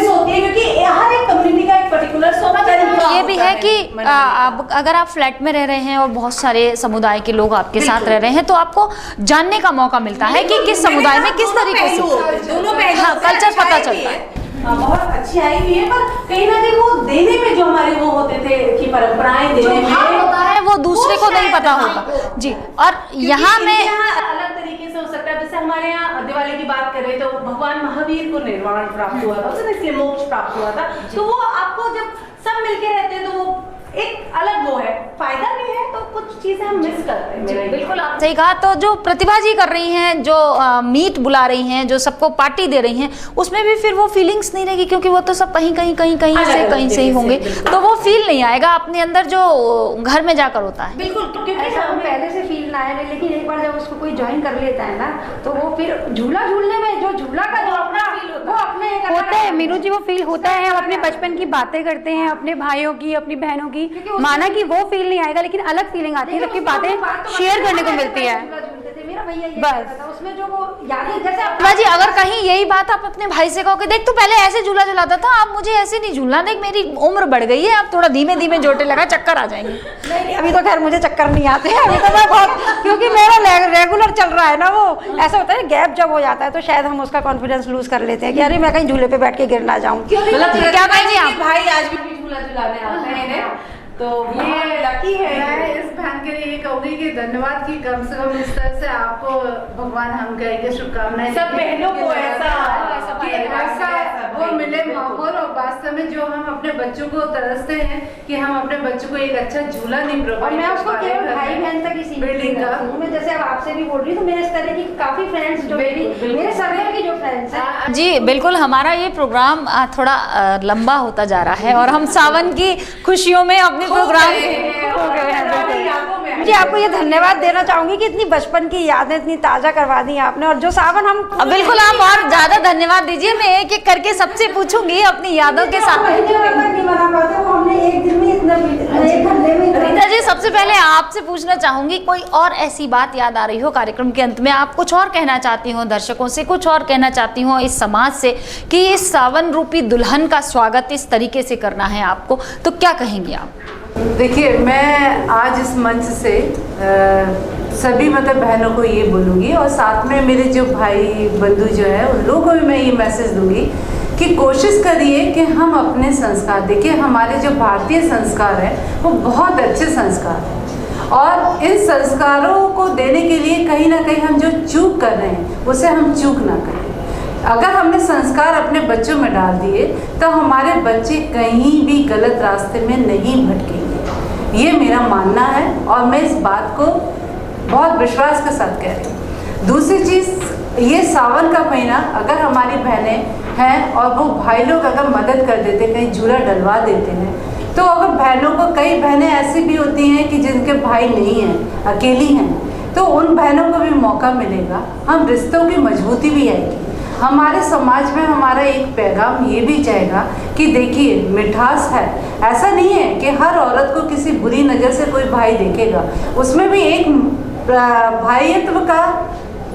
[SPEAKER 9] होती है क्योंकि हर एक कम्युनिटी का एक पर्टिकुलर
[SPEAKER 2] ये भी है कि अगर आप फ्लैट में रह रहे हैं और बहुत सारे समुदाय के लोग आपके साथ रह रहे हैं तो आपको जानने का मौका मिलता है कि किस समुदाय में किस तरीके से
[SPEAKER 9] दोनों
[SPEAKER 2] कल्चर पता चलता है।
[SPEAKER 9] बहुत अच्छी आई भी है, पर कहीं ना कहीं वो देने में जो हमारे वो होते थे कि परंपराएं देने में
[SPEAKER 2] होता है वो दूसरे को नहीं पता होगा जी। और यहाँ में
[SPEAKER 9] अलग तरीके से हो सकता है। जैसे हमारे यहाँ दिवाली की बात करें तो भगवान महावीर को निर्वाण प्राप्त हुआ था, इसलिए मोक्ष प्राप्त हुआ था। तो वो आपको जब सब मिलके रहते हैं तो वो एक अलग वो है, फायदा भी है। तो कुछ चीजें हम मिस करते हैं।
[SPEAKER 2] बिल्कुल आप सही कहा। तो जो प्रतिभा जी कर रही हैं, जो मीट बुला रही हैं, जो सबको पार्टी दे रही हैं, उसमें भी फिर वो फीलिंग्स नहीं रहेगी क्योंकि वो तो सब कहीं से ही होंगे, तो वो फील नहीं आएगा अपने अंदर जो घर में जाकर होता है।
[SPEAKER 9] बिल्कुल, क्योंकि
[SPEAKER 4] पहले से फील ना आए, लेकिन एक बार जब उसको कोई ज्वाइन कर लेता है ना तो वो फिर झूला झूलने में जो झूला का जो अपना वो अपने
[SPEAKER 7] होता है। मीनू जी वो फील होता है। हम अपने बचपन की बातें करते हैं, अपने भाइयों की, अपनी बहनों की, माना कि वो फील नहीं आएगा लेकिन अलग फीलिंग आती है, जबकि बातें शेयर करने को मिलती है।
[SPEAKER 4] बस उसमें जो वो यादें, जैसे
[SPEAKER 2] जी अगर कहीं यही बात आप अपने भाई से कहोगे, देख तू पहले ऐसे झूला झूलाता था, अब मुझे ऐसे नहीं झूलना, देख मेरी उम्र बढ़ गई है, अब थोड़ा धीमे धीमे जोटे लगा, चक्कर आ जाएंगे।
[SPEAKER 4] नहीं, अभी तो खैर मुझे चक्कर नहीं आते हैं, अभी तो मैं बहुत, क्योंकि मेरा रेगुलर चल रहा है ना। वो ऐसा होता है गैप जब हो जाता है तो शायद हम उसका कॉन्फिडेंस लूज कर लेते हैं कि अरे मैं कहीं झूले पे बैठ के गिर ना जाऊं।
[SPEAKER 9] मतलब
[SPEAKER 2] क्या कहेंगे आप?
[SPEAKER 9] भाई आज भी झूला झुलाने आते हैं, तो ये लकी है।
[SPEAKER 3] मैं इस बहन के लिए कहूंगी कि धन्यवाद कि कम से कम इस तरह से आपको भगवान हम कहेंगे शुभकामनाएं,
[SPEAKER 9] सब बहनों को ऐसा
[SPEAKER 3] वो मिले माहौल। और वास्तव में जो हम अपने बच्चों को तरसते हैं कि हम अपने बच्चों को एक अच्छा झूला नहीं प्रोवाइड,
[SPEAKER 4] और मैं उसको केवल भाई बहन तक ही सीमित हूं। मैं जैसे अब आपसे भी बोल रही हूँ तो मेरे इस तरह की काफी फ्रेंड्स जो मेरे सर्कल की जो फ्रेंड्स हैं
[SPEAKER 2] जी बिल्कुल। हमारा ये प्रोग्राम थोड़ा लंबा होता जा रहा है और हम सावन की खुशियों में अपने प्रोग्राम
[SPEAKER 7] जी आपको ये धन्यवाद देना चाहूंगी कि इतनी बचपन की यादें इतनी ताजा करवा दी आपने, और जो सावन हम
[SPEAKER 2] बिल्कुल आप और ज्यादा धन्यवाद दीजिए। मैं एक एक करके सबसे पूछूंगी अपनी यादों के साथ। रीता जी सबसे पहले आपसे पूछना चाहूंगी, कोई और ऐसी बात याद आ रही हो कार्यक्रम के अंत में, आप कुछ और कहना चाहती हो दर्शकों से, कुछ और कहना चाहती हो इस समाज से कि इस सावन रूपी दुल्हन का स्वागत इस तरीके से करना है आपको, तो क्या कहेंगी आप?
[SPEAKER 9] देखिए, मैं आज इस मंच से सभी मतलब बहनों को ये बोलूँगी, और साथ में मेरे जो भाई बंधु जो है उन लोगों को भी मैं ये मैसेज दूंगी कि कोशिश करिए कि हम अपने संस्कार, देखिए हमारे जो भारतीय संस्कार है वो बहुत अच्छे संस्कार हैं, और इन संस्कारों को देने के लिए कहीं ना कहीं हम जो चूक कर रहे हैं उसे हम चूक ना करें। अगर हमने संस्कार अपने बच्चों में डाल दिए तो हमारे बच्चे कहीं भी गलत रास्ते में नहीं भटकेंगे, ये मेरा मानना है, और मैं इस बात को बहुत विश्वास के साथ कह रही हूँ। दूसरी चीज़, ये सावन का महीना अगर हमारी बहनें हैं और वो भाई लोग अगर मदद कर देते, कहीं झूला डलवा देते हैं, तो अगर बहनों को, कई बहनें ऐसी भी होती हैं कि जिनके भाई नहीं हैं, अकेली हैं, तो उन बहनों को भी मौका मिलेगा, हम रिश्तों की मजबूती भी आएगी। हमारे समाज में हमारा एक पैगाम ये भी जाएगा कि देखिए मिठास है, ऐसा नहीं है कि हर औरत को किसी बुरी नज़र से कोई भाई देखेगा, उसमें भी एक भाईत्व का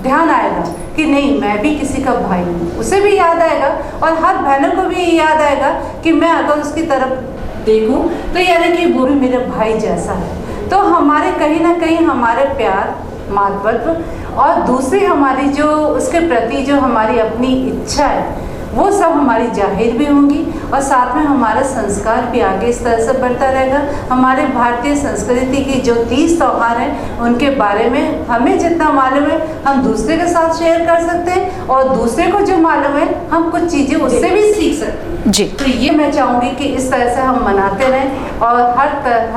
[SPEAKER 9] ध्यान आएगा कि नहीं मैं भी किसी का भाई हूँ, उसे भी याद आएगा, और हर बहनों को भी याद आएगा कि मैं अगर उसकी तरफ देखूँ तो यानी कि वो भी मेरा भाई जैसा है। तो हमारे कहीं ना कहीं हमारे प्यार, मातृत्व और दूसरी हमारी जो उसके प्रति जो हमारी अपनी इच्छा है वो सब हमारी जाहिर भी होंगी, और साथ में हमारा संस्कार भी आगे इस तरह से बढ़ता रहेगा। हमारे भारतीय संस्कृति की जो 30 त्यौहार हैं उनके बारे में हमें जितना मालूम है हम दूसरे के साथ शेयर कर सकते हैं, और दूसरे को जो मालूम है हम कुछ चीज़ें उससे भी सीख सकते हैं जी। तो ये मैं चाहूँगी कि इस तरह से हम मनाते रहें, और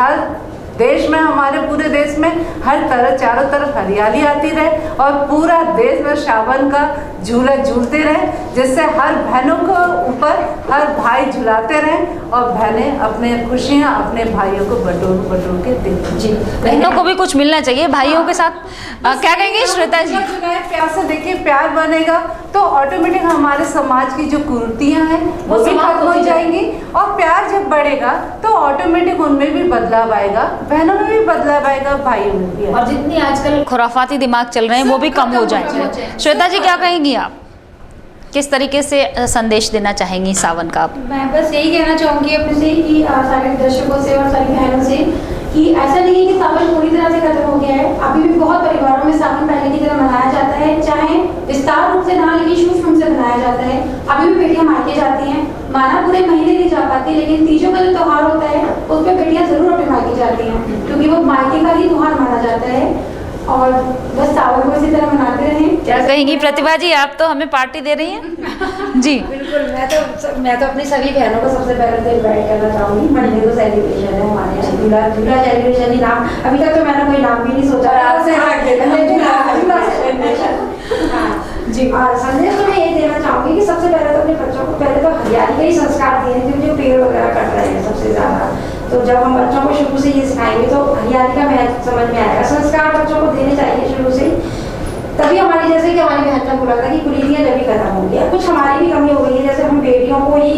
[SPEAKER 9] हर देश में, हमारे पूरे देश में हर तरह चारों तरफ हरियाली आती रहे, और पूरा देश में सावन का झूला झूलते रहे, जिससे हर बहनों को ऊपर हर भाई झुलाते रहें, और बहनें अपने खुशियाँ अपने भाइयों को बटोर के देती जी।
[SPEAKER 2] बहनों को भी कुछ मिलना चाहिए भाइयों के साथ। क्या कहेंगे श्वेता जी?
[SPEAKER 9] प्यार से देखिए, प्यार बनेगा तो ऑटोमेटिक हमारे समाज की जो कुरीतियाँ हैं वो भी खत्म हो जाएंगी, और प्यार जब बढ़ेगा तो ऑटोमेटिक उनमें भी बदलाव आएगा, बहनों में भी बदलाव आएगा, भाइयों में भी,
[SPEAKER 2] और जितनी आजकल खुराफाती दिमाग चल रहे हैं वो भी कम हो जाएंगे। श्वेता जी क्या कहेंगी आप, किस तरीके से संदेश देना चाहेंगी सावन का?
[SPEAKER 8] मैं बस यही कहना चाहूँगी अपने से कि सारे दर्शकों से और सारी बहनों से कि ऐसा नहीं है कि सावन पूरी तरह से खत्म हो गया है, अभी भी बहुत परिवारों में सावन पहले की तरह मनाया जाता है, चाहे विस्तार रूप से ना लेकिन सूक्ष्म रूप से मनाया जाता है। अभी भी बेटियां मायके जाती हैं, माना पूरे महीने नहीं जा पाती, लेकिन तीजों का जो त्यौहार होता है उसमें बेटियां जरूर अपने मायके जाती हैं, क्योंकि वो मायके का ही त्यौहार माना जाता है। और बस सावन को इसी तरह मनाते रहें।
[SPEAKER 2] क्या कहेंगी प्रतिभा जी, आप तो हमें पार्टी दे रही हैं जी?
[SPEAKER 4] बिल्कुल, मैं तो अपनी सभी बहनों को सबसे पहले तो इन्वाइट करना चाहूँगी। मंडे को सेलिब्रेशन है हमारे यहाँ, झूला सेलिब्रेशन ही नाम, अभी तक तो मैंने कोई नाम भी नहीं सोचा जी। और संदेश तो मैं ये देना चाहूँगी कि सबसे पहले तो अपने बच्चों को पहले तो हरियाली का ही संस्कार दिए, क्योंकि जो पेड़ वगैरह कट रहे हैं सबसे ज़्यादा, तो जब हम बच्चों को शुरू से ये सिखाएंगे तो हरियाली का महत्व समझ में आएगा। संस्कार बच्चों को देने चाहिए शुरू से, तभी हमारी, जैसे कि हमारी बहन ने बोला था कि कुरीतियाँ जब भी खत्म होंगी। कुछ हमारी भी कमी हो गई है, जैसे हम बेटियों को ही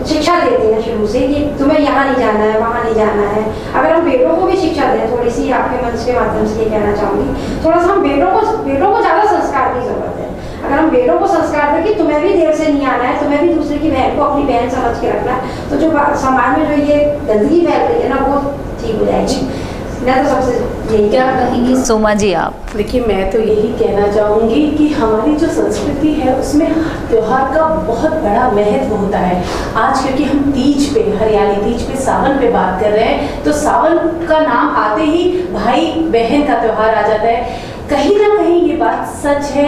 [SPEAKER 4] शिक्षा देते हैं शुरू से कि तुम्हें यहाँ नहीं जाना है, वहाँ नहीं जाना है। अगर हम बेटों को भी शिक्षा दें, थोड़ी सी आपके मंच के माध्यम से ये कहना चाहूँगी, थोड़ा सा हम बेटों को ज़्यादा संस्कार की जरूरत है। अगर हम बेटों को संस्कार दें कि तुम्हें भी देर से नहीं आना है, तुम्हें भी दूसरे की बहन को अपनी बहन समझ के रखना है, तो जो समाज में जो ये गंदगी फैल रही है ना वो ठीक हो जाएगी। मैं तो सबसे यही
[SPEAKER 2] क्या कहेंगी सोमा जी आप?
[SPEAKER 6] देखिए, मैं तो यही कहना चाहूँगी कि हमारी जो संस्कृति है उसमें त्योहार का बहुत बड़ा महत्व होता है। आज क्योंकि हम तीज पे, हरियाली तीज पे, सावन पे बात कर रहे हैं, तो सावन का नाम आते ही भाई बहन का त्योहार आ जाता है। कहीं ना कहीं ये बात सच है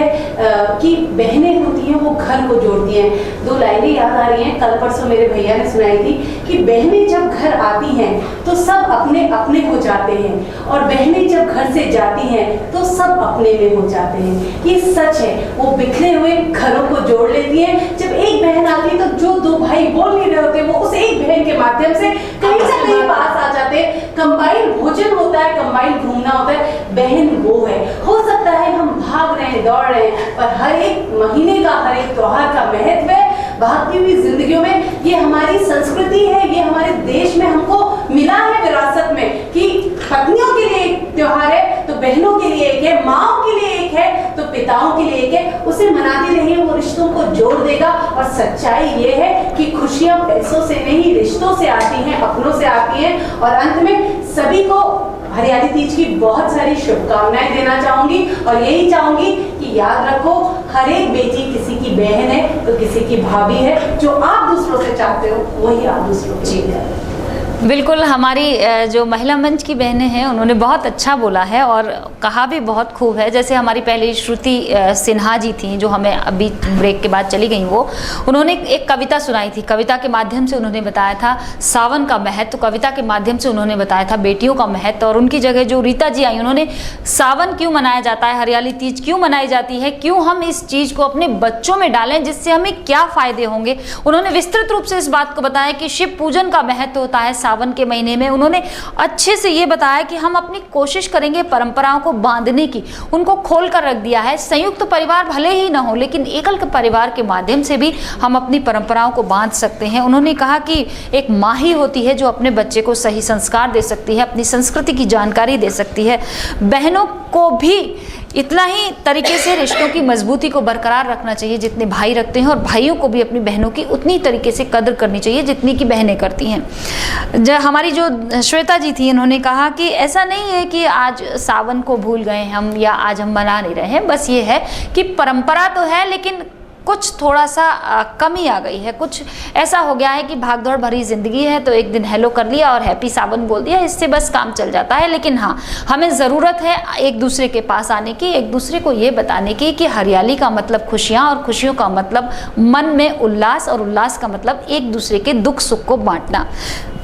[SPEAKER 6] कि बहनें होती हैं वो घर को जोड़ती हैं। 2 लाइनें याद आ रही हैं, कल परसों मेरे भैया ने सुनाई थी कि बहनें जब घर आती हैं तो सब अपने अपने हो जाते हैं, और बहनें जब घर से जाती हैं तो सब अपने में हो जाते हैं। ये सच है, वो बिखरे हुए घरों को जोड़ लेती हैं। जब एक बहन आती है तो जो 2 भाई बोल नहीं रहे होते वो उस एक बहन के माध्यम से कहीं से कहीं पास आ जाते हैं। कंबाइंड भोजन होता होता है, कंबाइंड घूमना होता है, बहन वो है। हो सकता है हम भाग रहे हैं, दौड़ रहे हैं, पर हर एक महीने का, हर एक त्योहार का महत्व है भागती हुई जिंदगियों में। ये हमारी संस्कृति है, ये हमारे देश में हमको मिला है विरासत में कि पत्नियों के लिए एक त्योहार है तो बहनों के लिए एक है, माओ के लिए एक है तो पिताओं के लिए एक है। उसे मनाते रहिए, वो रिश्तों को जोड़ देगा। और सच्चाई ये है कि खुशियां पैसों से नहीं, रिश्तों से आती हैं, अपनों से आती हैं। और अंत में सभी को हरियाली तीज की बहुत सारी शुभकामनाएं देना चाहूंगी और यही चाहूंगी कि याद रखो, हर एक बेटी किसी की बहन है तो किसी की भाभी है। जो आप दूसरों से चाहते हो वही आप दूसरों के लिए है।
[SPEAKER 2] बिल्कुल, हमारी जो महिला मंच की बहनें हैं उन्होंने बहुत अच्छा बोला है और कहा भी बहुत खूब है। जैसे हमारी पहले श्रुति सिन्हा जी थी जो हमें अभी ब्रेक के बाद चली गई, वो उन्होंने एक कविता सुनाई थी। कविता के माध्यम से उन्होंने बताया था सावन का महत्व, कविता के माध्यम से उन्होंने बताया था बेटियों का महत्व। और उनकी जगह जो रीता जी आई, उन्होंने सावन क्यों मनाया जाता है, हरियाली तीज क्यों मनाई जाती है, क्यों हम इस चीज़ को अपने बच्चों में डालें, जिससे हमें क्या फ़ायदे होंगे। उन्होंने विस्तृत रूप से इस बात को बताया कि शिव पूजन का महत्व होता है सावन के महीने में। उन्होंने अच्छे से ये बताया कि हम अपनी कोशिश करेंगे परंपराओं को बांधने की, उनको खोल कर रख दिया है। संयुक्त परिवार भले ही ना हो, लेकिन एकल परिवार के माध्यम से भी हम अपनी परंपराओं को बांध सकते हैं। उन्होंने कहा कि एक माँ ही होती है जो अपने बच्चे को सही संस्कार दे सकती है, अपनी संस्कृति की जानकारी दे सकती है। बहनों को भी इतना ही तरीके से रिश्तों की मजबूती को बरकरार रखना चाहिए जितने भाई रखते हैं, और भाइयों को भी अपनी बहनों की उतनी तरीके से कदर करनी चाहिए जितनी की बहनें करती हैं। हमारी जो श्वेता जी थी, उन्होंने कहा कि ऐसा नहीं है कि आज सावन को भूल गए हम या आज हम मना नहीं रहे हैं, बस ये है कि परंपरा तो है लेकिन कुछ थोड़ा सा कमी आ गई है। कुछ ऐसा हो गया है कि भागदौड़ भरी ज़िंदगी है तो एक दिन हेलो कर लिया और हैप्पी सावन बोल दिया, इससे बस काम चल जाता है। लेकिन हाँ, हमें ज़रूरत है एक दूसरे के पास आने की, एक दूसरे को ये बताने की कि हरियाली का मतलब खुशियाँ और खुशियों का मतलब मन में उल्लास, और उल्लास का मतलब एक दूसरे के दुख सुख को बांटना।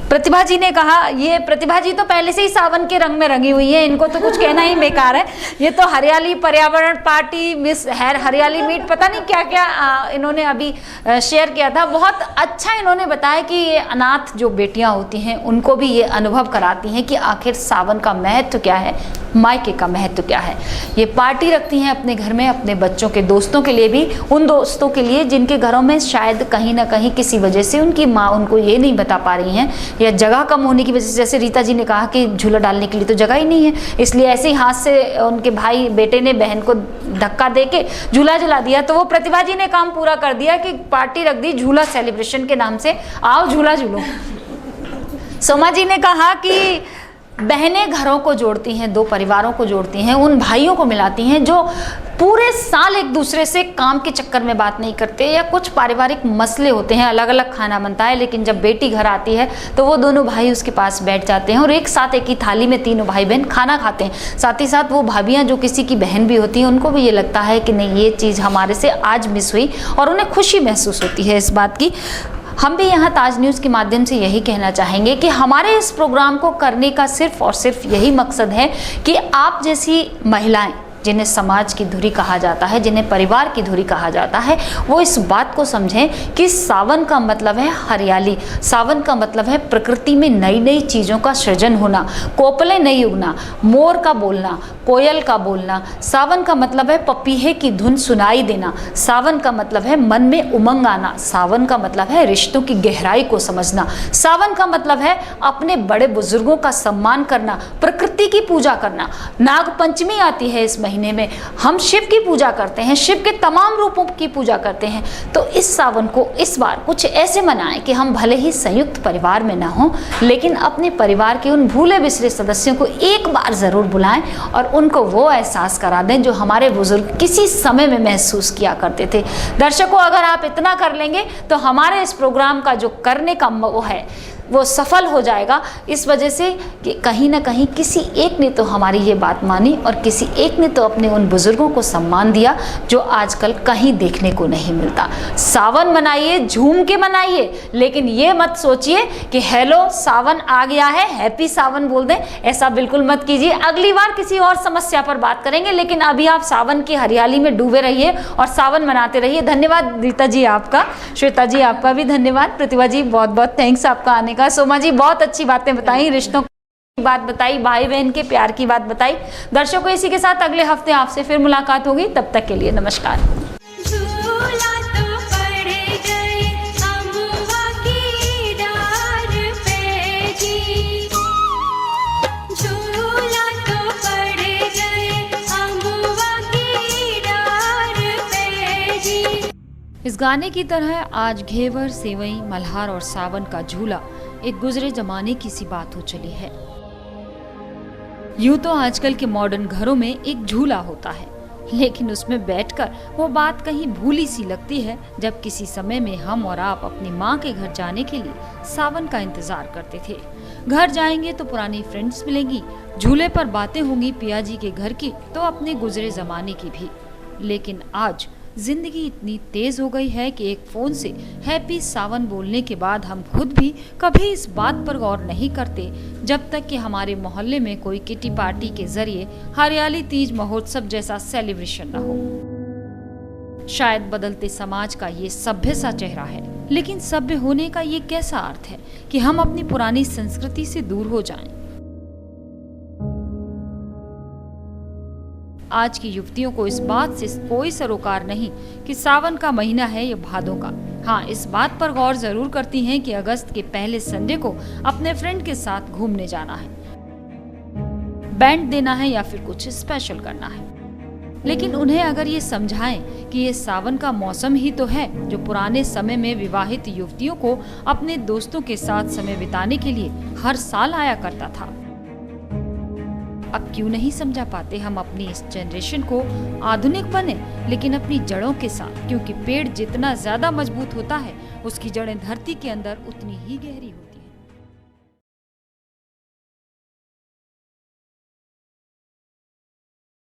[SPEAKER 2] प्रतिभा जी ने कहा, ये प्रतिभा जी तो पहले से ही सावन के रंग में रंगी हुई है, इनको तो कुछ कहना ही बेकार है। ये तो हरियाली पर्यावरण पार्टी, मिस हरियाली मीट, पता नहीं क्या क्या इन्होंने अभी शेयर किया था। बहुत अच्छा इन्होंने बताया कि ये अनाथ जो बेटियां होती हैं उनको भी ये अनुभव कराती हैं कि आखिर सावन का महत्व क्या है, मायके का महत्व क्या है। ये पार्टी रखती हैं अपने घर में, अपने बच्चों के दोस्तों के लिए भी, उन दोस्तों के लिए जिनके घरों में शायद कहीं ना कहीं किसी वजह से उनकी माँ उनको ये नहीं बता पा रही हैं, या जगह कम होने की वजह से। जैसे रीता जी ने कहा कि झूला डालने के लिए तो जगह ही नहीं है, इसलिए ऐसे ही हाथ से उनके भाई बेटे ने बहन को धक्का दे के झूला झुला दिया। तो वो प्रतिभा जी ने काम पूरा कर दिया कि पार्टी रख दी झूला सेलिब्रेशन के नाम से, आओ झूला झूलो। सोमा जी ने कहा कि बहनें घरों को जोड़ती हैं, दो परिवारों को जोड़ती हैं, उन भाइयों को मिलाती हैं जो पूरे साल एक दूसरे से काम के चक्कर में बात नहीं करते, या कुछ पारिवारिक मसले होते हैं, अलग अलग खाना बनता है, लेकिन जब बेटी घर आती है तो वो दोनों भाई उसके पास बैठ जाते हैं और एक साथ एक ही थाली में तीनों भाई बहन खाना खाते हैं। साथ ही साथ वो भाभियाँ जो किसी की बहन भी होती हैं उनको भी ये लगता है कि नहीं, ये चीज़ हमारे से आज मिस हुई, और उन्हें खुशी महसूस होती है इस बात की। हम भी यहाँ ताज न्यूज़ के माध्यम से यही कहना चाहेंगे कि हमारे इस प्रोग्राम को करने का सिर्फ और सिर्फ यही मकसद है कि आप जैसी महिलाएं, जिन्हें समाज की धुरी कहा जाता है, जिन्हें परिवार की धुरी कहा जाता है, वो इस बात को समझें कि सावन का मतलब है हरियाली, सावन का मतलब है प्रकृति में नई नई चीज़ों का सृजन होना, कोपलें नहीं उगना, मोर का बोलना, कोयल का बोलना। सावन का मतलब है पपीहे की धुन सुनाई देना। सावन का मतलब है मन में उमंग आना। सावन का मतलब है रिश्तों की गहराई को समझना। सावन का मतलब है अपने बड़े बुजुर्गों का सम्मान करना, प्रकृति की पूजा करना। नाग पंचमी आती है इस महीने में, हम शिव की पूजा करते हैं, शिव के तमाम रूपों की पूजा करते हैं। तो इस सावन को इस बार कुछ ऐसे मनाएं कि हम भले ही संयुक्त परिवार में ना हों, लेकिन अपने परिवार के उन भूले बिसरे सदस्यों को एक बार ज़रूर बुलाएं और उनको वो एहसास करा दें जो हमारे बुजुर्ग किसी समय में महसूस किया करते थे। दर्शकों, अगर आप इतना कर लेंगे तो हमारे इस प्रोग्राम का जो करने का वो है वो सफल हो जाएगा। इस वजह से कि कहीं ना कहीं किसी एक ने तो हमारी ये बात मानी और किसी एक ने तो अपने उन बुजुर्गों को सम्मान दिया जो आजकल कहीं देखने को नहीं मिलता। सावन मनाइए, झूम के मनाइए, लेकिन ये मत सोचिए कि हेलो सावन आ गया है, हैप्पी सावन बोल दें, ऐसा बिल्कुल मत कीजिए। अगली बार किसी और समस्या पर बात करेंगे, लेकिन अभी आप सावन की हरियाली में डूबे रहिए और सावन मनाते रहिए। धन्यवाद रीता जी आपका, श्वेता जी आपका भी धन्यवाद, प्रतिभा जी बहुत बहुत थैंक्स आपका आने का। सोमा जी बहुत अच्छी बातें बताई रिश्तों बात बताई, भाई बहन के प्यार की बात बताई। दर्शकों, इसी के साथ अगले हफ्ते आपसे फिर मुलाकात होगी, तब तक के लिए नमस्कार। इस गाने की तरह आज घेवर, सेवई, मल्हार और सावन का झूला एक गुजरे जमाने की सी बात हो चली है। यूं तो आजकल के मॉडर्न घरों में एक झूला होता है, लेकिन उसमें बैठकर वो बात कहीं भूली सी लगती है जब किसी समय में हम और आप अपनी माँ के घर जाने के लिए सावन का इंतजार करते थे। घर जाएंगे तो पुरानी फ्रेंड्स मिलेंगी, झूले पर बातें होंगी पिया जी के घर की तो अपने गुजरे जमाने की भी। लेकिन आज जिंदगी इतनी तेज हो गई है कि एक फोन से हैप्पी सावन बोलने के बाद हम खुद भी कभी इस बात पर गौर नहीं करते जब तक कि हमारे मोहल्ले में कोई किटी पार्टी के जरिए हरियाली तीज महोत्सव जैसा सेलिब्रेशन न हो। शायद बदलते समाज का ये सभ्य सा चेहरा है, लेकिन सभ्य होने का ये कैसा अर्थ है कि हम अपनी पुरानी संस्कृति से दूर हो जाएं? आज की युवतियों को इस बात से कोई सरोकार नहीं कि सावन का महीना है या भादों का। हाँ, इस बात पर गौर जरूर करती हैं कि अगस्त के पहले संडे को अपने फ्रेंड के साथ घूमने जाना है, बैंड देना है या फिर कुछ स्पेशल करना है। लेकिन उन्हें अगर ये समझाएं कि ये सावन का मौसम ही तो है जो पुराने समय में विवाहित युवतियों को अपने दोस्तों के साथ समय बिताने के लिए हर साल आया करता था। अब क्यों नहीं समझा पाते हम अपनी इस जनरेशन को आधुनिक बने लेकिन अपनी जड़ों के साथ, क्योंकि पेड़ जितना ज्यादा मजबूत होता है उसकी जड़ें धरती के अंदर उतनी ही गहरी होती है।